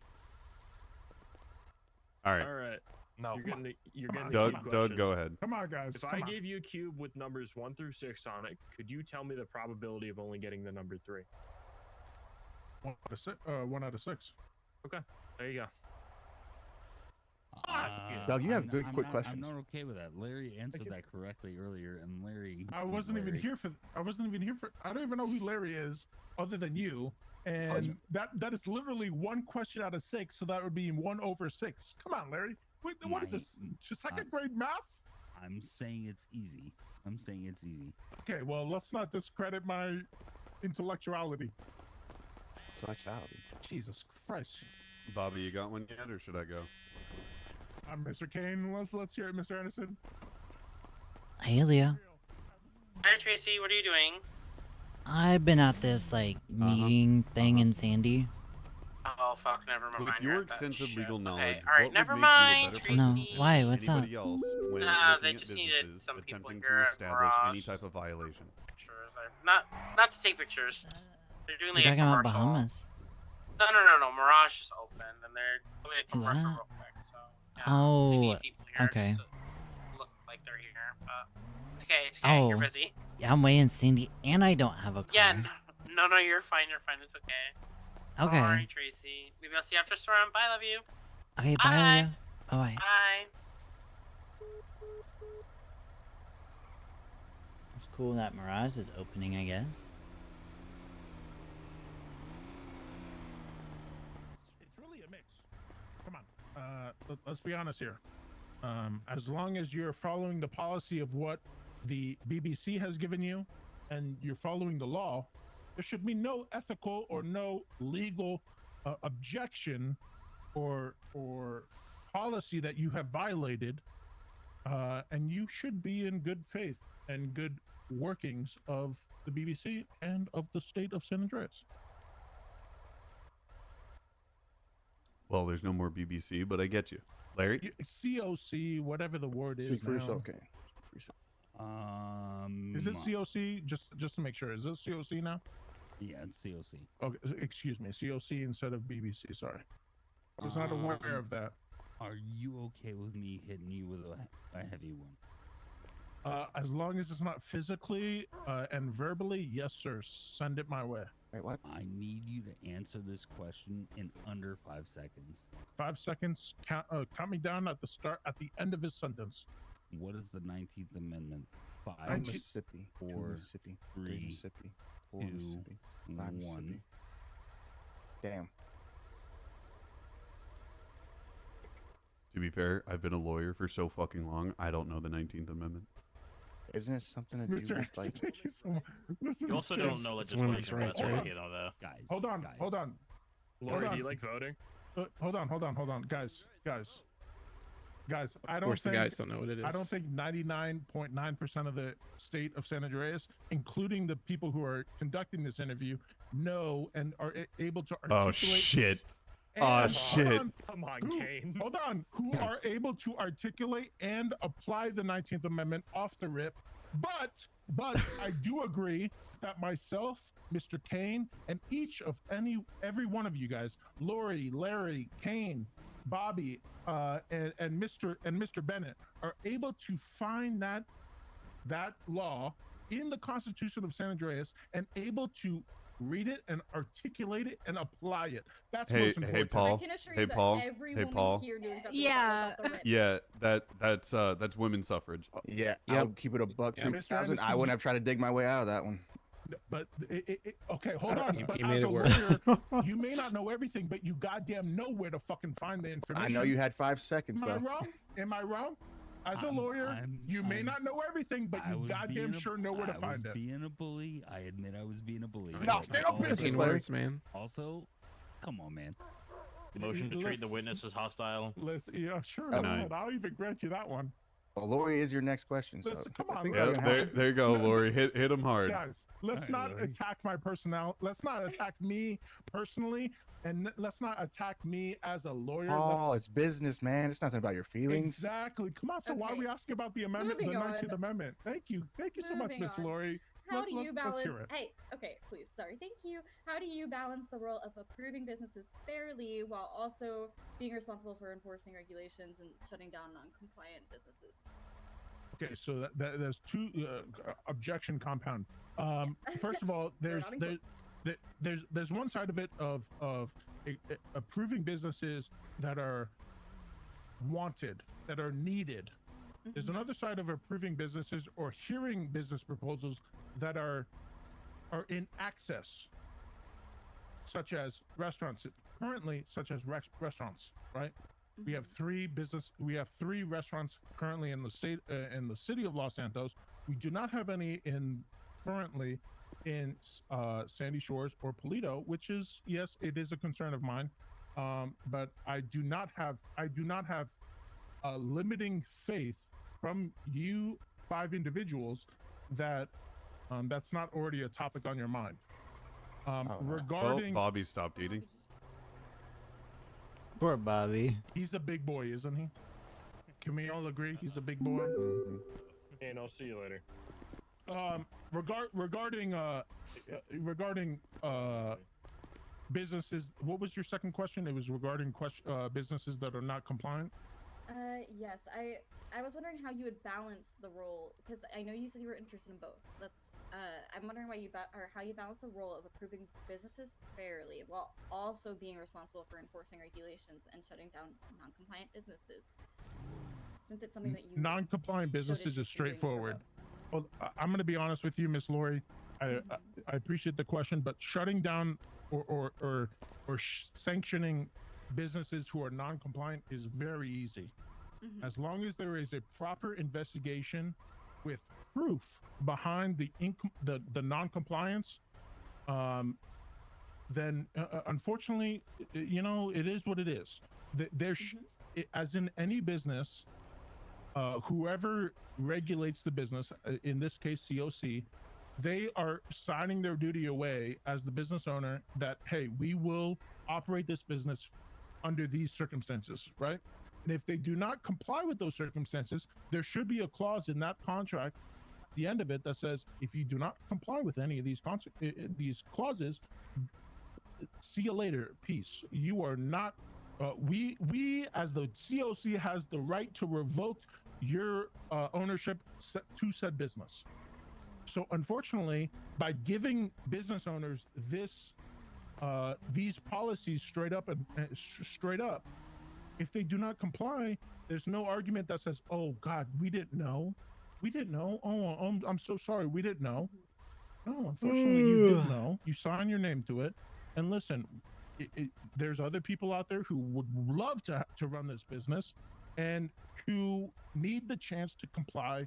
Speaker 5: All right.
Speaker 15: All right.
Speaker 9: No.
Speaker 15: You're getting the
Speaker 5: Doug,
Speaker 15: cube question.
Speaker 5: Doug, go ahead.
Speaker 18: Come on, guys.
Speaker 15: If
Speaker 18: come
Speaker 15: I
Speaker 18: on.
Speaker 15: gave you a cube with numbers 1 through 6 on it, could you tell me the probability of only getting the number 3?
Speaker 18: 1 out of 6.
Speaker 15: Okay. There you go.
Speaker 22: Doug, you have
Speaker 12: I'm
Speaker 22: good,
Speaker 12: not-
Speaker 22: quick
Speaker 12: I'm
Speaker 22: questions.
Speaker 12: not okay with that. Larry answered that correctly earlier, and Larry.
Speaker 18: I wasn't even here for. I don't even know who Larry is, other than you. And that is literally 1 question out of 6, so that would be 1 over 6. Come on, Larry. Wait, what is this? Second grade math?
Speaker 12: I'm saying it's easy.
Speaker 18: Okay, well, let's not discredit my intellectuality. Jesus Christ.
Speaker 5: Bobby, you got one yet, or should I go?
Speaker 18: I'm Mr. Kane. Let's hear it, Mr. Anderson.
Speaker 2: Hey, Leo.
Speaker 3: Hi, Tracy. What are you doing?
Speaker 2: I've been at this, meeting thing in Sandy.
Speaker 3: Oh, fuck. Never mind.
Speaker 5: With your extensive legal knowledge,
Speaker 3: all right,
Speaker 5: what
Speaker 3: never
Speaker 5: would
Speaker 3: mind,
Speaker 5: make you a
Speaker 2: No,
Speaker 5: better person
Speaker 2: why?
Speaker 5: than
Speaker 2: What's up?
Speaker 5: anybody else when
Speaker 3: They
Speaker 5: looking
Speaker 3: just
Speaker 5: at
Speaker 3: needed
Speaker 5: businesses
Speaker 3: some people
Speaker 5: attempting
Speaker 3: here
Speaker 5: to
Speaker 3: at
Speaker 5: establish any
Speaker 3: Mirage.
Speaker 5: type of violation?
Speaker 3: Pictures. Not to take pictures. They're doing
Speaker 2: You're
Speaker 3: like a
Speaker 2: talking about
Speaker 3: commercial.
Speaker 2: Bahamas.
Speaker 3: No. Mirage just opened, and they're doing a commercial
Speaker 2: What?
Speaker 3: real quick. So they
Speaker 2: Oh,
Speaker 3: need people here
Speaker 2: okay.
Speaker 3: just to look like they're here. But it's okay. It's okay. You're
Speaker 2: Oh,
Speaker 3: busy.
Speaker 2: yeah, I'm way in Sandy, and I don't have a car.
Speaker 3: Yeah. No. You're fine. You're fine. It's okay.
Speaker 2: Okay.
Speaker 3: All right, Tracy. Maybe I'll see you after storm. Bye. Love you.
Speaker 2: Okay, bye, Leo. Bye.
Speaker 3: Bye.
Speaker 2: It's cool that Mirage is opening, I guess.
Speaker 18: It's really a mix. Come on. Let's be honest here. As long as you're following the policy of what the BBC has given you, and you're following the law, there should be no ethical or no legal objection or policy that you have violated, and you should be in good faith and good workings of the BBC and of the state of San Andreas.
Speaker 5: Well, there's no more BBC, but I get you. Larry?
Speaker 18: COC, whatever the word is.
Speaker 22: Speak for
Speaker 18: now.
Speaker 22: yourself, Kane. Speak for yourself.
Speaker 18: Is it COC? Just to make sure, is it COC now?
Speaker 12: Yeah, it's COC.
Speaker 18: Okay, excuse me, COC instead of BBC. Sorry, I was not aware of that.
Speaker 12: Are you okay with me hitting you with a heavy one?
Speaker 18: As long as it's not physically and verbally, yes, sir. Send it my way.
Speaker 22: Wait, what?
Speaker 12: I need you to answer this question in under 5 seconds.
Speaker 18: 5 seconds. Count me down at the end of his sentence.
Speaker 12: What is the 19th Amendment? 5,
Speaker 22: Mississippi,
Speaker 12: 4,
Speaker 22: Mississippi,
Speaker 12: 3,
Speaker 22: Mississippi, 4
Speaker 12: 2,
Speaker 22: Mississippi, 5
Speaker 12: 1.
Speaker 22: Mississippi. Damn.
Speaker 5: To be fair, I've been a lawyer for so fucking long, I don't know the 19th Amendment.
Speaker 22: Isn't it something to do
Speaker 18: Mr.
Speaker 22: with like?
Speaker 18: Thank you so much. Listen,
Speaker 1: You also
Speaker 18: guys,
Speaker 1: don't know legislation, but that's okay though.
Speaker 12: Guys,
Speaker 18: Hold on.
Speaker 15: Lori,
Speaker 18: Hold
Speaker 15: do you
Speaker 18: on.
Speaker 15: like voting?
Speaker 18: Hold on, guys. I
Speaker 6: Of
Speaker 18: don't
Speaker 6: course,
Speaker 18: think
Speaker 6: the guys don't know what it is.
Speaker 18: I don't think 99.9% of the state of San Andreas, including the people who are conducting this interview, know and are able to articulate.
Speaker 5: Oh shit.
Speaker 18: and-
Speaker 5: Oh
Speaker 18: hold
Speaker 5: shit.
Speaker 18: on,
Speaker 15: Come on,
Speaker 18: who-
Speaker 15: Kane.
Speaker 18: Hold on. Who are able to articulate and apply the 19th Amendment off the rip. But I do agree that myself, Mr. Kane, and every one of you guys, Lori, Larry, Kane, Bobby, and Mr. Bennett, are able to find that law in the Constitution of San Andreas and able to read it and articulate it and apply it. That's most important.
Speaker 5: Paul.
Speaker 11: I can assure
Speaker 5: Hey,
Speaker 11: you that
Speaker 5: Paul.
Speaker 11: every
Speaker 5: Hey,
Speaker 11: woman
Speaker 5: Paul.
Speaker 11: here knew exactly what that was off the rip.
Speaker 5: Yeah, that's women's suffrage.
Speaker 22: Yeah,
Speaker 6: Yep.
Speaker 22: I'll keep it a buck.
Speaker 18: Yeah.
Speaker 22: 3,000. I wouldn't have tried to dig my way out of that one.
Speaker 18: But okay, hold on.
Speaker 6: You
Speaker 18: But
Speaker 6: made
Speaker 18: as
Speaker 6: it
Speaker 18: a
Speaker 6: worse.
Speaker 18: lawyer, you may not know everything, but you goddamn know where to fucking find the information.
Speaker 22: I know you had 5 seconds
Speaker 18: Am I
Speaker 22: though.
Speaker 18: wrong? Am I wrong? As a lawyer, you may not know everything, but
Speaker 12: I
Speaker 18: you
Speaker 12: was
Speaker 18: goddamn
Speaker 12: being a-
Speaker 18: sure know where to
Speaker 12: I
Speaker 18: find
Speaker 12: was
Speaker 18: it.
Speaker 12: being a bully. I admit I was being a bully.
Speaker 22: No, stand up
Speaker 12: Also-
Speaker 22: business,
Speaker 6: 18
Speaker 22: Larry.
Speaker 6: words, man.
Speaker 12: Also, come on, man.
Speaker 1: Motion to treat the witness as hostile.
Speaker 18: Yeah, sure.
Speaker 5: Good
Speaker 18: go
Speaker 5: night.
Speaker 18: ahead. I'll even grant you that one.
Speaker 22: Well, Lori is your next question. So
Speaker 18: Listen, come
Speaker 22: I
Speaker 18: on,
Speaker 22: think
Speaker 18: listen.
Speaker 22: that can
Speaker 5: There,
Speaker 22: happen.
Speaker 5: there you go, Lori. Hit him hard.
Speaker 18: Guys, let's
Speaker 12: Alright,
Speaker 18: not
Speaker 12: Lori.
Speaker 18: attack my personality. Let's not attack me personally, and let's not attack me as a lawyer.
Speaker 22: Oh,
Speaker 18: Let's-
Speaker 22: it's business, man. It's nothing about your feelings.
Speaker 18: Exactly. Come on. So why are
Speaker 11: Okay.
Speaker 18: we asking about the amendment, the
Speaker 11: Moving
Speaker 18: 19th
Speaker 11: on.
Speaker 18: Amendment? Thank you so much,
Speaker 11: Moving
Speaker 18: Miss
Speaker 11: on.
Speaker 18: Lori.
Speaker 11: How
Speaker 18: Let-
Speaker 11: do you
Speaker 18: let- let's hear
Speaker 11: balance?
Speaker 18: it.
Speaker 11: Hey, okay, please. Sorry. Thank you. How do you balance the role of approving businesses fairly while also being responsible for enforcing regulations and shutting down non-compliant businesses?
Speaker 18: Okay, so there's two objection compound. First of all, there's one side of it of approving businesses that are wanted, that are needed. There's another side of approving businesses or hearing business proposals that are in access, such as restaurants. Currently, such as restaurants, right? We have three restaurants currently in the city of Los Santos. We do not have any currently in Sandy Shores or Paleto, which is, yes, it is a concern of mine. But I do not have a limiting faith from you 5 individuals that that's not already a topic on your mind. Regarding
Speaker 5: Bobby stopped eating.
Speaker 4: Poor Bobby.
Speaker 18: He's a big boy, isn't he? Can we all agree he's a big boy?
Speaker 15: And I'll see you later.
Speaker 18: Regarding businesses, what was your second question? It was regarding businesses that are not compliant.
Speaker 11: Yes, I was wondering how you would balance the role, because I know you said you were interested in both. I'm wondering how you balance the role of approving businesses fairly while also being responsible for enforcing regulations and shutting down non-compliant businesses. Since it's something that you
Speaker 18: Non-compliant businesses is straightforward. Well, I'm going to be honest with you, Miss Lori. I appreciate the question, but shutting down or sanctioning businesses who are non-compliant is very easy. As long as there is a proper investigation with proof behind the non-compliance, then unfortunately, it is what it is. As in any business, whoever regulates the business, in this case COC, they are signing their duty away as the business owner that, hey, we will operate this business under these circumstances, right? And if they do not comply with those circumstances, there should be a clause in that contract at the end of it that says, if you do not comply with any of these clauses, see you later, peace. You are not, we as the COC has the right to revoke your ownership to said business. So unfortunately, by giving business owners these policies straight up, if they do not comply, there's no argument that says, oh God, we didn't know. We didn't know. Oh, I'm so sorry. We didn't know. No, unfortunately, you did know. You signed your name to it. And listen, there's other people out there who would love to run this business and who need the chance to comply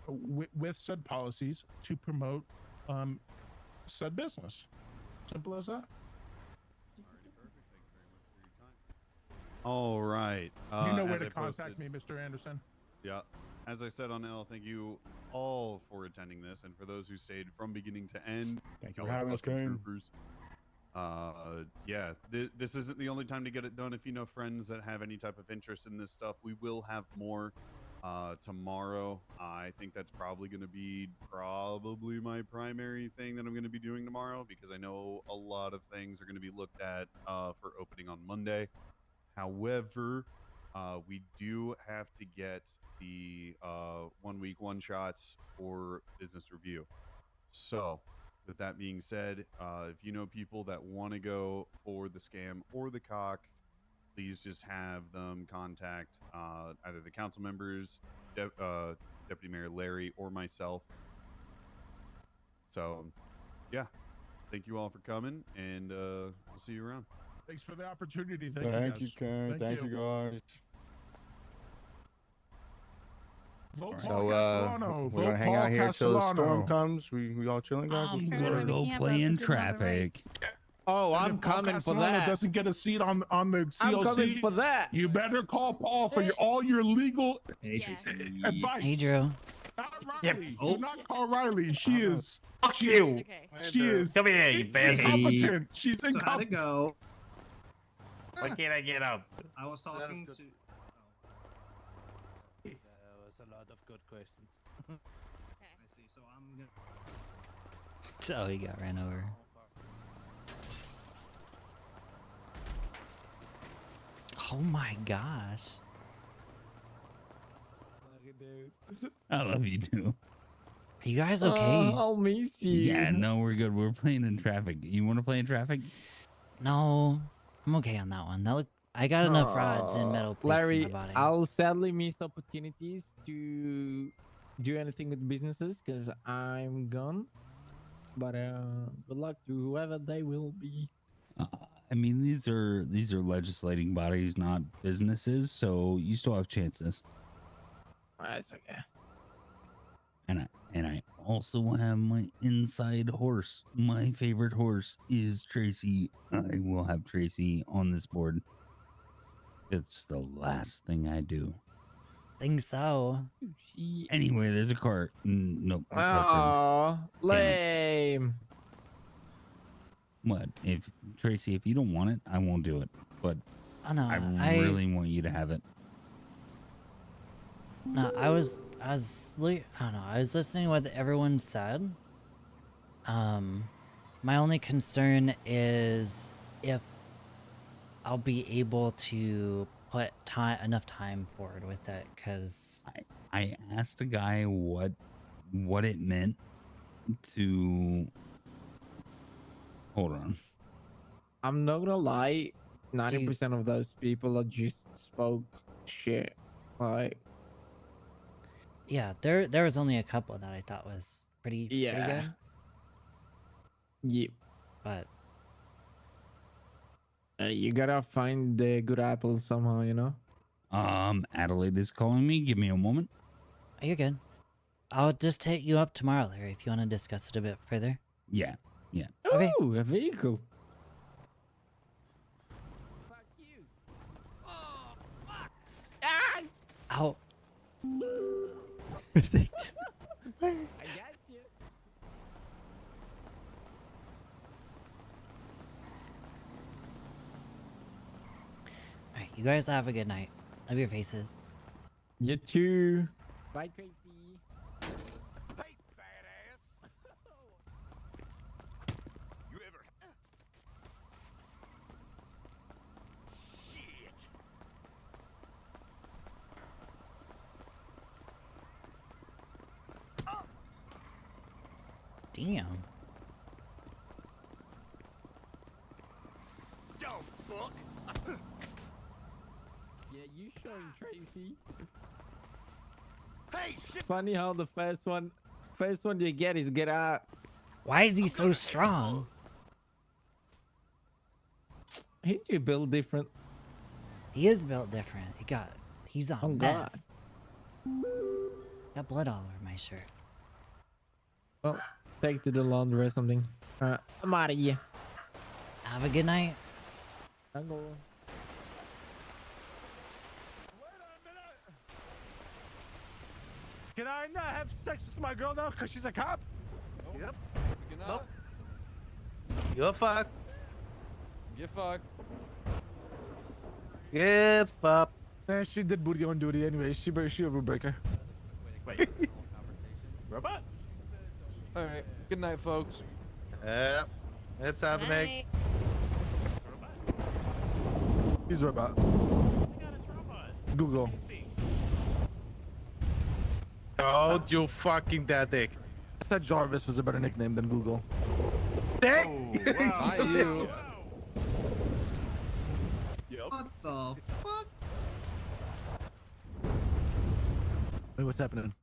Speaker 18: with said policies to promote said business. Simple as that.
Speaker 5: All right.
Speaker 18: You know where
Speaker 5: as
Speaker 18: to
Speaker 5: I
Speaker 18: contact
Speaker 5: posted-
Speaker 18: me, Mr. Anderson.
Speaker 5: Yeah. As I said on L, thank you all for attending this, and for those who stayed from beginning to end.
Speaker 22: Thank you
Speaker 5: y'all
Speaker 22: for
Speaker 5: are
Speaker 22: having us,
Speaker 5: fucking
Speaker 22: Kane.
Speaker 5: troopers. Yeah, this isn't the only time to get it done. If you know friends that have any type of interest in this stuff, we will have more tomorrow. I think that's probably going to be my primary thing that I'm going to be doing tomorrow, because I know a lot of things are going to be looked at for opening on Monday. However, we do have to get the 1 week one shots for business review. So with that being said, if you know people that want to go for the scam or the cock, please just have them contact either the council members, Deputy Mayor Larry, or myself. So yeah, thank you all for coming, and we'll see you around.
Speaker 18: Thanks for the opportunity.
Speaker 22: Thank you, Ken. Thank you, guys.
Speaker 18: Vote Paul
Speaker 22: So
Speaker 18: Castellano.
Speaker 22: we're
Speaker 18: Vote
Speaker 22: gonna hang
Speaker 18: Paul
Speaker 22: out here till the storm
Speaker 18: Castellano.
Speaker 22: comes. We all chilling, guys.
Speaker 12: I'm
Speaker 22: What's
Speaker 12: gonna
Speaker 22: going
Speaker 12: go
Speaker 22: on?
Speaker 12: play in traffic.
Speaker 6: Oh,
Speaker 18: And
Speaker 6: I'm
Speaker 18: if Paul
Speaker 6: coming for
Speaker 18: Castellano
Speaker 6: that.
Speaker 18: doesn't get a seat on the COC.
Speaker 6: I'm coming for that.
Speaker 18: You better call Paul for all your legal advice.
Speaker 2: Hey, Drew.
Speaker 18: Not Riley. Do not call Riley. She is.
Speaker 1: Fuck
Speaker 18: she
Speaker 1: you.
Speaker 18: Is, she is.
Speaker 1: Come here, you bastard.
Speaker 18: Incompetent. She's incompetent.
Speaker 16: go?
Speaker 1: Why can't I get up?
Speaker 16: I was talking to.
Speaker 4: There was a lot of good questions.
Speaker 16: I see. So I'm gonna.
Speaker 2: So he got ran over. Oh my gosh.
Speaker 12: I love you too.
Speaker 2: Are you guys okay?
Speaker 6: I'll miss you.
Speaker 12: Yeah, no, we're good. We're playing in traffic. You want to play in traffic?
Speaker 2: No, I'm okay on that one. That look, I got enough rods and metal plates
Speaker 6: Larry,
Speaker 2: in my body.
Speaker 6: I'll sadly miss opportunities to do anything with businesses because I'm gone. But good luck to whoever they will be.
Speaker 12: I mean, these are legislating bodies, not businesses, so you still have chances.
Speaker 6: That's okay.
Speaker 12: And I also have my inside horse. My favorite horse is Tracey. I will have Tracey on this board. It's the last thing I do.
Speaker 2: Think so.
Speaker 12: Anyway, there's a cart. Nope. the cart's
Speaker 6: Oh,
Speaker 12: in. Damn it.
Speaker 6: lame.
Speaker 12: What? If Tracey, if you don't want it, I won't do it. But
Speaker 2: Oh, no,
Speaker 12: I really want you to have it.
Speaker 2: No, I was I don't know. I was listening to what everyone said. My only concern is if I'll be able to put enough time forward with it, because
Speaker 12: I asked a guy what it meant to. Hold on.
Speaker 6: I'm not gonna lie. 90% of those people are just spoke shit. Like,
Speaker 2: yeah, there was only a couple that I thought was pretty
Speaker 6: yeah.
Speaker 2: good.
Speaker 6: Yep.
Speaker 2: But
Speaker 6: you gotta find the good apples somehow, you know?
Speaker 12: Adelaide is calling me. Give me a moment.
Speaker 2: you're good. I'll just hit you up tomorrow, Larry, if you want to discuss it a bit further.
Speaker 12: Yeah. Yeah.
Speaker 2: Okay.
Speaker 6: Ooh, a vehicle.
Speaker 2: Ow.
Speaker 6: I got you.
Speaker 2: Alright, you guys have a good night. Love your faces.
Speaker 6: You too. Bye, Tracy.
Speaker 9: You ever? Shit.
Speaker 2: Damn.
Speaker 9: Don't fuck.
Speaker 6: Yeah, you showing Tracy. Funny how the first one you get is get out.
Speaker 2: Why is he so strong?
Speaker 6: Ain't you built different?
Speaker 2: He is built different. He's on
Speaker 6: Oh,
Speaker 2: meth.
Speaker 6: God.
Speaker 2: Got blood all over my shirt.
Speaker 6: Well, take to the laundry or something. I'm out of here.
Speaker 2: Have a good night.
Speaker 6: I'll go.
Speaker 20: Can I not have sex with my girl now because she's a cop?
Speaker 4: Yep.
Speaker 14: We cannot.
Speaker 4: You're fucked.
Speaker 14: Get fucked.
Speaker 4: Get fucked.
Speaker 20: She did booty on duty anyway. She a rule breaker.
Speaker 1: Wait. Robot?
Speaker 14: All right. Good night, folks.
Speaker 4: Yep. It's happening.
Speaker 20: He's robot. Google.
Speaker 4: Oh, you fucking that dick.
Speaker 20: I said Jarvis was a better nickname than Google.
Speaker 4: Dick!
Speaker 14: Not you.
Speaker 16: What the fuck?
Speaker 20: Wait, what's happening?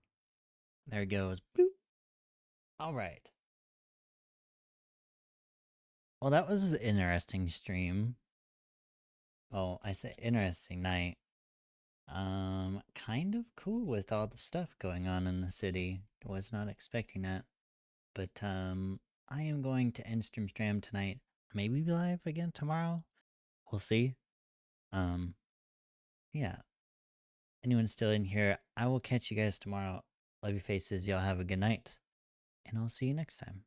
Speaker 2: There it goes. Bloop. All right. Well, that was an interesting stream. Well, I say interesting night. Kind of cool with all the stuff going on in the city. Was not expecting that. But, I am going to end stream tonight. Maybe be live again tomorrow. We'll see. Yeah. Anyone still in here, I will catch you guys tomorrow. Love your faces. Y'all have a good night. And I'll see you next time.